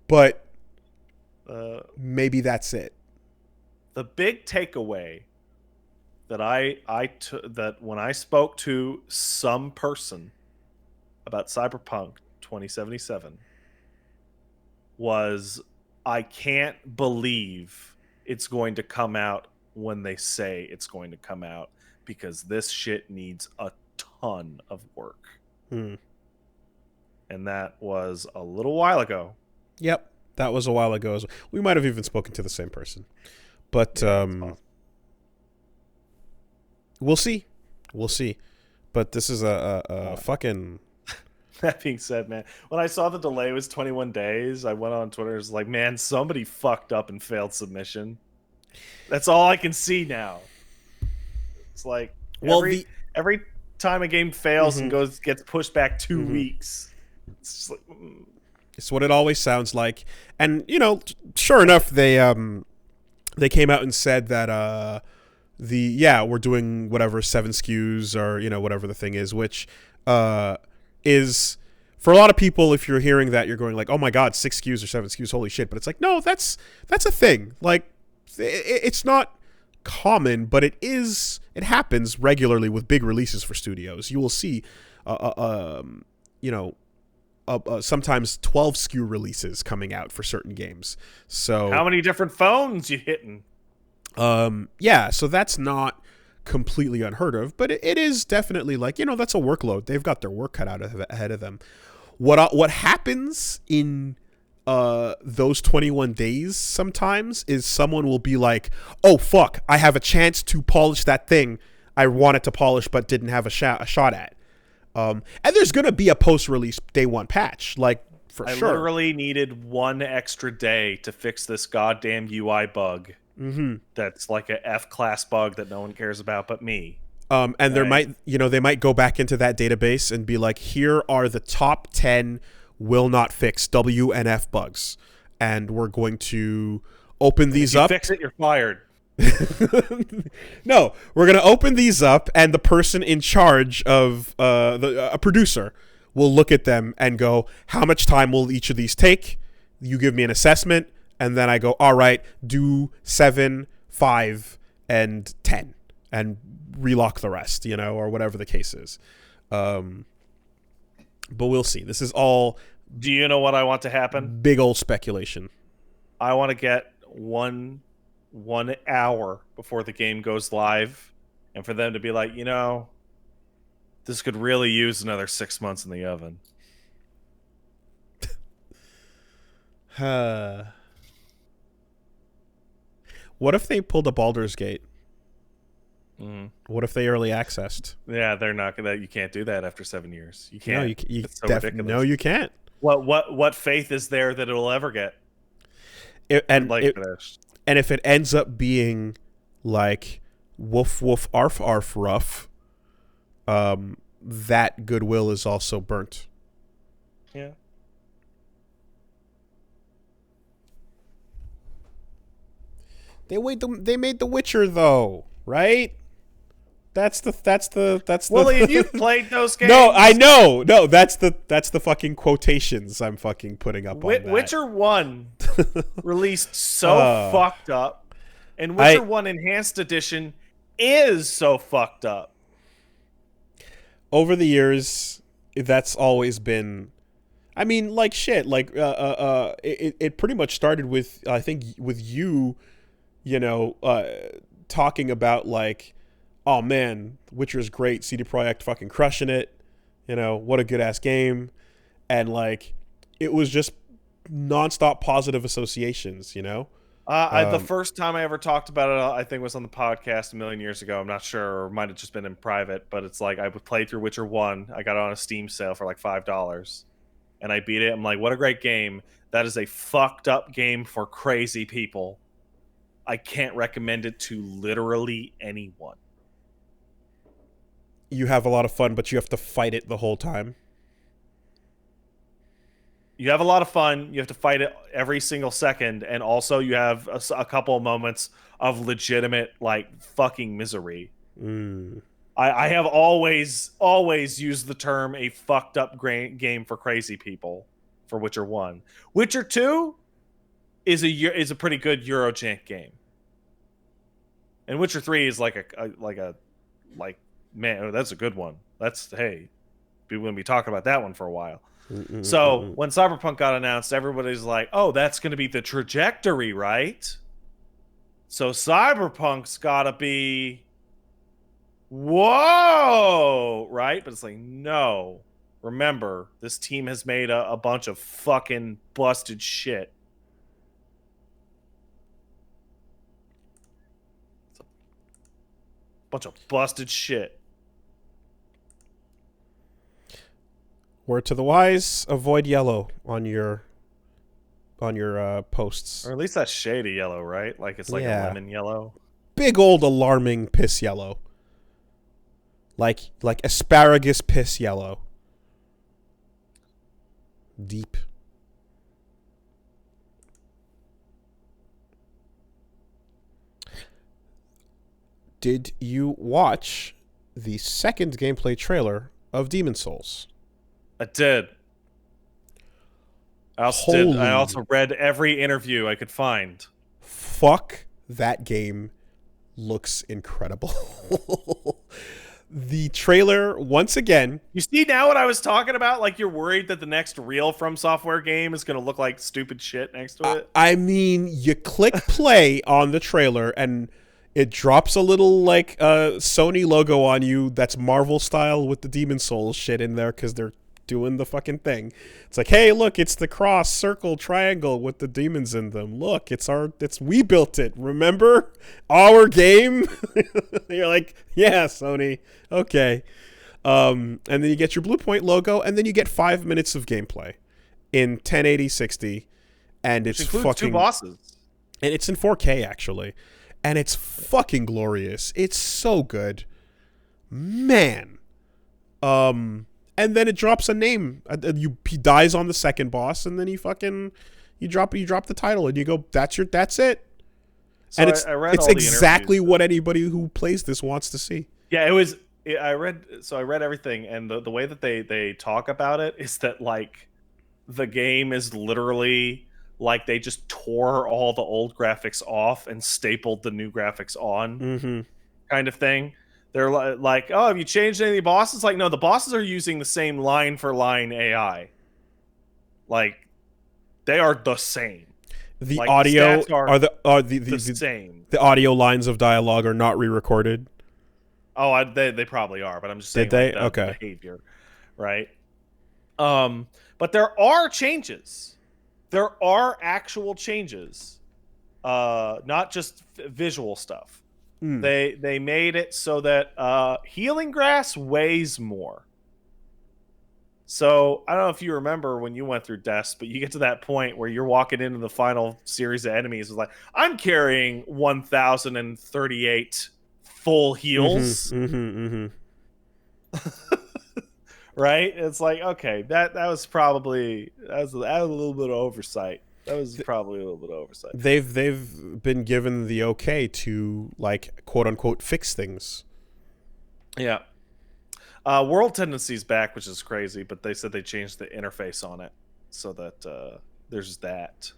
but maybe that's it. The big takeaway that that when I spoke to some person about Cyberpunk 2077 was, I can't believe it's going to come out when they say it's going to come out, because this shit needs a ton of work. And that was a little while ago. Yep, that was a while ago. We might have even spoken to the same person, but we'll see. But this is a fucking. That being said, man, when I saw the delay was 21 days, I went on Twitter. It was like, man, somebody fucked up and failed submission. That's all I can see now. It's like every time a game fails and gets pushed back 2 weeks. It's just like, It's what it always sounds like. And sure enough, they came out and said that we're doing whatever 7 SKUs or whatever the thing is, which is, for a lot of people, if you're hearing that, you're going like, oh my god, 6 SKUs or 7 SKUs, holy shit. But it's like, no, that's a thing. Like, it's not common, but it happens regularly with big releases for studios. You will see sometimes 12 SKU releases coming out for certain games. So how many different phones you hitting? So that's not completely unheard of, but it is definitely like, that's a workload. They've got their work cut out ahead of them. What happens in those 21 days sometimes is someone will be like, oh fuck, I have a chance to polish that thing I wanted to polish but didn't have a shot at. And there's gonna be a post-release day one patch, like, for sure. I literally needed 1 extra day to fix this goddamn UI bug. That's like a F-class bug that no one cares about but me. And there they might go back into that database and be like, here are the top 10 will not fix WNF bugs, and we're going to open these up. If you fix it, you're fired. No, we're going to open these up, and the person in charge of a producer will look at them and go, how much time will each of these take? You give me an assessment, and then I go, all right, do 7, 5, and 10, and relock the rest, or whatever the case is. But we'll see. This is all... Do you know what I want to happen? Big old speculation. I want to get one hour before the game goes live, and for them to be like, this could really use another 6 months in the oven. What if they pulled a Baldur's Gate? What if they early accessed? Yeah, they're not gonna. You can't do that after 7 years. You can't. It's so ridiculous. No, you can't. What faith is there that it will ever get? And if it ends up being like woof woof arf arf rough, that goodwill is also burnt. Yeah. They made The Witcher though, right? That's Well, have you played those games? No, I know. No, that's the fucking quotations I'm fucking putting up on that. Witcher 1 released so fucked up, and Witcher 1 Enhanced Edition is so fucked up. Over the years, that's always been, I mean, like shit. Like it pretty much started with, I think, with you, talking about like, oh man, Witcher is great. CD Projekt fucking crushing it. What a good ass game. And like, it was just nonstop positive associations, The first time I ever talked about it, I think was on the podcast a million years ago. I'm not sure, or might have just been in private, but it's like I would play through Witcher 1. I got it on a Steam sale for like $5. And I beat it. I'm like, what a great game. That is a fucked up game for crazy people. I can't recommend it to literally anyone. You have a lot of fun, but you have to fight it the whole time. You have a lot of fun. You have to fight it every single second, and also you have a couple of moments of legitimate like fucking misery. I have always used the term a fucked up game for crazy people for Witcher 1. Witcher 2 is a pretty good Eurojank game. And Witcher 3 is like man, that's a good one. Hey, we're going to be talking about that one for a while. So when Cyberpunk got announced, everybody's like, "Oh, that's going to be the trajectory, right?" So Cyberpunk's got to be whoa, right? But it's like, no. Remember, this team has made a bunch of fucking busted shit. It's a bunch of busted shit. Word to the wise: avoid yellow on your posts. Or at least that shade of yellow, right? Like it's like a lemon yellow. Big old alarming piss yellow. Like asparagus piss yellow. Deep. Did you watch the second gameplay trailer of Demon's Souls? I did. I also read every interview I could find. Fuck, that game looks incredible. The trailer, once again... You see now what I was talking about? Like you're worried that the next real From Software game is going to look like stupid shit next to it? I mean, you click play on the trailer and it drops a little like Sony logo on you that's Marvel style with the Demon's Souls shit in there because they're doing the fucking thing. It's like, hey, look, it's the cross, circle, triangle with the demons in them. Look, we built it. Remember our game? You're like, yeah, Sony. Okay. And then you get your Blue Point logo, and then you get 5 minutes of gameplay in 1080 60, and it's fucking 2 bosses. And it's in 4K actually, and it's fucking glorious. It's so good, man. And then it drops a name. He dies on the second boss, and then you drop the title, and you go, that's it. So and it's exactly what anybody who plays this wants to see. Yeah, I read everything, and the way that they talk about it is that like the game is literally like they just tore all the old graphics off and stapled the new graphics on, kind of thing. They're like, oh, have you changed any of the bosses? Like, no, the bosses are using the same line for line AI. Like, they are the same. The like, audio the are the same. The audio lines of dialogue are not re-recorded. Oh, they probably are, but I'm just saying. Did they? Like, the okay. Behavior, right? But there are changes. There are actual changes, not just visual stuff. They made it so that healing grass weighs more. So I don't know if you remember when you went through deaths, but you get to that point where you're walking into the final series of enemies. It's like, I'm carrying 1,038 full heals. Right? It's like, okay, that was probably that was a little bit of oversight. That was probably a little bit of oversight. They've been given the okay to, like, quote unquote fix things. Yeah. World Tendency's back, which is crazy, but they said they changed the interface on it so that there's that.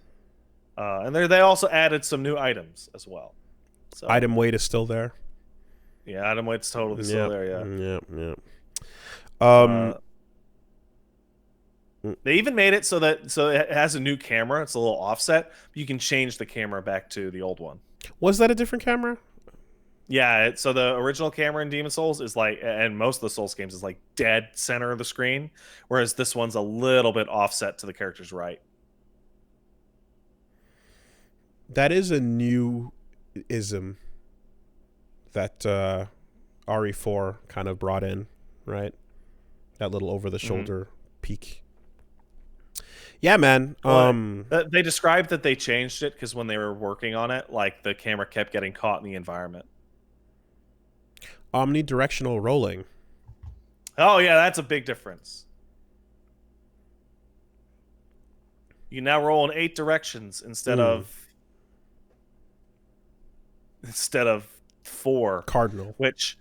And they also added some new items as well. So, item weight is still there. Yeah, item weight's totally still there, yeah. They even made it so it has a new camera. It's a little offset. You can change the camera back to the old one. Was that a different camera? Yeah, so the original camera in Demon's Souls is like, and most of the Souls games is like dead center of the screen, whereas this one's a little bit offset to the character's right. That is a new ism that RE4 kind of brought in, right? That little over-the-shoulder peak. Yeah, man. They described that they changed it because when they were working on it, like the camera kept getting caught in the environment. Omnidirectional rolling. Oh yeah, that's a big difference. You can now roll in 8 directions instead of 4. Cardinal. Which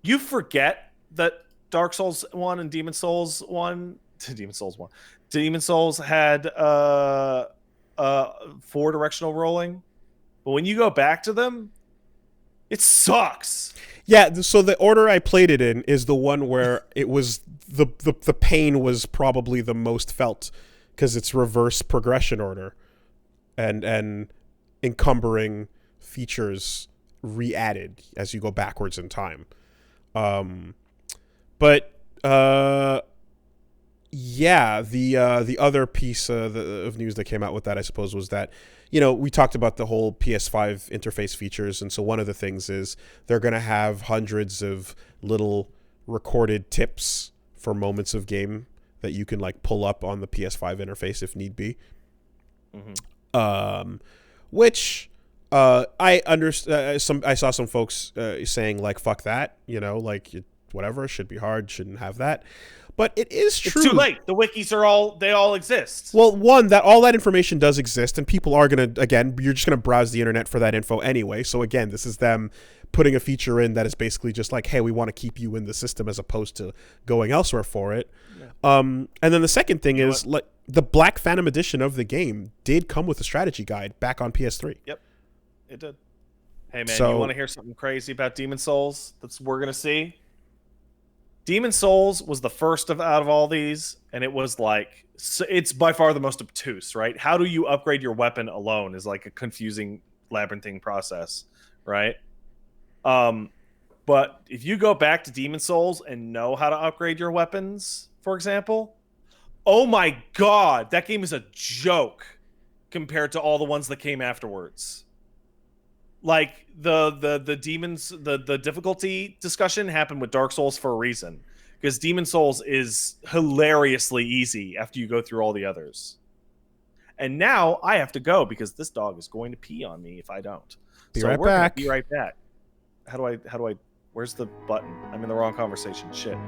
you forget that Dark Souls 1 and Demon Souls had 4 directional rolling. But when you go back to them, it sucks. Yeah, so the order I played it in is the one where it was the pain was probably the most felt because it's reverse progression order and encumbering features re-added as you go backwards in time. But yeah, the other piece of news that came out with that, I suppose, was that, you know, we talked about the whole PS5 interface features, and so one of the things is they're going to have hundreds of little recorded tips for moments of game that you can like pull up on the PS5 interface if need be. Which I understand. I saw some folks saying like, "Fuck that," you know, like whatever, it should be hard, shouldn't have that. But it is true. It's too late. The wikis they all exist. Well, one, that all that information does exist, and people are going to, again, you're just going to browse the internet for that info anyway. So again, this is them putting a feature in that is basically just like, hey, we want to keep you in the system as opposed to going elsewhere for it. Yeah. And then the second thing is like the Black Phantom edition of the game did come with a strategy guide back on PS3. Yep, it did. Hey man, you want to hear something crazy about Demon Souls we're going to see? Demon Souls was the first out of all these, and it was like, it's by far the most obtuse, right? How do you upgrade your weapon alone is like a confusing labyrinthine process, right? But if you go back to Demon Souls and know how to upgrade your weapons, for example, oh my god, that game is a joke compared to all the ones that came afterwards. Like the demons, the difficulty discussion happened with Dark Souls for a reason, because Demon Souls is hilariously easy after you go through all the others. And now I have to go because this dog is going to pee on me if I don't. We're gonna be right back. How do I? Where's the button? I'm in the wrong conversation. Shit.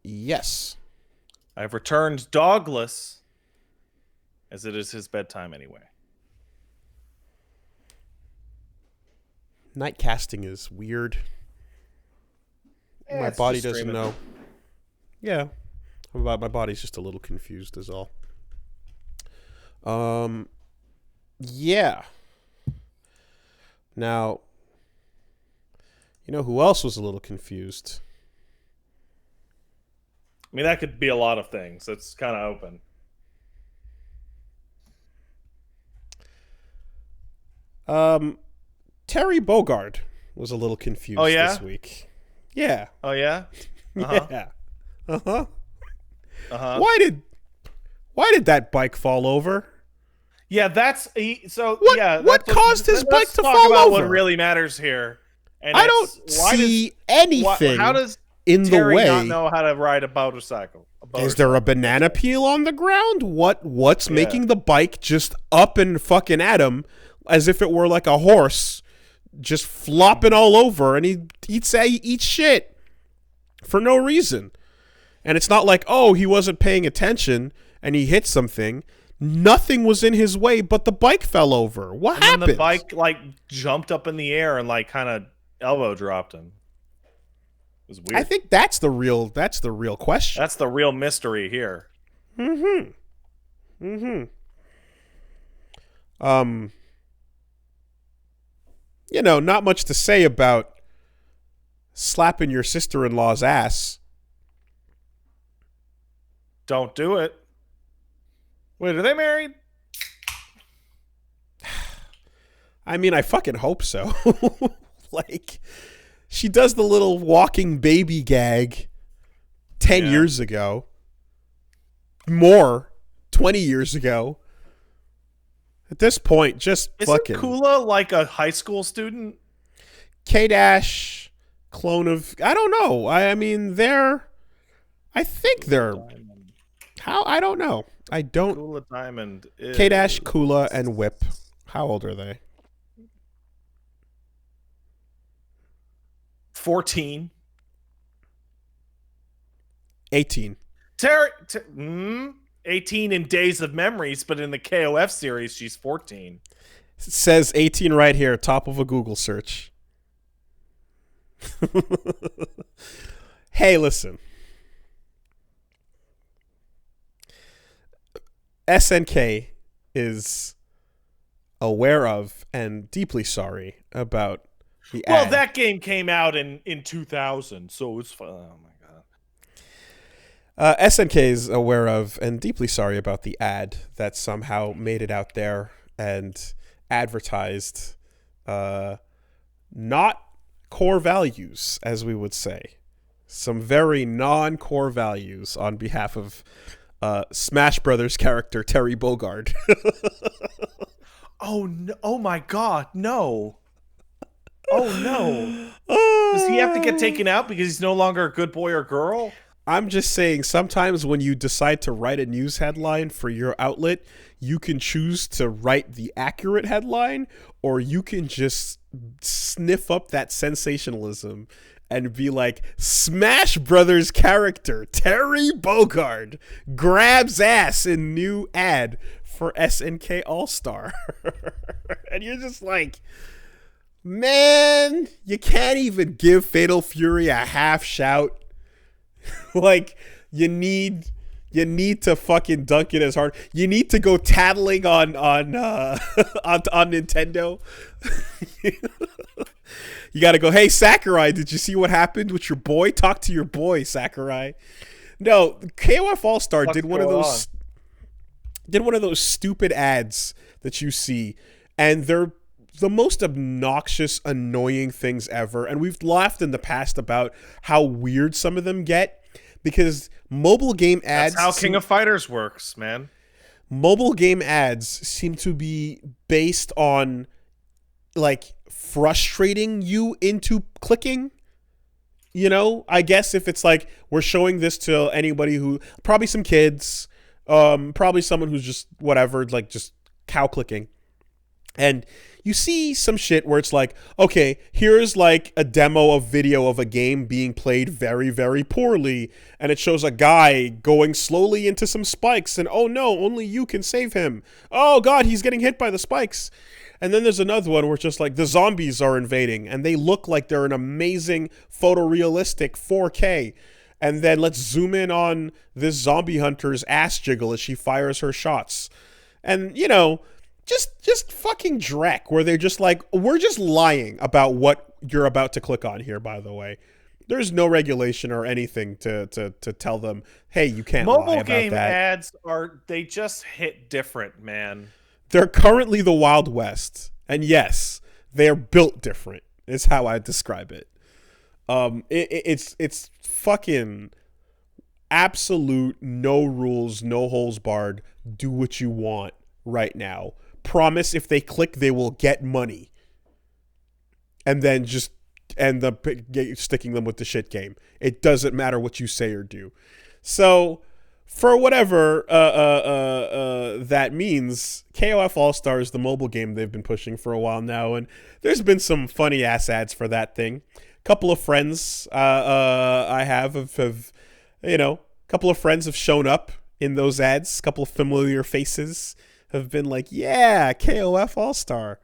Yes. I've returned dogless, as it is his bedtime anyway. Night casting is weird. My body doesn't know. Yeah. My body's just a little confused is all. Yeah. Now, you know who else was a little confused? I mean, that could be a lot of things. It's kind of open. Terry Bogard was a little confused this week. Yeah. Oh, yeah? Uh-huh. Yeah. Uh-huh. Uh-huh. Why did that bike fall over? Yeah, What caused his bike to fall over? Let's talk about what really matters here. And I don't see anything how does in Terry the way. Not know how to ride a motorcycle? Is there a banana peel on the ground? What's making the bike just up and fucking at him as if it were like a horse just flopping all over, and he eats shit for no reason. And it's not like, oh, he wasn't paying attention and he hit something. Nothing was in his way, but the bike fell over. What happened? And the bike jumped up in the air and kind of elbow dropped him. It was weird. I think that's the real question. That's the real mystery here. Not much to say about slapping your sister-in-law's ass. Don't do it. Wait, are they married? I mean, I fucking hope so. She does the little walking baby gag 10 years ago. More, 20 years ago. At this point, just fucking... Isn't Kula like a high school student? K-Dash, clone of... I don't know. I mean, I think they're... How? I don't know. I don't... Kula Diamond is... K-Dash, Kula, and Whip. How old are they? 14. 18. 18 in Days of Memories, but in the KOF series, she's 14. It says 18 right here, top of a Google search. Hey, listen. SNK is aware of and deeply sorry about the ad. Well, that game came out in 2000, so it's fun. Oh my god. SNK is aware of and deeply sorry about the ad that somehow made it out there and advertised not core values, as we would say. Some very non-core values on behalf of Smash Brothers character Terry Bogard. Oh no! Oh my god, no. Oh no. Does he have to get taken out because he's no longer a good boy or girl? I'm just saying, sometimes when you decide to write a news headline for your outlet, you can choose to write the accurate headline, or you can just sniff up that sensationalism and be like, Smash Brothers character Terry Bogard grabs ass in new ad for SNK All-Star. And you're just like, man, you can't even give Fatal Fury a half shout. You need to fucking dunk it as hard. You need to go tattling on Nintendo. You got to go, hey, Sakurai, did you see what happened with your boy? Talk to your boy, Sakurai. No, KOF All-Star did one of those stupid ads that you see, and they're the most obnoxious, annoying things ever. And we've laughed in the past about how weird some of them get, because mobile game ads... That's how King of Fighters works, man. Mobile game ads seem to be based on, frustrating you into clicking. I guess if it's like, we're showing this to anybody who... Probably some kids, probably someone who's just whatever, just cow clicking. And you see some shit where it's like, okay, here's like a demo of video of a game being played very, very poorly. And it shows a guy going slowly into some spikes. And oh no, only you can save him. Oh God, he's getting hit by the spikes. And then there's another one where it's just like the zombies are invading. And they look like they're an amazing photorealistic 4K. And then let's zoom in on this zombie hunter's ass jiggle as she fires her shots. And, you know, just fucking dreck, where they're just like, we're just lying about what you're about to click on here, by the way. There's no regulation or anything to tell them, hey, you can't lie about that. Mobile game ads they just hit different, man. They're currently the Wild West. And yes, they're built different, is how I describe it. It's fucking absolute no rules, no holes barred, do what you want right now. Promise if they click, they will get money. And then just end up sticking them with the shit game. It doesn't matter what you say or do. So, for whatever that means, KOF All-Stars, the mobile game they've been pushing for a while now, and there's been some funny ass ads for that thing. A couple of friends I have, you know, a couple of friends have shown up in those ads. A couple of familiar faces have been like, yeah, KOF All-Star.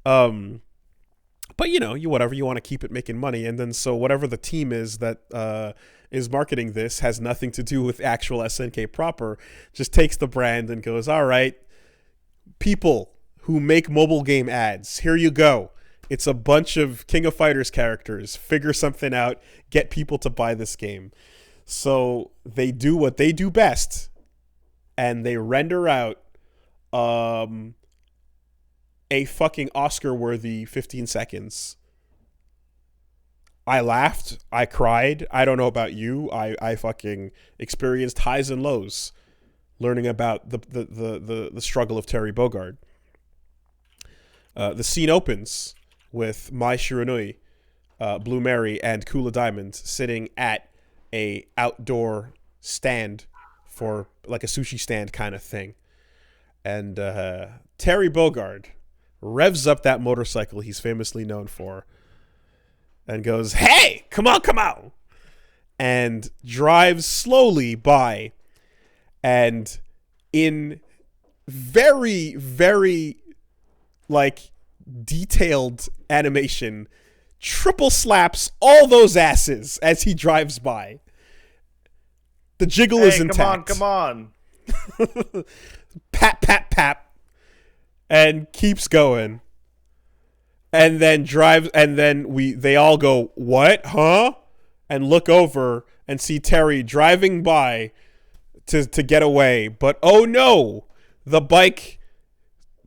But, you know, you want to keep it making money. And then so whatever the team is that is marketing this has nothing to do with actual SNK proper, just takes the brand and goes, all right, people who make mobile game ads, here you go. It's a bunch of King of Fighters characters. Figure something out. Get people to buy this game. So they do what they do best, and they render out a fucking Oscar-worthy 15 seconds. I laughed. I cried. I don't know about you. I fucking experienced highs and lows learning about the struggle of Terry Bogard. The scene opens with Mai Shiranui, Blue Mary, and Kula Diamond sitting at a outdoor stand for like a sushi stand kind of thing. And Terry Bogard revs up that motorcycle he's famously known for and goes, hey, come on, and drives slowly by, and in very, very, like, detailed animation, triple slaps all those asses as he drives by. The jiggle is intact. Come on. Pat, pat, pat. And keeps going. And then drives, and then they all go, what? Huh? And look over and see Terry driving by to get away. But oh no, the bike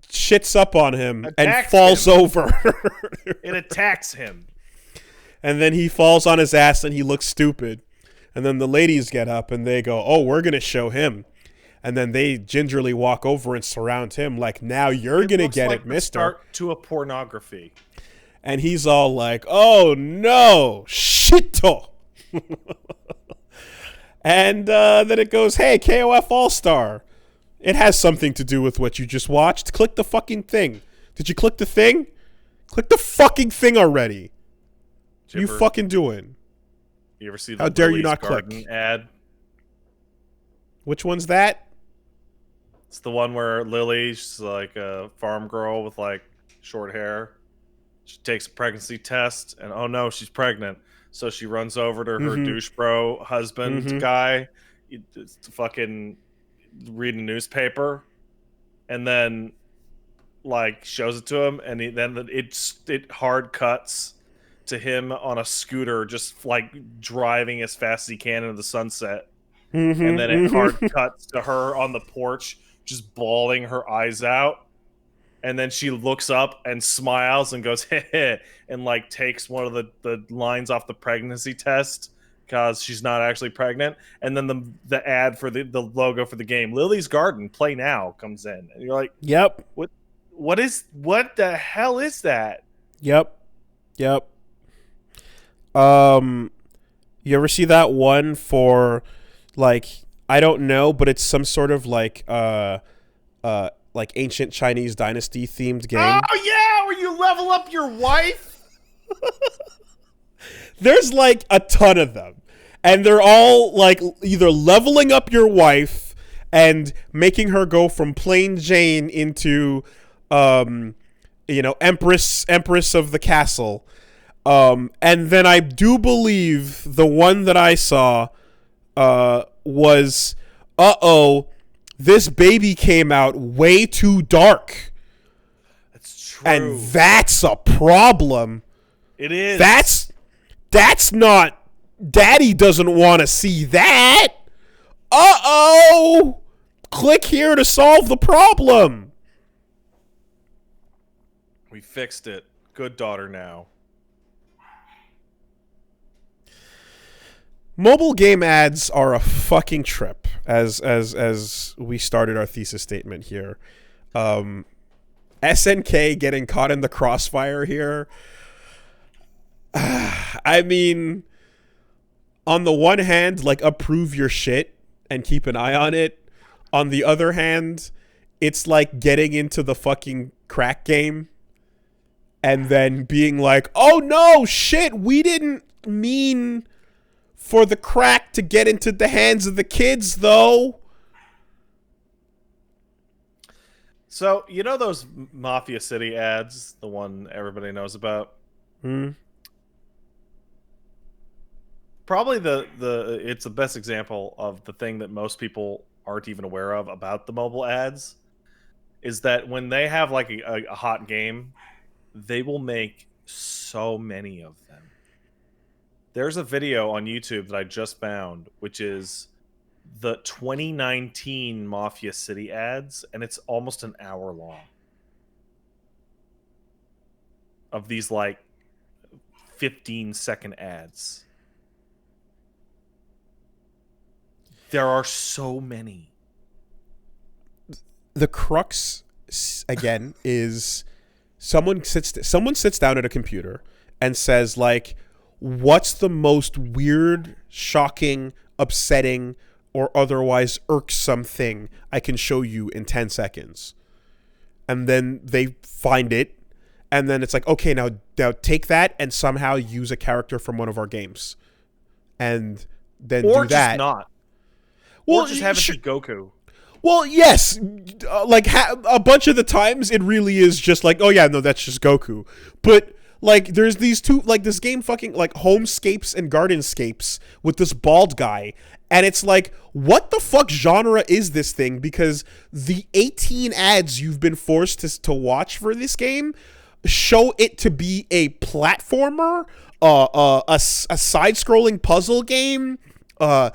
shits up on him and falls over. It attacks him. And then he falls on his ass and he looks stupid. And then the ladies get up and they go, oh, we're going to show him. And then they gingerly walk over and surround him like, now you're going to get it, mister. Start to a pornography. And he's all like, oh, no, shito. And then it goes, hey, KOF All-Star. It has something to do with what you just watched. Click the fucking thing. Did you click the thing? Click the fucking thing already. What are you fucking doing? You ever see the How dare you Lily's not Garden click? ad? Which one's that? It's the one where Lily's like a farm girl with like short hair. She takes a pregnancy test and oh no, she's pregnant. So she runs over to her douche bro husband guy, to fucking read a newspaper, and then like shows it to him, and then it hard cuts to him on a scooter, just like driving as fast as he can into the sunset. And then it hard cuts to her on the porch, just bawling her eyes out. And then she looks up and smiles and goes, heh, and like takes one of the lines off the pregnancy test because she's not actually pregnant. And then the ad for the logo for the game, Lily's Garden, play now, comes in. And you're like, yep. What the hell is that? Yep. You ever see that one for, like, I don't know, but it's some sort of like like ancient Chinese dynasty themed game. Oh yeah, where you level up your wife. There's like a ton of them, and they're all like either leveling up your wife and making her go from plain Jane into empress of the castle. And then I do believe the one that I saw was, this baby came out way too dark. That's true. And that's a problem. It is. That's not, Daddy doesn't want to see that. Uh-oh. Click here to solve the problem. We fixed it. Good daughter now. Mobile game ads are a fucking trip, as we started our thesis statement here. SNK getting caught in the crossfire here. I mean, on the one hand, like, approve your shit and keep an eye on it. On the other hand, it's like getting into the fucking crack game and then being like, oh no, shit, we didn't mean for the crack to get into the hands of the kids, though. So, you know those Mafia City ads, the one everybody knows about? Probably it's the best example of the thing that most people aren't even aware of about the mobile ads, is that when they have like a hot game, they will make so many of them. There's a video on YouTube that I just found, which is the 2019 Mafia City ads, and it's almost an hour long. Of these like 15-second ads. There are so many. The crux, again, is someone sits down at a computer and says, like, what's the most weird, shocking, upsetting, or otherwise irksome thing I can show you in 10 seconds? And then they find it, and then it's like, okay, now take that and somehow use a character from one of our games. And then or do that. Just not. Well, or just have it be Goku. Well, yes. A bunch of the times it really is just like, oh yeah, no, that's just Goku. But like, there's these two, like, this game fucking, like, Homescapes and Gardenscapes with this bald guy. And it's like, what the fuck genre is this thing? Because the 18 ads you've been forced to watch for this game show it to be a platformer, a side-scrolling puzzle game, a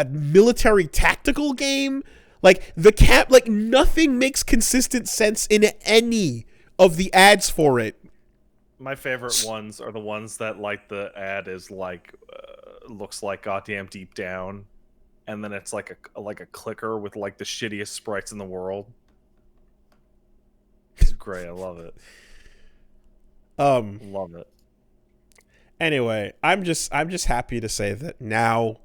military tactical game. Like, nothing makes consistent sense in any of the ads for it. My favorite ones are the ones that, like, the ad is like looks like goddamn Deep Down, and then it's like a clicker with like the shittiest sprites in the world. It's great. I love it. Love it. Anyway, I'm just happy to say that now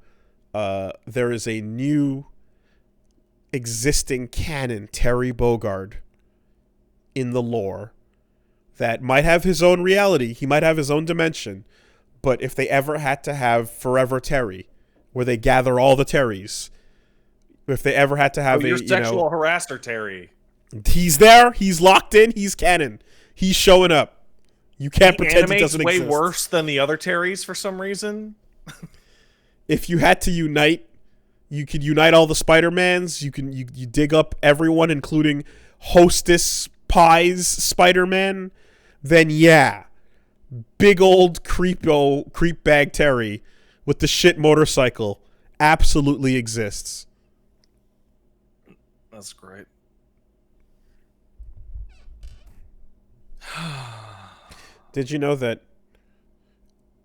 there is a new existing canon Terry Bogard in the lore that might have his own reality. He might have his own dimension. But if they ever had to have Forever Terry, where they gather all the Terrys, if they ever had to have your sexual harasser Terry, he's there. He's locked in. He's canon. He's showing up. You can't pretend he doesn't exist. Way worse than the other Terrys for some reason. If you had to unite, you could unite all the Spider-Mans. You dig up everyone, including Hostess Pie's Spider-Man. Then yeah, big old creep bag Terry with the shit motorcycle absolutely exists. That's great. Did you know that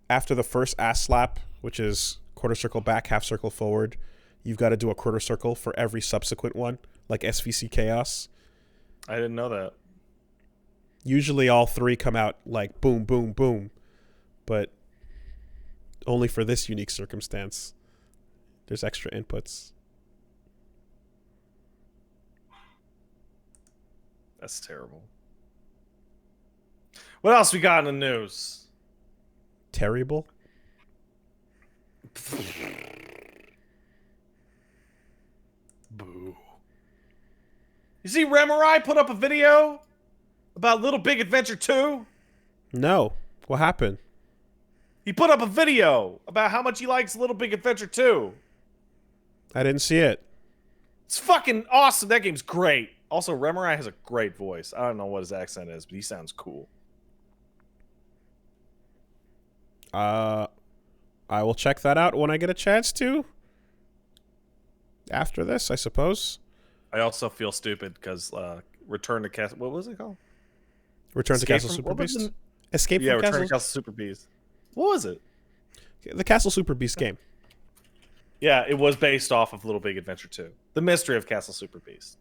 after the first ass slap, which is quarter circle back, half circle forward, you've got to do a quarter circle for every subsequent one, like SVC Chaos? I didn't know that. Usually all three come out like boom, boom, boom. But only for this unique circumstance, there's extra inputs. That's terrible. What else we got in the news? Terrible. Boo. You see Remurai put up a video about Little Big Adventure 2? No. What happened? He put up a video about how much he likes Little Big Adventure 2. I didn't see it. It's fucking awesome. That game's great. Also, Remurai has a great voice. I don't know what his accent is, but he sounds cool. I will check that out when I get a chance to. After this, I suppose. I also feel stupid because Return to Castle... What was it called? Return Escape to Castle from- Super what was Beast? the- Escape Yeah, from Return to Castle... Castle Super Beast. What was it? The Castle Super Beast game. Yeah, it was based off of Little Big Adventure 2. The Mystery of Castle Super Beast.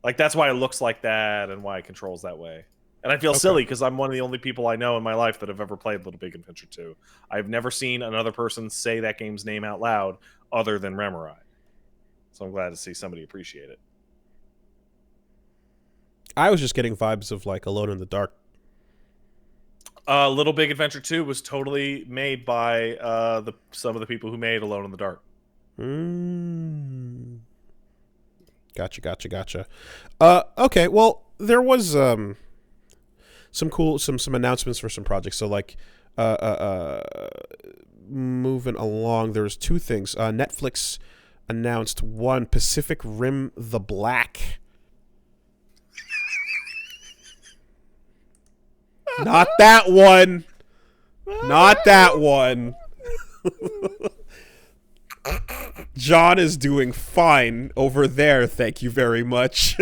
Like, that's why it looks like that and why it controls that way. And I feel silly because I'm one of the only people I know in my life that have ever played Little Big Adventure 2. I've never seen another person say that game's name out loud other than Remurai. So I'm glad to see somebody appreciate it. I was just getting vibes of, like, Alone in the Dark. Little Big Adventure 2 was totally made by some of the people who made Alone in the Dark. Gotcha. Okay, well, there was some cool some announcements for some projects. So, like, moving along, there's two things. Netflix announced one, Pacific Rim: The Black. Not that one. Not that one. John is doing fine over there, thank you very much.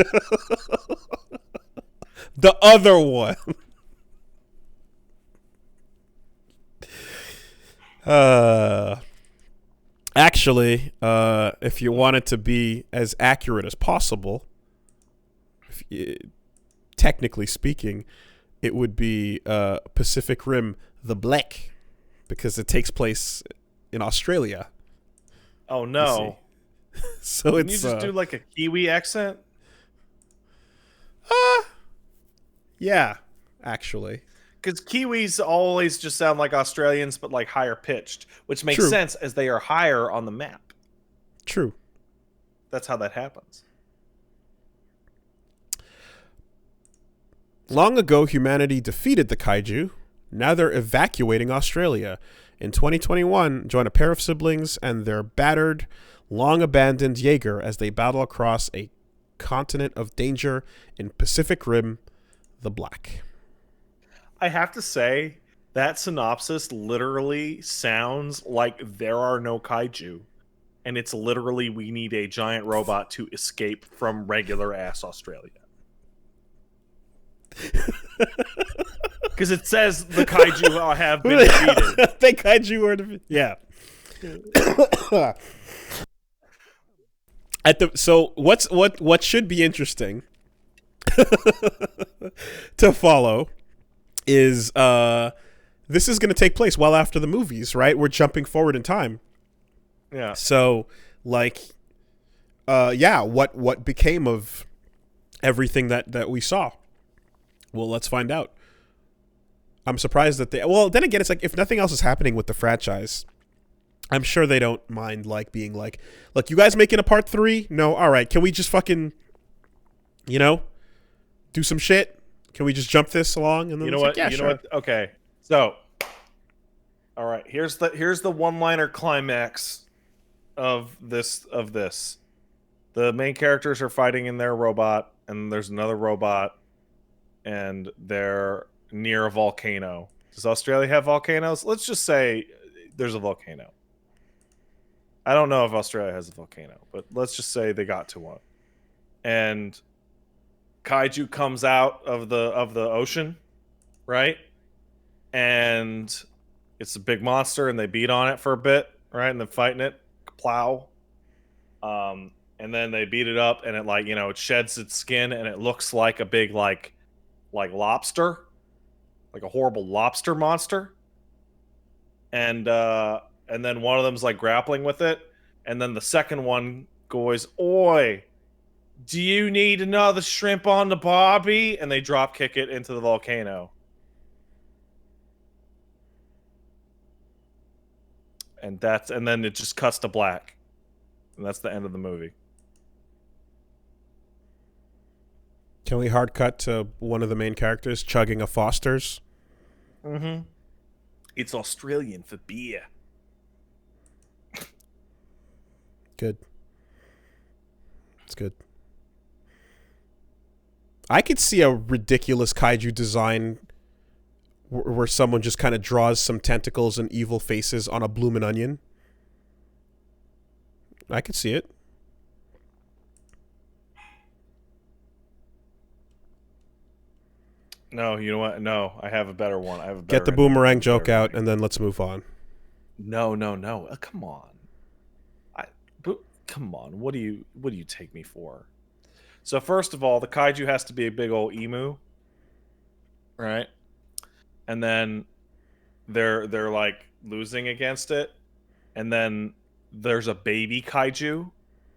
The other one. Actually, if you want it to be as accurate as possible, technically speaking, it would be Pacific Rim: The Black, because it takes place in Australia. Oh no! So Can it's you just do like a Kiwi accent? Yeah, actually. Because Kiwis always just sound like Australians, but like higher pitched, which makes True. sense as they are higher on the map. True. That's how that happens. Long ago, humanity defeated the kaiju. Now they're evacuating Australia. In 2021, join a pair of siblings and their battered, long-abandoned Jaeger as they battle across a continent of danger in Pacific Rim: The Black. I have to say, that synopsis literally sounds like there are no kaiju. And it's literally we need a giant robot to escape from regular-ass Australia. Because it says the kaiju have been defeated. The kaiju are defeated. Yeah. So what should be interesting to follow is this is going to take place well after the movies, right? We're jumping forward in time. Yeah. So, like, what became of everything that we saw? Well, let's find out. I'm surprised that well, then again, it's like, if nothing else is happening with the franchise, I'm sure they don't mind, like, being like, look, you guys making a part 3? No? All right. Can we just fucking, do some shit? Can we just jump this along? And then You know what? You know what? Okay. So, all right. Here's the one-liner climax of this. The main characters are fighting in their robot, and there's another robot, and they're near a volcano. Does Australia have volcanoes? Let's just say there's a volcano. I don't know if Australia has a volcano, but let's just say they got to one. And kaiju comes out of the ocean, right? And it's a big monster, and they beat on it for a bit, right? And then fighting it, plow. And then they beat it up, and it, like, it sheds its skin, and it looks like a big like lobster, like a horrible lobster monster. And then one of them's like grappling with it, and then the second one goes, "Oi, Do you need another shrimp on the barbie? And they drop kick it into the volcano. And then it just cuts to black. And that's the end of the movie. Can we hard cut to one of the main characters chugging a Foster's? Mm-hmm. It's Australian for beer. Good. It's good. I could see a ridiculous kaiju design where someone just kind of draws some tentacles and evil faces on a bloomin' onion. I could see it. No, you know what? No, I have a better one. I have a better Get the boomerang joke out, and then let's move on. No. Come on. Come on. What do you take me for? So first of all, the kaiju has to be a big old emu, right? And then they're like losing against it, and then there's a baby kaiju,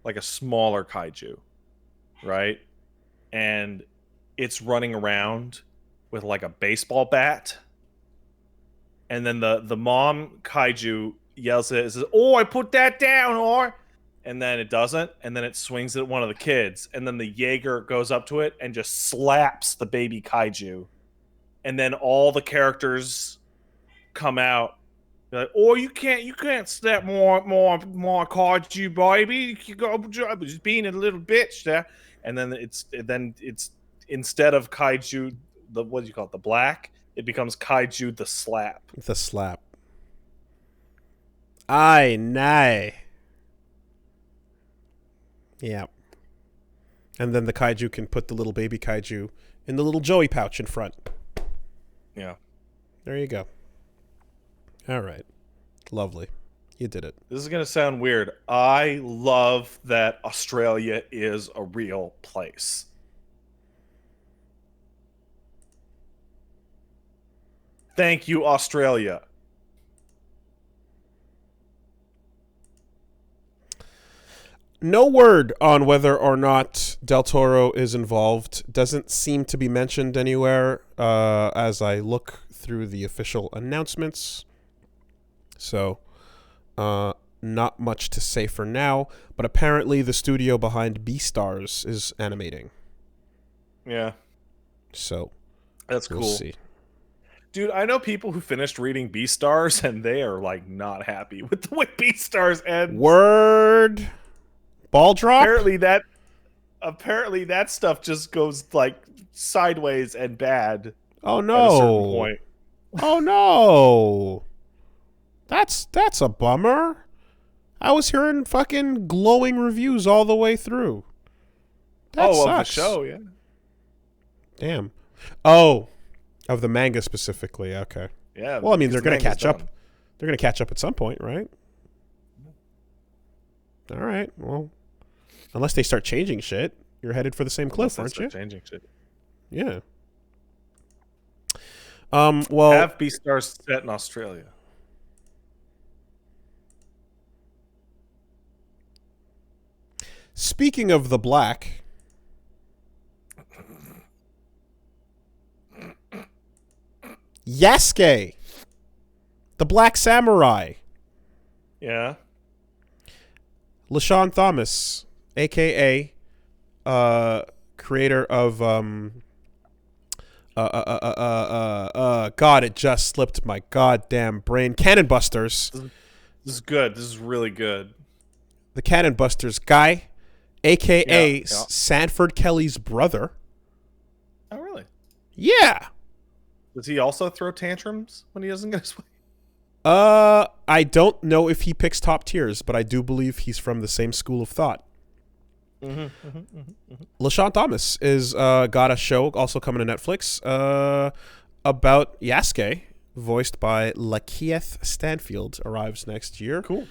like a smaller kaiju, right? And it's running around with like a baseball bat, and then the mom kaiju yells at it and says, "Oh, I put that down," or, and then it doesn't, and then it swings at one of the kids, and then the Jaeger goes up to it and just slaps the baby kaiju, and then all the characters come out. They're like, "Oh, you can't slap more kaiju, baby. You got just being a little bitch there." And then it's instead of kaiju, what do you call it? The black. It becomes kaiju the slap. The slap. Aye, nay. Yeah. And then the kaiju can put the little baby kaiju in the little Joey pouch in front. Yeah. There you go. All right. Lovely. You did it. This is going to sound weird. I love that Australia is a real place. Thank you, Australia. No word on whether or not Del Toro is involved. Doesn't seem to be mentioned anywhere as I look through the official announcements. So, not much to say for now. But apparently the studio behind Beastars is animating. Yeah. So, that's we'll cool. See. Dude, I know people who finished reading Beastars and they are like not happy with the way Beastars ends. Word. Ball drop? Apparently that stuff just goes like sideways and bad. Oh no. At a certain point. Oh no. That's a bummer. I was hearing fucking glowing reviews all the way through. That sucks. Of the show, yeah. Damn. Oh, of the manga specifically. Okay. Yeah. Well, I mean, they're going to catch up. They're going to catch up at some point, right? All right. Well, unless they start changing shit, you're headed for the same cliff, aren't you? Changing shit. Yeah. Well, have Beastars set in Australia. Speaking of the black, Yasuke, the Black Samurai. Yeah. LeSean Thomas, a.k.a. Creator of God, it just slipped my goddamn brain. Cannon Busters. This is good. This is really good. The Cannon Busters guy, a.k.a. Sanford Kelly's brother. Oh, really? Yeah. Does he also throw tantrums when he doesn't get his way? I don't know if he picks top tiers, but I do believe he's from the same school of thought. LeSean Thomas is got a show also coming to Netflix about Yasuke, voiced by Lakeith Stanfield, arrives next year. Cool.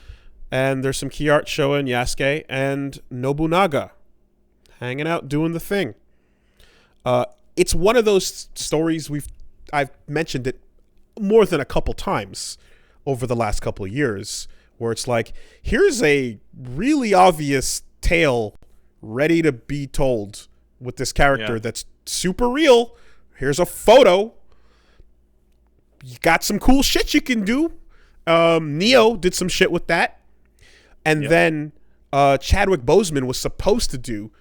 And there's some key art showing Yasuke and Nobunaga hanging out doing the thing. It's one of those stories I've mentioned it more than a couple times over the last couple of years, where it's like, here's a really obvious tale ready to be told with this character Yeah. that's super real. Here's a photo. You got some cool shit you can do. Neo did some shit with that. And then Chadwick Boseman was supposed to do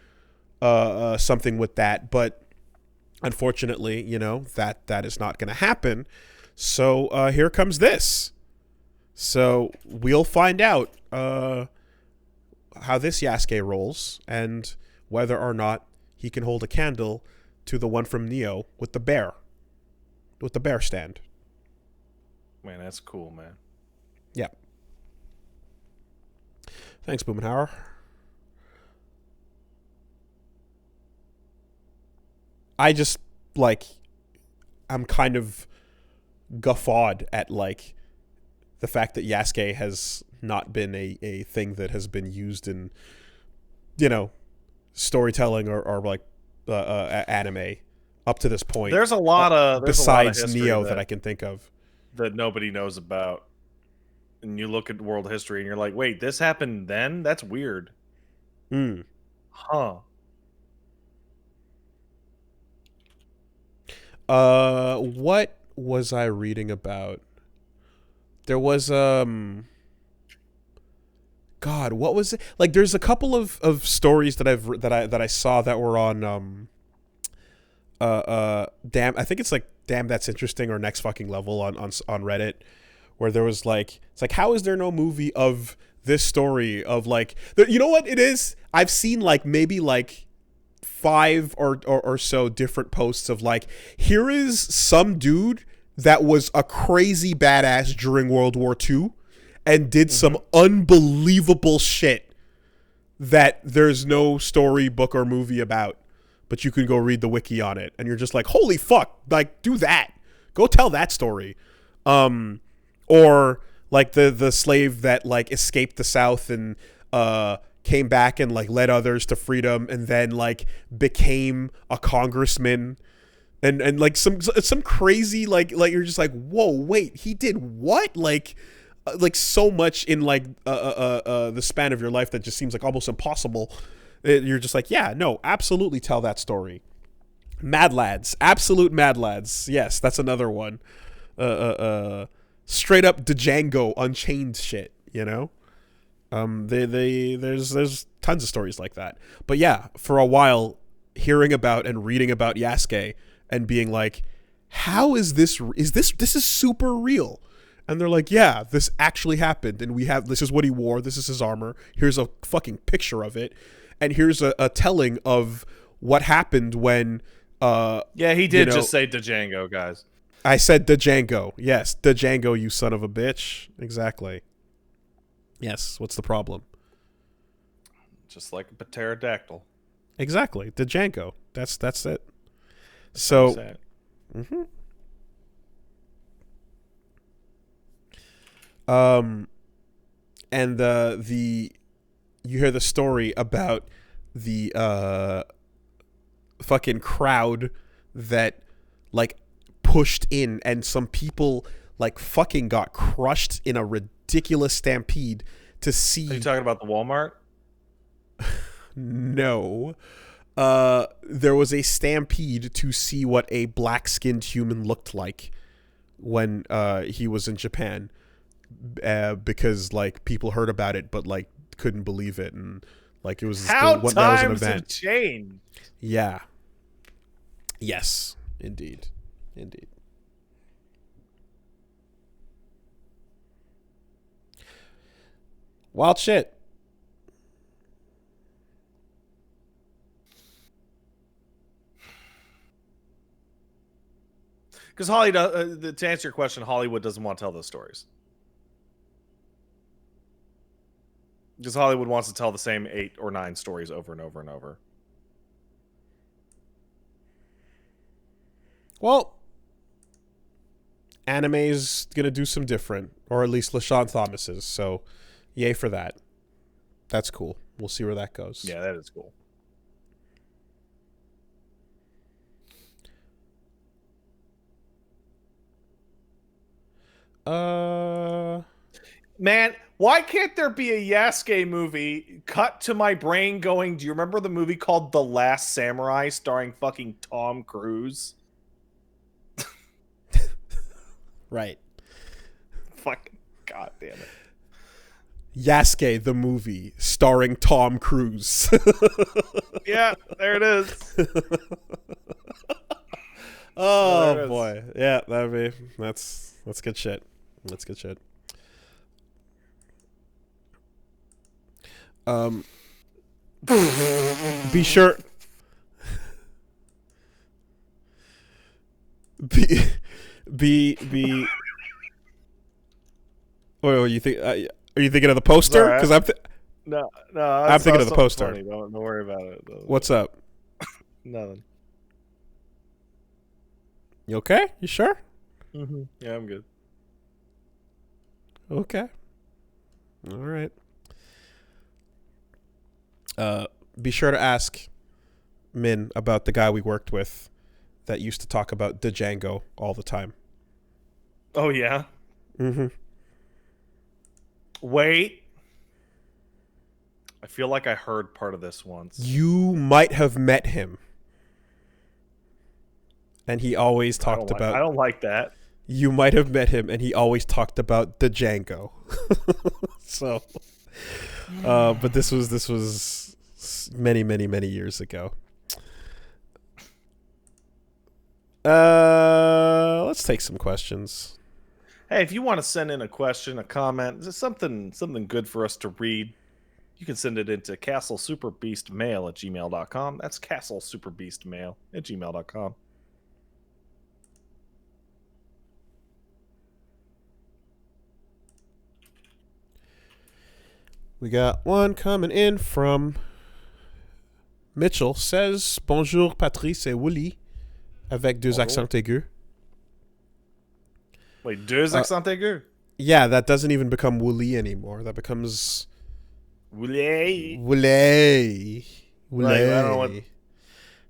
something with that, but unfortunately, you know, that is not going to happen. So here comes this. So we'll find out how this Yasuke rolls and whether or not he can hold a candle to the one from Neo with the bear stand. Man, that's cool, man. Yeah. Thanks, Boomenhauer. I just, like, I'm kind of guffawed at, like, the fact that Yasuke has not been a thing that has been used in, you know, storytelling or like, anime up to this point. There's a lot of besides history Neo that I can think of. that nobody knows about. And you look at world history and you're like, wait, this happened then? That's weird. Huh. What was I reading about? There was God, what was it? Like, there's a couple of stories that I saw that were on damn, I think it's like Damn That's Interesting or Next Fucking Level on Reddit, where there was like, it's like, how is there no movie of this story of like, you know what it is? I've seen like maybe like 5 or so different posts of like, here is some dude that was a crazy badass during World War II and did some unbelievable shit that there's no story, book, or movie about, but you can go read the wiki on it, and you're just like, holy fuck, like, do that. Go tell that story. Or like the slave that like escaped the South and came back and like led others to freedom and then like became a congressman. And like some crazy like you're just like, whoa, wait, he did what? Like so much in like the span of your life that just seems like almost impossible. You're just like, yeah, no, absolutely tell that story. Mad Lads, absolute Mad Lads. Yes, that's another one. Straight up Django Unchained shit, you know? There's tons of stories like that. But yeah, for a while, hearing about and reading about Yasuke and being like, how is this is super real. And they're like, yeah, this actually happened, and this is what he wore, this is his armor, here's a fucking picture of it, and here's a telling of what happened when yeah, he did just say Django, guys. I said Django. Yes, Django, you son of a bitch. Exactly. Yes, what's the problem? Just like a pterodactyl. Exactly, Django. That's it. That's so and you hear the story about the fucking crowd that like pushed in, and some people like fucking got crushed in a ridiculous stampede to see. Are you talking about the Walmart? No. There was a stampede to see what a black-skinned human looked like when he was in Japan, because like people heard about it but like couldn't believe it, and like it was how that was an times event. have changed. Yeah. Yes, indeed. Wild shit. Because to answer your question, Hollywood doesn't want to tell those stories. Because Hollywood wants to tell the same 8 or 9 stories over and over and over. Well, anime's gonna do some different, or at least LeSean Thomas is, so yay for that. That's cool. We'll see where that goes. Yeah, that is cool. Man, Why can't there be a Yasuke movie cut to my brain going, do you remember the movie called The Last Samurai starring fucking Tom Cruise? Right. Fucking god damn it. Yasuke the movie starring Tom Cruise. Yeah, there it is. Oh There it is. boy. Yeah, that's good shit. That's good shit. Be sure be oh, you think are you thinking of the poster? Sorry, Because No, I'm thinking of the poster. Funny. Don't worry about it. What's up? Nothing. You okay? You sure? Mm-hmm. Yeah, I'm good. Okay. All right. Be sure to ask Min about the guy we worked with that used to talk about the Django all the time. Oh yeah. Mm-hmm. Wait. I feel like I heard part of this once. You might have met him. And he always talked about... I don't like that. You might have met him, and he always talked about the Django. So... but this was many, many, many years ago. Let's take some questions. Hey, if you want to send in a question, a comment, just something good for us to read, you can send it into castlesuperbeastmail@gmail.com. That's castlesuperbeastmail@gmail.com. We got one coming in from Mitchell. Says, bonjour Patrice et Wooly, avec deux accents aigus. Wait, deux accents aigus? Yeah, that doesn't even become Wooly anymore. That becomes... Wooly. Wooly. Like, I don't know what...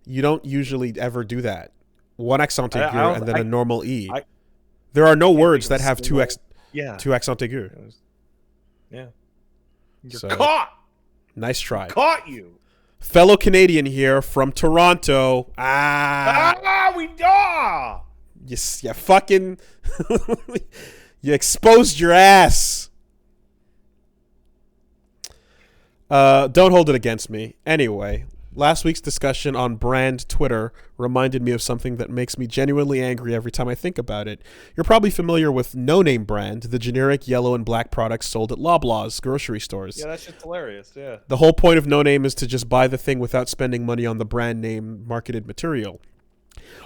You don't usually ever do that. One accent aigu and then a normal E. I there are no words that have two accent aigu. Yeah. You're So, caught. Nice try. Caught you. Fellow Canadian here from Toronto. We die. You fucking... you exposed your ass. Don't hold it against me. Anyway, last week's discussion on brand Twitter reminded me of something that makes me genuinely angry every time I think about it. You're probably familiar with No Name Brand, the generic yellow and black products sold at Loblaws grocery stores. Yeah, that shit's hilarious, yeah. The whole point of No Name is to just buy the thing without spending money on the brand name marketed material.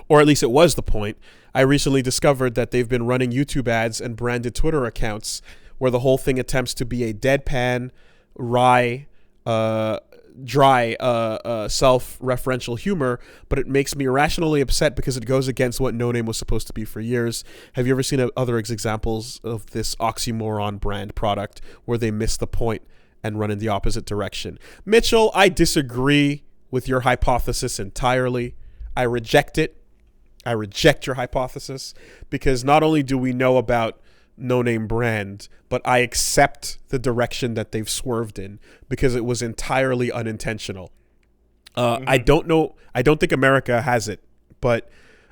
Or at least it was the point. I recently discovered that they've been running YouTube ads and branded Twitter accounts where the whole thing attempts to be a deadpan, dry, self-referential humor, but it makes me irrationally upset because it goes against what No Name was supposed to be for years. Have you ever seen other examples of this oxymoron brand product where they miss the point and run in the opposite direction? Mitchell, I disagree with your hypothesis entirely. I reject it. I reject your hypothesis because not only do we know about No Name Brand, but I accept the direction that they've swerved in because it was entirely unintentional. I don't know. I don't think America has it, but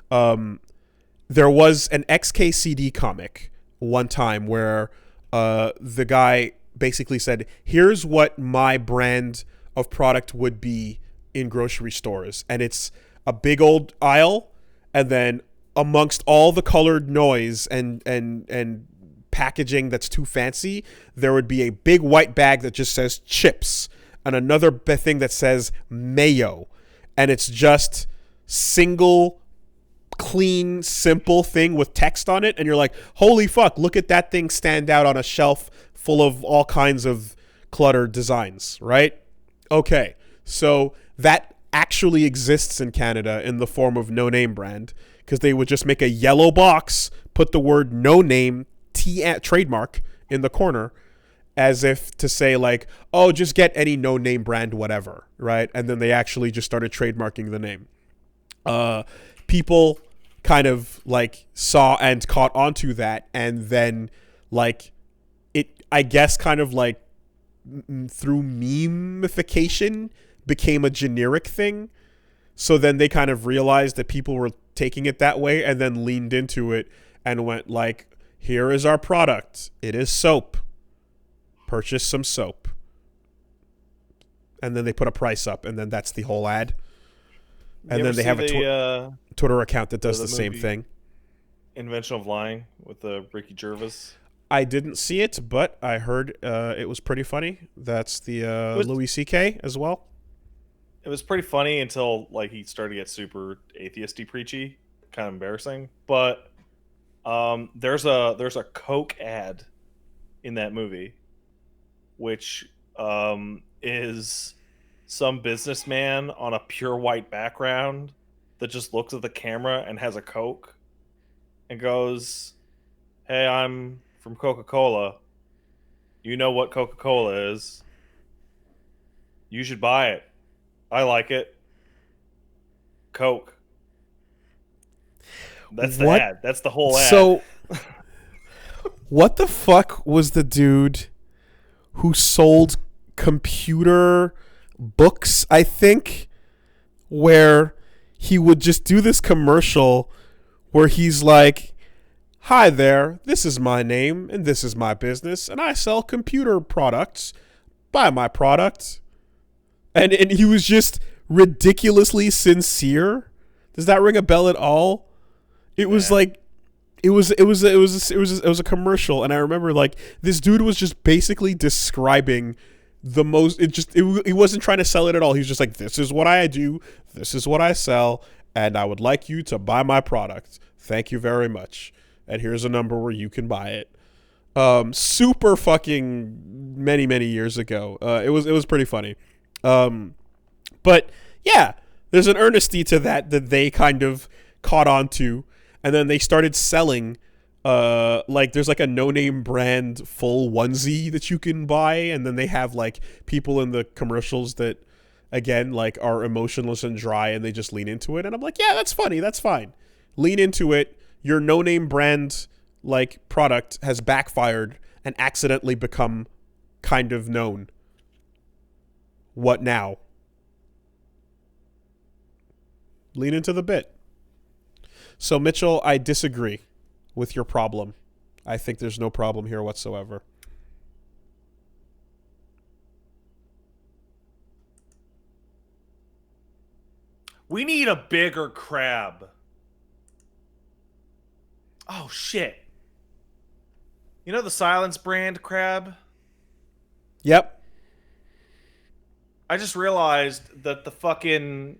there was an XKCD comic one time where the guy basically said, here's what my brand of product would be in grocery stores. And it's a big old aisle, and then amongst all the colored noise and packaging that's too fancy, there would be a big white bag that just says chips and another thing that says mayo, and it's just single clean simple thing with text on it, and you're like, holy fuck, look at that thing stand out on a shelf full of all kinds of cluttered designs, right? Okay, so that actually exists in Canada in the form of No Name Brand, because they would just make a yellow box, put the word No Name trademark in the corner, as if to say like, oh, just get any No Name Brand whatever, right? And then they actually just started trademarking the name. People kind of like saw and caught onto that, and then like it I guess kind of like through memification became a generic thing. So then they kind of realized that people were taking it that way and then leaned into it and went like, here is our product. It is soap. Purchase some soap. And then they put a price up, and then that's the whole ad. And then they have a Twitter account that does the same thing. Invention of Lying with Ricky Gervais. I didn't see it, but I heard it was pretty funny. That's the Louis C.K. as well. It was pretty funny until like he started to get super atheisty preachy, kind of embarrassing. But there's a Coke ad in that movie, which is some businessman on a pure white background that just looks at the camera and has a Coke and goes, "Hey, I'm from Coca-Cola. You know what Coca-Cola is. You should buy it. I like it. Coke." That's the ad. That's the whole ad. So, what the fuck was the dude who sold computer books, I think, where he would just do this commercial where he's like, "Hi there, this is my name and this is my business and I sell computer products. Buy my product." And he was just ridiculously sincere. Does that ring a bell at all? It was like it was a commercial, and I remember like this dude was just basically describing the most. He wasn't trying to sell it at all. He was just like, "This is what I do. This is what I sell, and I would like you to buy my product. Thank you very much. And here's a number where you can buy it." Super fucking many years ago. It was pretty funny. But yeah, there's an earnesty to that they kind of caught on to, and then they started selling like there's like a no-name brand full onesie that you can buy, and then they have like people in the commercials that again like are emotionless and dry, and they just lean into it, and I'm like, yeah, that's funny, that's fine. Lean into it. Your no-name brand like product has backfired and accidentally become kind of known. What now? Lean into the bit. So, Mitchell, I disagree with your problem. I think there's no problem here whatsoever. We need a bigger crab. Oh, shit. You know the Silence brand crab? Yep. I just realized that the fucking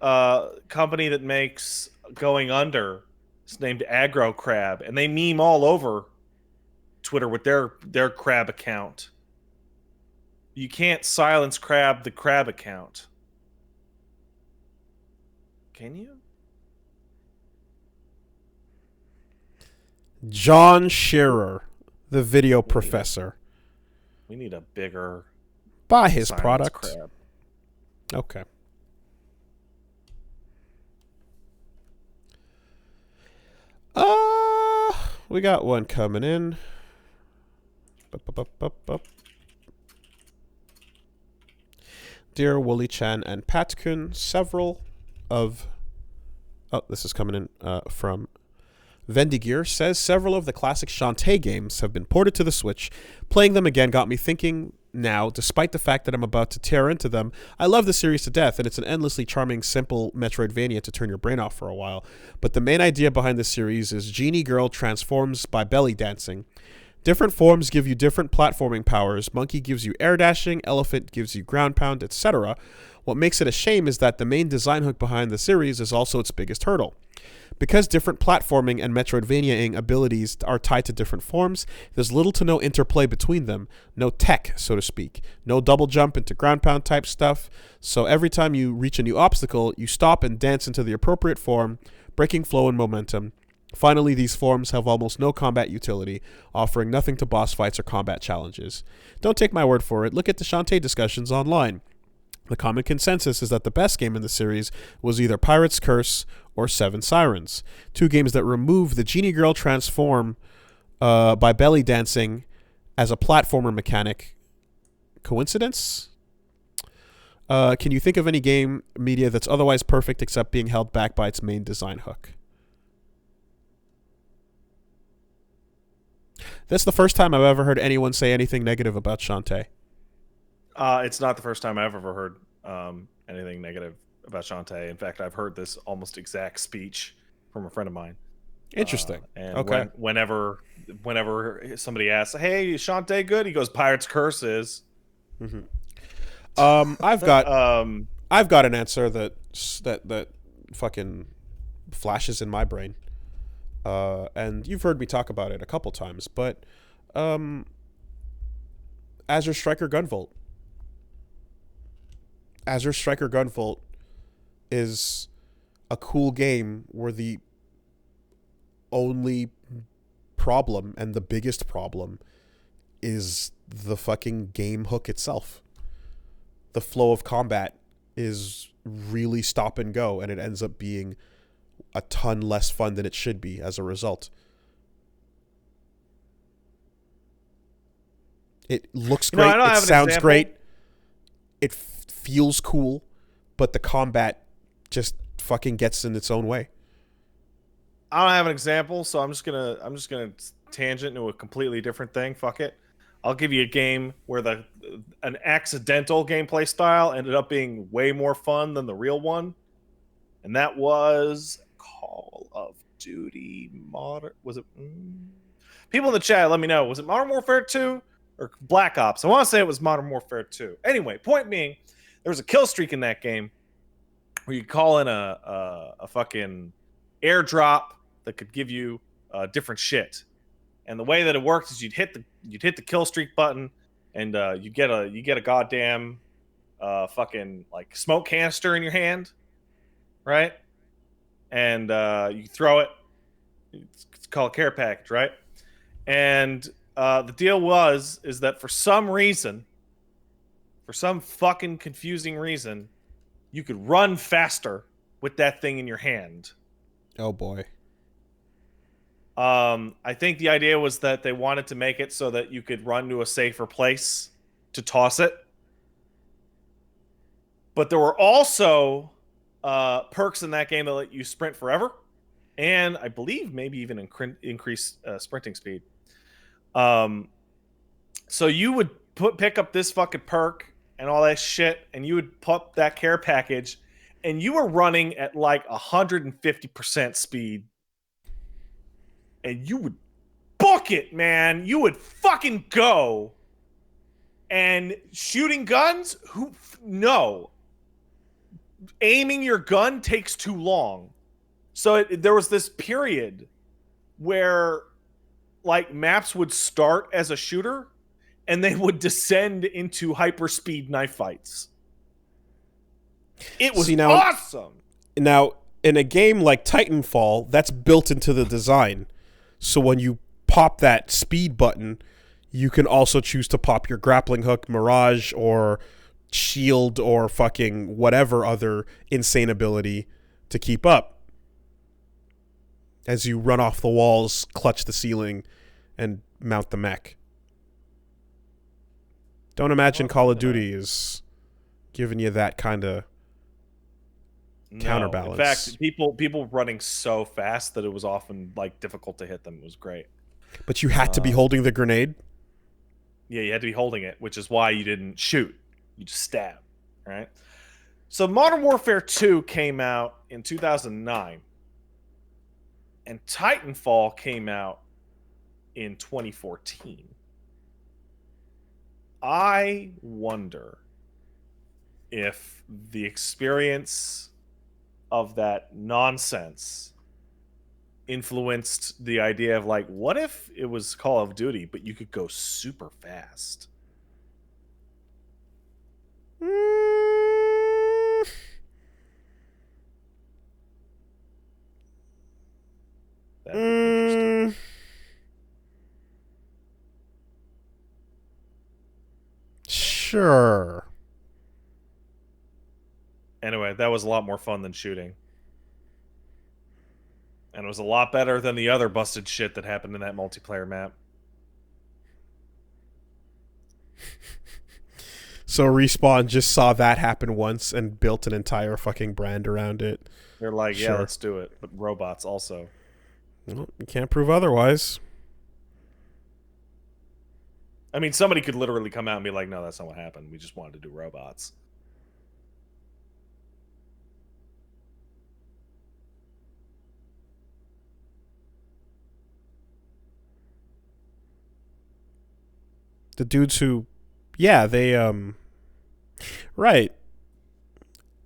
company that makes Going Under is named Aggro Crab, and they meme all over Twitter with their crab account. You can't silence crab the crab account. Can you? John Shearer, the video professor. We need a bigger buy his silence product. crab. Okay. We got one coming in. Dear Wooly Chan and Patkun, several of... Oh, this is coming in from Vendigear. Says several of the classic Shantae games have been ported to the Switch. Playing them again got me thinking now, despite the fact that I'm about to tear into them, I love the series to death, and it's an endlessly charming, simple Metroidvania to turn your brain off for a while. But the main idea behind the series is Genie Girl transforms by belly dancing. Different forms give you different platforming powers. Monkey gives you air dashing, elephant gives you ground pound, etc. What makes it a shame is that the main design hook behind the series is also its biggest hurdle. Because different platforming and Metroidvania-ing abilities are tied to different forms, there's little to no interplay between them. No tech, so to speak. No double jump into ground pound type stuff. So every time you reach a new obstacle, you stop and dance into the appropriate form, breaking flow and momentum. Finally, these forms have almost no combat utility, offering nothing to boss fights or combat challenges. Don't take my word for it. Look at the Shantae discussions online. The common consensus is that the best game in the series was either Pirate's Curse or Seven Sirens, two games that remove the Genie Girl transform by belly dancing as a platformer mechanic. Coincidence? Can you think of any game media that's otherwise perfect except being held back by its main design hook? That's the first time I've ever heard anyone say anything negative about Shantae. It's not the first time I've ever heard anything negative about Shantae. In fact, I've heard this almost exact speech from a friend of mine. Interesting. And okay. Whenever somebody asks, "Hey, is Shantae good?" He goes, "Pirate's Curse is." Mm-hmm. I've got an answer that fucking flashes in my brain. And you've heard me talk about it a couple times, but Azure Striker Gunvolt. Azure Striker Gunvolt is a cool game where the only problem and the biggest problem is the fucking game hook itself. The flow of combat is really stop and go, and it ends up being a ton less fun than it should be as a result. It looks great. It sounds great. It feels cool, but the combat just fucking gets in its own way. I don't have an example, so I'm just gonna tangent into a completely different thing. Fuck it. I'll give you a game where an accidental gameplay style ended up being way more fun than the real one, and that was Call of Duty Modern. Was it? People in the chat, let me know. Was it Modern Warfare 2 or Black Ops? I want to say it was Modern Warfare 2. Anyway, point being, there was a kill streak in that game where you call in a fucking airdrop that could give you different shit. And the way that it worked is you'd hit the kill streak button, and you get a goddamn fucking like smoke canister in your hand, right? And you throw it. It's called a care package, right? And the deal is that for some fucking confusing reason, you could run faster with that thing in your hand. Oh boy. I think the idea was that they wanted to make it so that you could run to a safer place to toss it. But there were also perks in that game that let you sprint forever, and I believe maybe even increase sprinting speed. So you would pick up this fucking perk and all that shit, and you would pop that care package, and you were running at like 150% speed. And you would book it, man. You would fucking go. And shooting guns? No. Aiming your gun takes too long. So there was this period where like maps would start as a shooter and they would descend into hyperspeed knife fights. It was awesome. Now, in a game like Titanfall, that's built into the design. So when you pop that speed button, you can also choose to pop your grappling hook, Mirage, or shield, or fucking whatever other insane ability to keep up. As you run off the walls, clutch the ceiling, and mount the mech. Don't imagine Call of Duty is giving you that kind of counterbalance. In fact, people running so fast that it was often like difficult to hit them. It was great. But you had to be holding the grenade? Yeah, you had to be holding it, which is why you didn't shoot. You just stab, right? So Modern Warfare 2 came out in 2009. And Titanfall came out in 2014. I wonder if the experience of that nonsense influenced the idea of like, what if it was Call of Duty, but you could go super fast? That'd be interesting. Sure. Anyway, that was a lot more fun than shooting. And it was a lot better than the other busted shit that happened in that multiplayer map. So Respawn just saw that happen once and built an entire fucking brand around it. They're like, yeah, Sure. let's do it. But robots also. Well, you can't prove otherwise. I mean, somebody could literally come out and be like, no, that's not what happened. We just wanted to do robots. The dudes who, yeah, they right.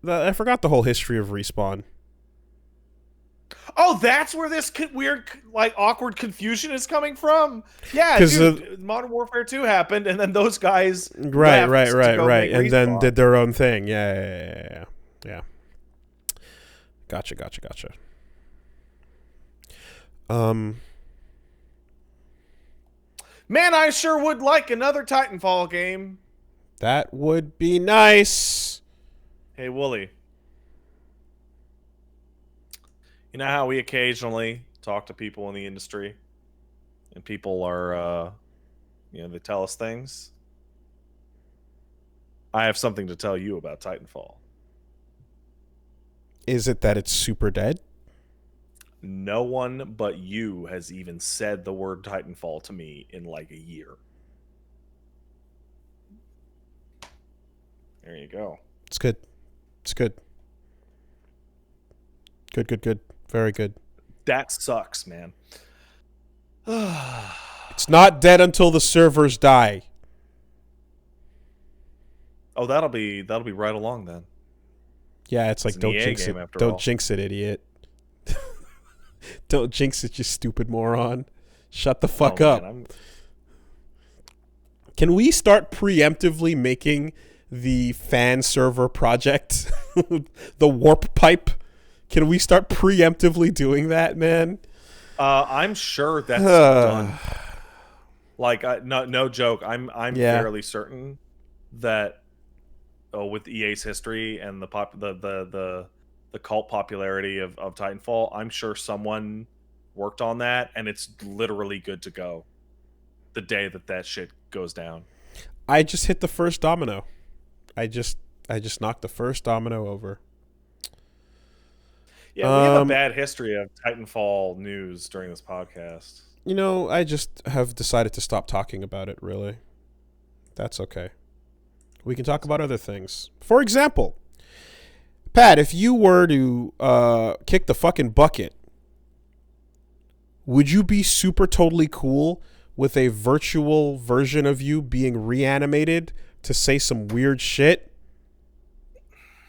I forgot the whole history of Respawn. Oh, that's where this weird, like, awkward confusion is coming from? Yeah, 'Cause dude, Modern Warfare 2 happened, and then those guys Right, left to go make and then Respawn. did their own thing. Yeah. Gotcha. Man, I sure would like another Titanfall game. That would be nice. Hey, Wooly. You know how we occasionally talk to people in the industry, and people are, they tell us things? I have something to tell you about Titanfall. Is it that it's super dead? No one but you has even said the word Titanfall to me in like a year. There you go. It's good. Good. Very good. That sucks, man. It's not dead until the servers die. Oh, that'll be right along then. Yeah, it's like, an don't EA jinx it. game after Don't all. jinx it, idiot. Don't jinx it, you stupid moron. Shut the fuck up. Man, Can we start preemptively making the fan server project, the warp pipe? Can we start preemptively doing that, man? I'm sure that's done. Like, no joke. I'm fairly certain that with EA's history and the cult popularity of Titanfall, I'm sure someone worked on that, and it's literally good to go the day that shit goes down. I just hit the first domino. I just knocked the first domino over. Yeah, we have a bad history of Titanfall news during this podcast. You know, I just have decided to stop talking about it, really. That's okay. We can talk about other things. For example, Pat, if you were to kick the fucking bucket, would you be super totally cool with a virtual version of you being reanimated to say some weird shit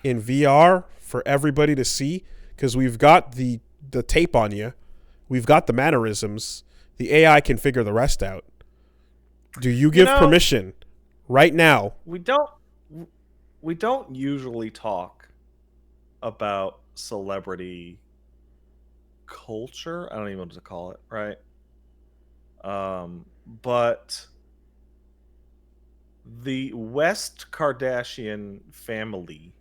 in VR for everybody to see? Because we've got the tape on you. We've got the mannerisms. The AI can figure the rest out. Do you give permission right now? We don't usually talk about celebrity culture. I don't even know what to call it, right? But the West Kardashian family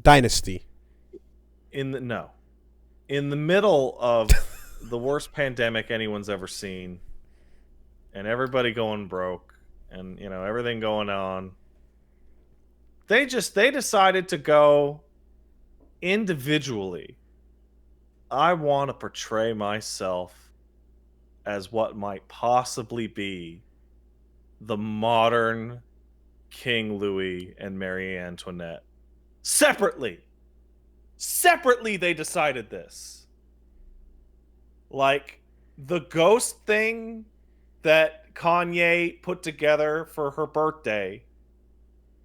Dynasty. in the middle of the worst pandemic anyone's ever seen, and everybody going broke, and everything going on, they decided to go individually. I want to portray myself as what might possibly be the modern King Louis and Marie Antoinette. Separately, they decided this. Like, the ghost thing that Kanye put together for her birthday,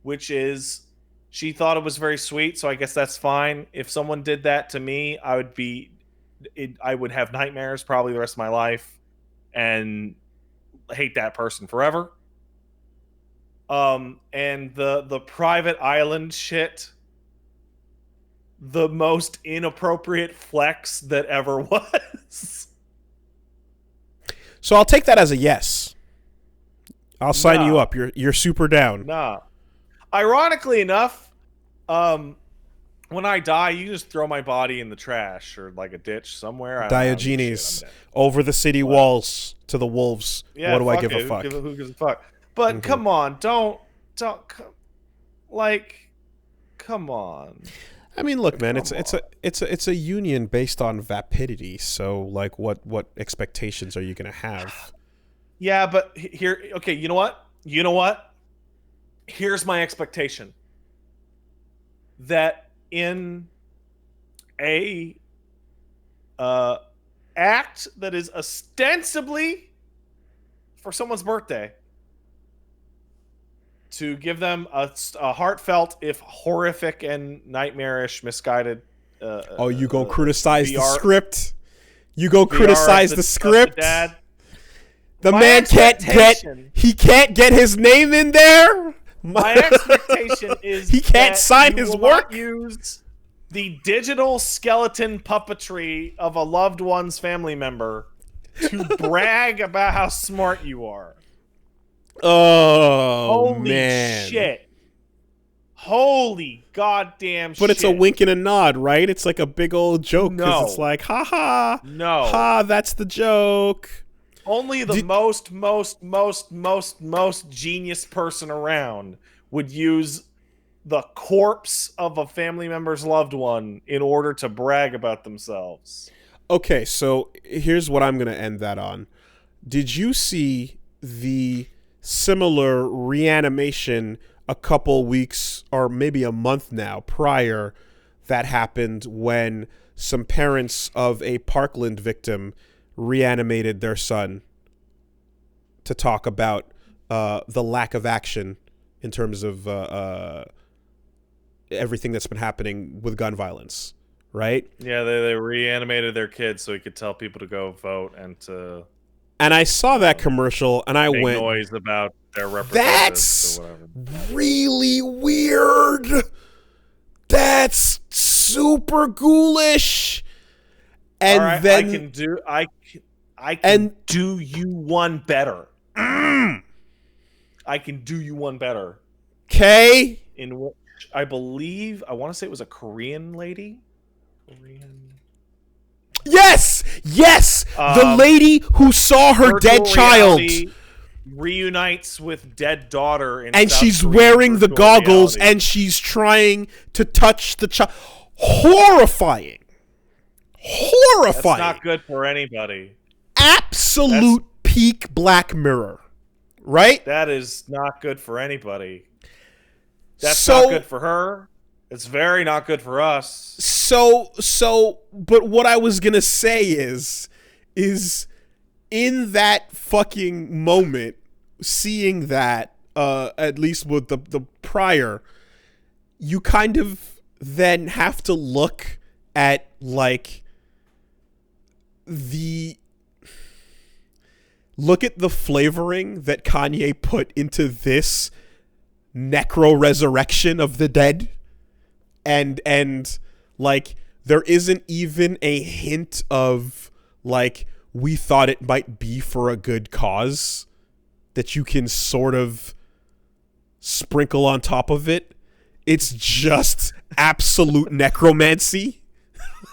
which is, she thought it was very sweet, so I guess that's fine. If someone did that to me, I would have nightmares probably the rest of my life and hate that person forever. And the private island shit, the most inappropriate flex that ever was. So I'll take that as a yes. I'll sign you up. You're super down. Nah. Ironically enough, when I die, you just throw my body in the trash or like a ditch somewhere. Diogenes over the city walls to the wolves. Yeah, what do I fuck give it. a fuck? Who gives a fuck? But come on, don't like, come on. I mean, look, man, it's a union based on vapidity. So, like, what expectations are you gonna have? Yeah, but here, okay, you know what? Here's my expectation. That in a act that is ostensibly for someone's birthday, to give them a heartfelt, if horrific and nightmarish, misguided. You go criticize VR, the script. You go criticize the script. Dad. The man can't get his name in there. My expectation is he can't sign his work. Use the digital skeleton puppetry of a loved one's family member to brag about how smart you are. Oh, holy man. Shit. Holy goddamn shit. But it's a wink and a nod, right? It's like a big old joke. No. It's like, ha. No. Ha, that's the joke. Only the most genius person around would use the corpse of a family member's loved one in order to brag about themselves. Okay, so here's what I'm going to end that on. Did you see the similar reanimation a couple weeks or maybe a month now prior that happened when some parents of a Parkland victim reanimated their son to talk about the lack of action in terms of everything that's been happening with gun violence, right? Yeah, they reanimated their kid so he could tell people to go vote and to... And I saw that commercial, and I went, noise about their representatives. That's really weird. That's super ghoulish. And right, then I can do you one better. I can do you one better. Okay. In which I believe, I want to say it was a Korean lady. Yes. The lady who saw her dead child reunites with dead daughter and she's wearing the goggles and she's trying to touch the child. Horrifying. That's not good for anybody. Absolute peak Black Mirror. Right? That is not good for anybody. That's not good for her. It's very not good for us. But what I was going to say is in that fucking moment, seeing that, at least with the prior, you kind of then have to look at, like, look at the flavoring that Kanye put into this necro-resurrection of the dead. And like, there isn't even a hint of, like, we thought it might be for a good cause that you can sort of sprinkle on top of it. It's just absolute necromancy.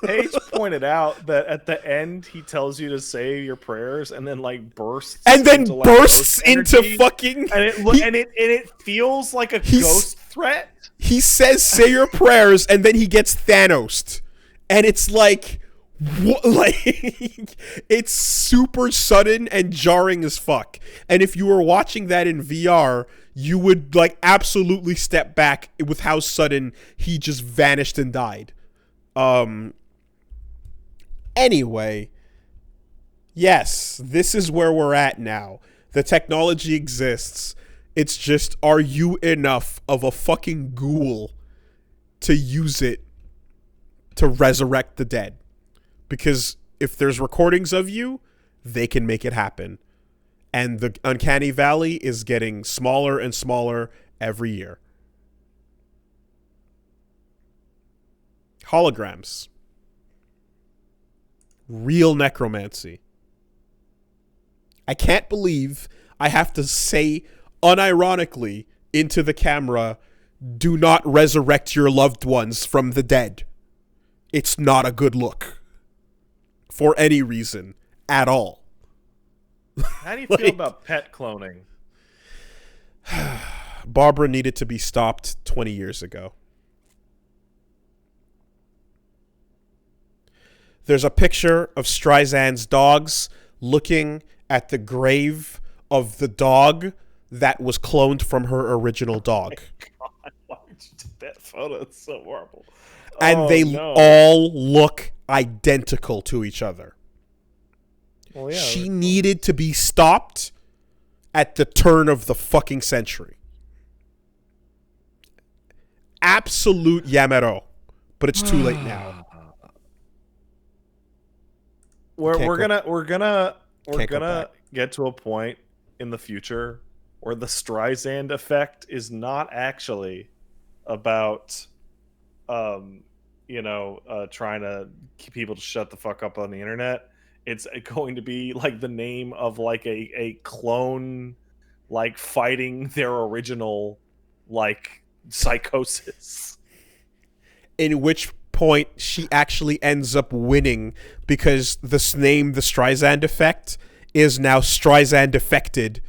Paige pointed out that at the end he tells you to say your prayers and then like bursts into fucking and it feels like a ghost threat. He says say your prayers and then he gets Thanos'd. And it's like what, like it's super sudden and jarring as fuck. And if you were watching that in VR, you would like absolutely step back with how sudden he just vanished and died. Anyway, yes, this is where we're at now. The technology exists. It's just, are you enough of a fucking ghoul to use it to resurrect the dead? Because if there's recordings of you, they can make it happen. And the uncanny valley is getting smaller and smaller every year. Holograms. Real necromancy. I can't believe I have to say unironically into the camera, do not resurrect your loved ones from the dead. It's not a good look. For any reason at all. How do you feel about pet cloning? Barbara needed to be stopped 20 years ago. There's a picture of Streisand's dogs looking at the grave of the dog that was cloned from her original dog. God, why did you take that photo? It's so horrible. And they all look identical to each other. Well, yeah, she needed to be stopped at the turn of the fucking century. Absolute Yamero. But it's too late now. We're gonna get to a point in the future where the Streisand effect is not actually about trying to keep people to shut the fuck up on the internet. It's going to be like the name of like a clone like fighting their original like psychosis. In which point she actually ends up winning because this name, the Streisand effect, is now Streisand affected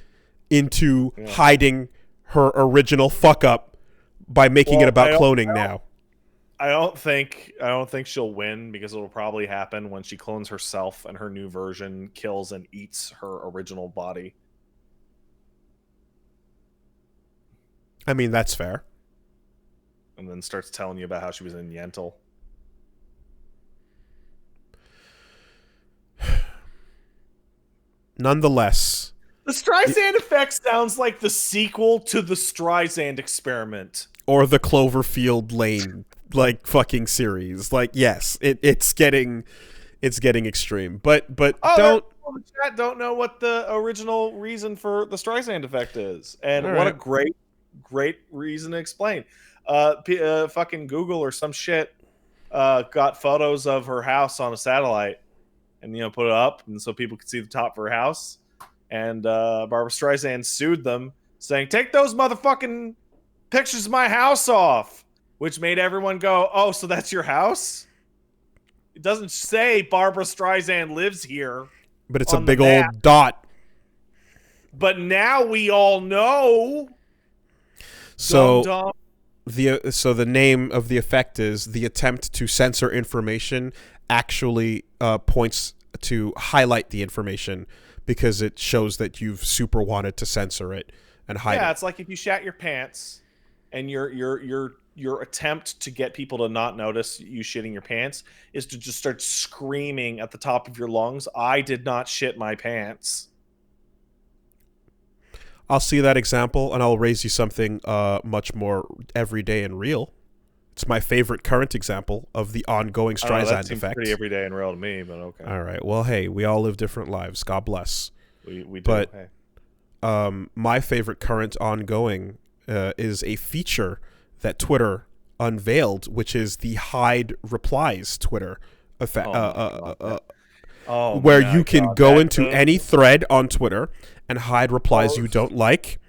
into hiding her original fuck up by making it about cloning now. I don't think she'll win because it'll probably happen when she clones herself and her new version kills and eats her original body. I mean, that's fair. And then starts telling you about how she was in Yentl. Nonetheless, the Streisand effect sounds like the sequel to the Streisand experiment. Or the Cloverfield Lane, like, fucking series. Like, yes, it's getting extreme. But don't... People in the chat don't know what the original reason for the Streisand effect is. And All what right. a great reason to explain. Fucking Google or some shit got photos of her house on a satellite and put it up and so people could see the top of her house, and Barbara Streisand sued them saying, take those motherfucking pictures of my house off, which made everyone go, oh, so that's your house? It doesn't say Barbara Streisand lives here, but it's a big old dot. But now we all know. So Dum-dum. the name of the effect is the attempt to censor information actually points to highlight the information because it shows that you've super wanted to censor it and hide it. Yeah, it's like if you shat your pants and your attempt to get people to not notice you shitting your pants is to just start screaming at the top of your lungs, I did not shit my pants. I'll see that example, and I'll raise you something much more everyday and real. It's my favorite current example of the ongoing Streisand that seems effect. pretty everyday and real to me, but okay. All right. Well, hey, we all live different lives. God bless. We do. But hey. My favorite current ongoing is a feature that Twitter unveiled, which is the hide replies Twitter effect. Where you can go into any thread on Twitter and hide replies you don't like,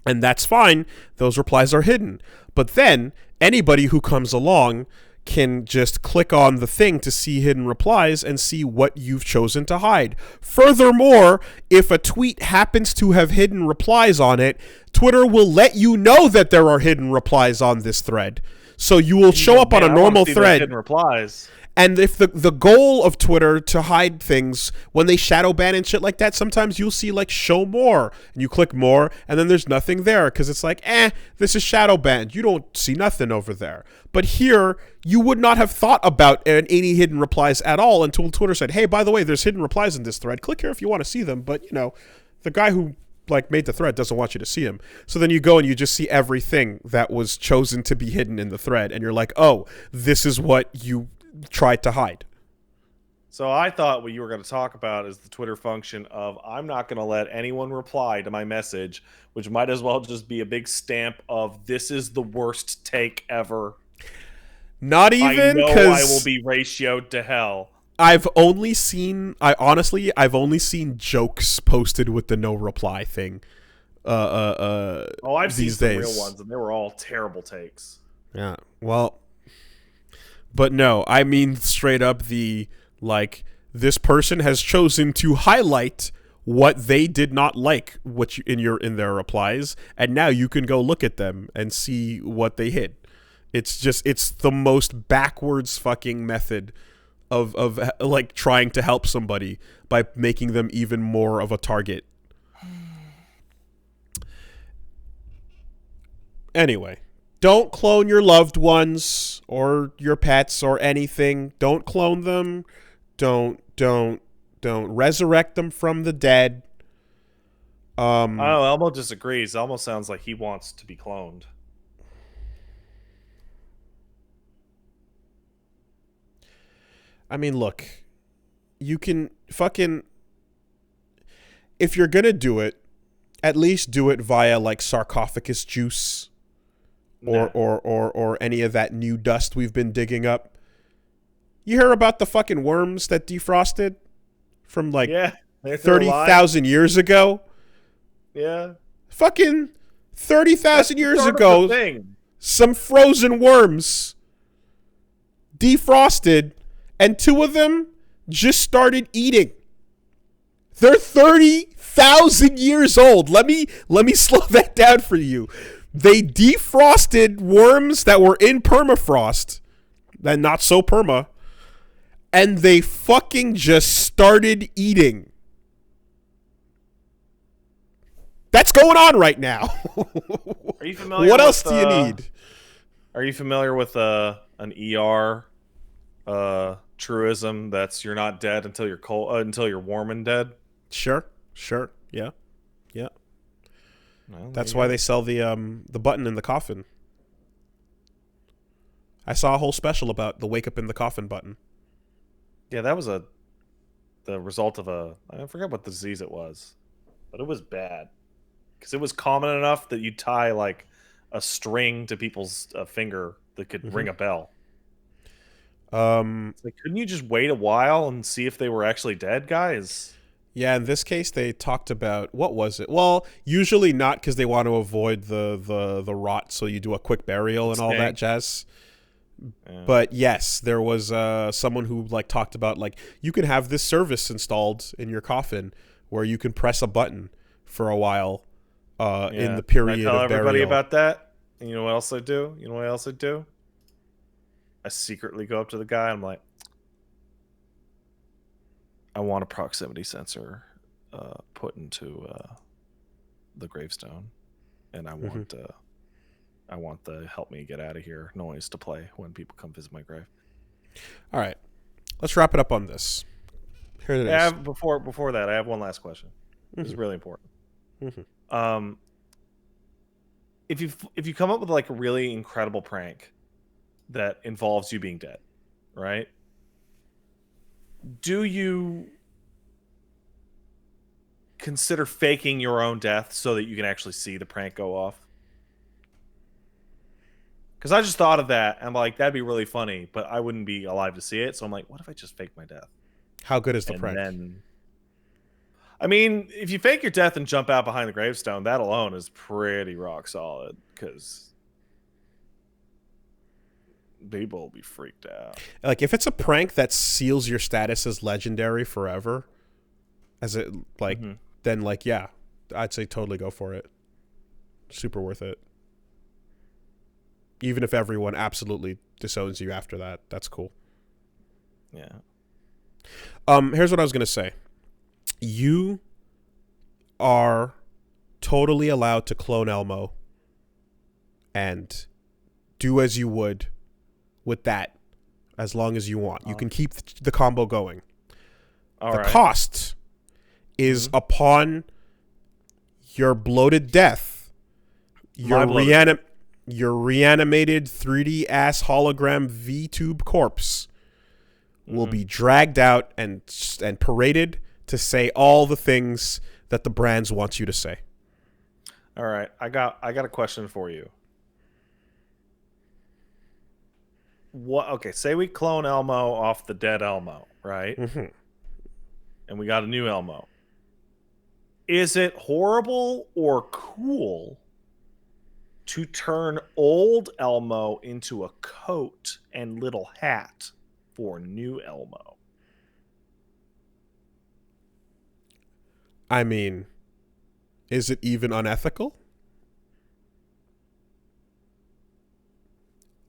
and that's fine. Those replies are hidden. But then anybody who comes along can just click on the thing to see hidden replies and see what you've chosen to hide. Furthermore, if a tweet happens to have hidden replies on it, Twitter will let you know that there are hidden replies on this thread. So you will show up on a normal thread. Hidden replies. And if the goal of Twitter to hide things, when they shadow ban and shit like that, sometimes you'll see like show more, and you click more, and then there's nothing there because it's like, this is shadow banned. You don't see nothing over there. But here, you would not have thought about any hidden replies at all until Twitter said, hey, by the way, there's hidden replies in this thread. Click here if you want to see them. But, the guy who made the thread doesn't want you to see them. So then you go and you just see everything that was chosen to be hidden in the thread, and you're like, oh, this is what you tried to hide. So I thought what you were going to talk about is the Twitter function of I'm not going to let anyone reply to my message, which might as well just be a big stamp of this is the worst take ever. Not even because I will be ratioed to hell. I've only seen jokes posted with the no reply thing. I've these seen days. some real ones, and they were all terrible takes. Yeah, well, but no, I mean straight up this person has chosen to highlight what they did not like in their replies, and now you can go look at them and see what they hid. It's the most backwards fucking method of like trying to help somebody by making them even more of a target. Anyway, don't clone your loved ones or your pets or anything. Don't clone them. Don't resurrect them from the dead. Oh, Elmo disagrees. Elmo sounds like he wants to be cloned. I mean, look, you can fucking, if you're gonna do it, at least do it via like sarcophagus juice or any of that new dust we've been digging up. You hear about the fucking worms that defrosted from like 30,000 years ago? Yeah. Fucking 30,000 years ago, some frozen worms defrosted, and 2 of them just started eating. They're 30,000 years old. Let me slow that down for you. They defrosted worms that were in permafrost, and not so perma, and they fucking just started eating. That's going on right now. Are you familiar? What else do you need? Are you familiar with an ER truism that's you're not dead until you're cold, until you're warm and dead? Sure, yeah. Well, that's why they sell the button in the coffin. I saw a whole special about the wake up in the coffin button. Yeah, that was the result of I forget what disease it was, but it was bad because it was common enough that you tie like a string to people's finger that could ring a bell. It's like, couldn't you just wait a while and see if they were actually dead, guys? Yeah, in this case, they talked about, what was it? Well, usually not, because they want to avoid the rot, so you do a quick burial and all that jazz. Yeah. But yes, there was someone who like talked about like you can have this service installed in your coffin where you can press a button for a while in the period of burial. I tell everybody about that. And you know what else I do? I secretly go up to the guy and I'm like, I want a proximity sensor put into the gravestone, and I want the help me get out of here noise to play when people come visit my grave. All right, let's wrap it up on this. Here it is. Before that, I have one last question. This is really important. If you come up with like a really incredible prank that involves you being dead, right? Do you consider faking your own death so that you can actually see the prank go off? Because I just thought of that, and I'm like, that'd be really funny, but I wouldn't be alive to see it. So I'm like, what if I just fake my death? How good is the prank? Then, I mean, if you fake your death and jump out behind the gravestone, that alone is pretty rock solid, because people will be freaked out. Like, if it's a prank that seals your status as legendary forever, as it like, then like, yeah, I'd say totally go for it. Super worth it. Even if everyone absolutely disowns you after that, that's cool. Yeah. Here's what I was gonna say. You are totally allowed to clone Elmo and do as you would with that as long as you want. You can keep the combo going. The cost is upon your bloated death. Your reanimated 3D ass hologram V-tube corpse will be dragged out and paraded to say all the things that the brands want you to say. All right, I got a question for you. What? Okay, say we clone Elmo off the dead Elmo, right? And we got a new Elmo. Is it horrible or cool to turn old Elmo into a coat and little hat for new Elmo? I mean, is it even unethical?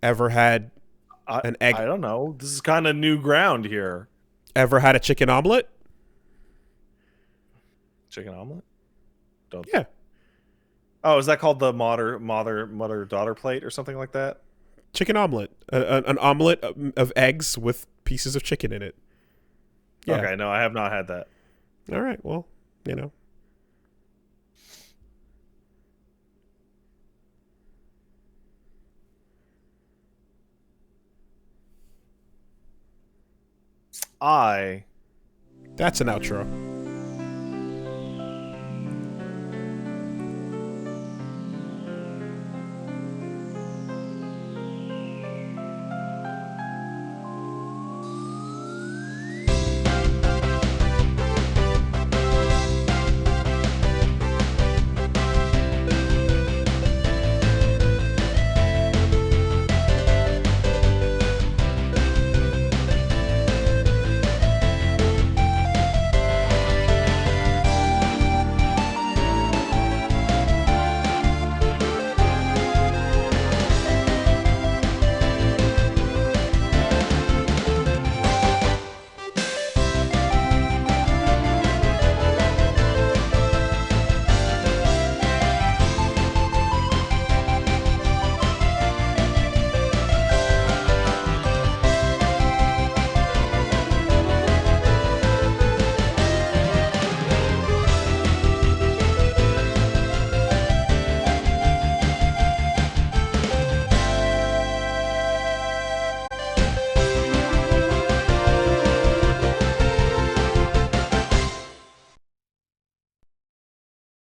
Ever had an egg? I don't know. This is kind of new ground here. Ever had a chicken omelet? Chicken omelet? Don't. Yeah. Oh, is that called the mother daughter plate or something like that? Chicken omelet. An omelet of eggs with pieces of chicken in it. Yeah. Okay, no, I have not had that. All right. Well, you know. I That's an outro.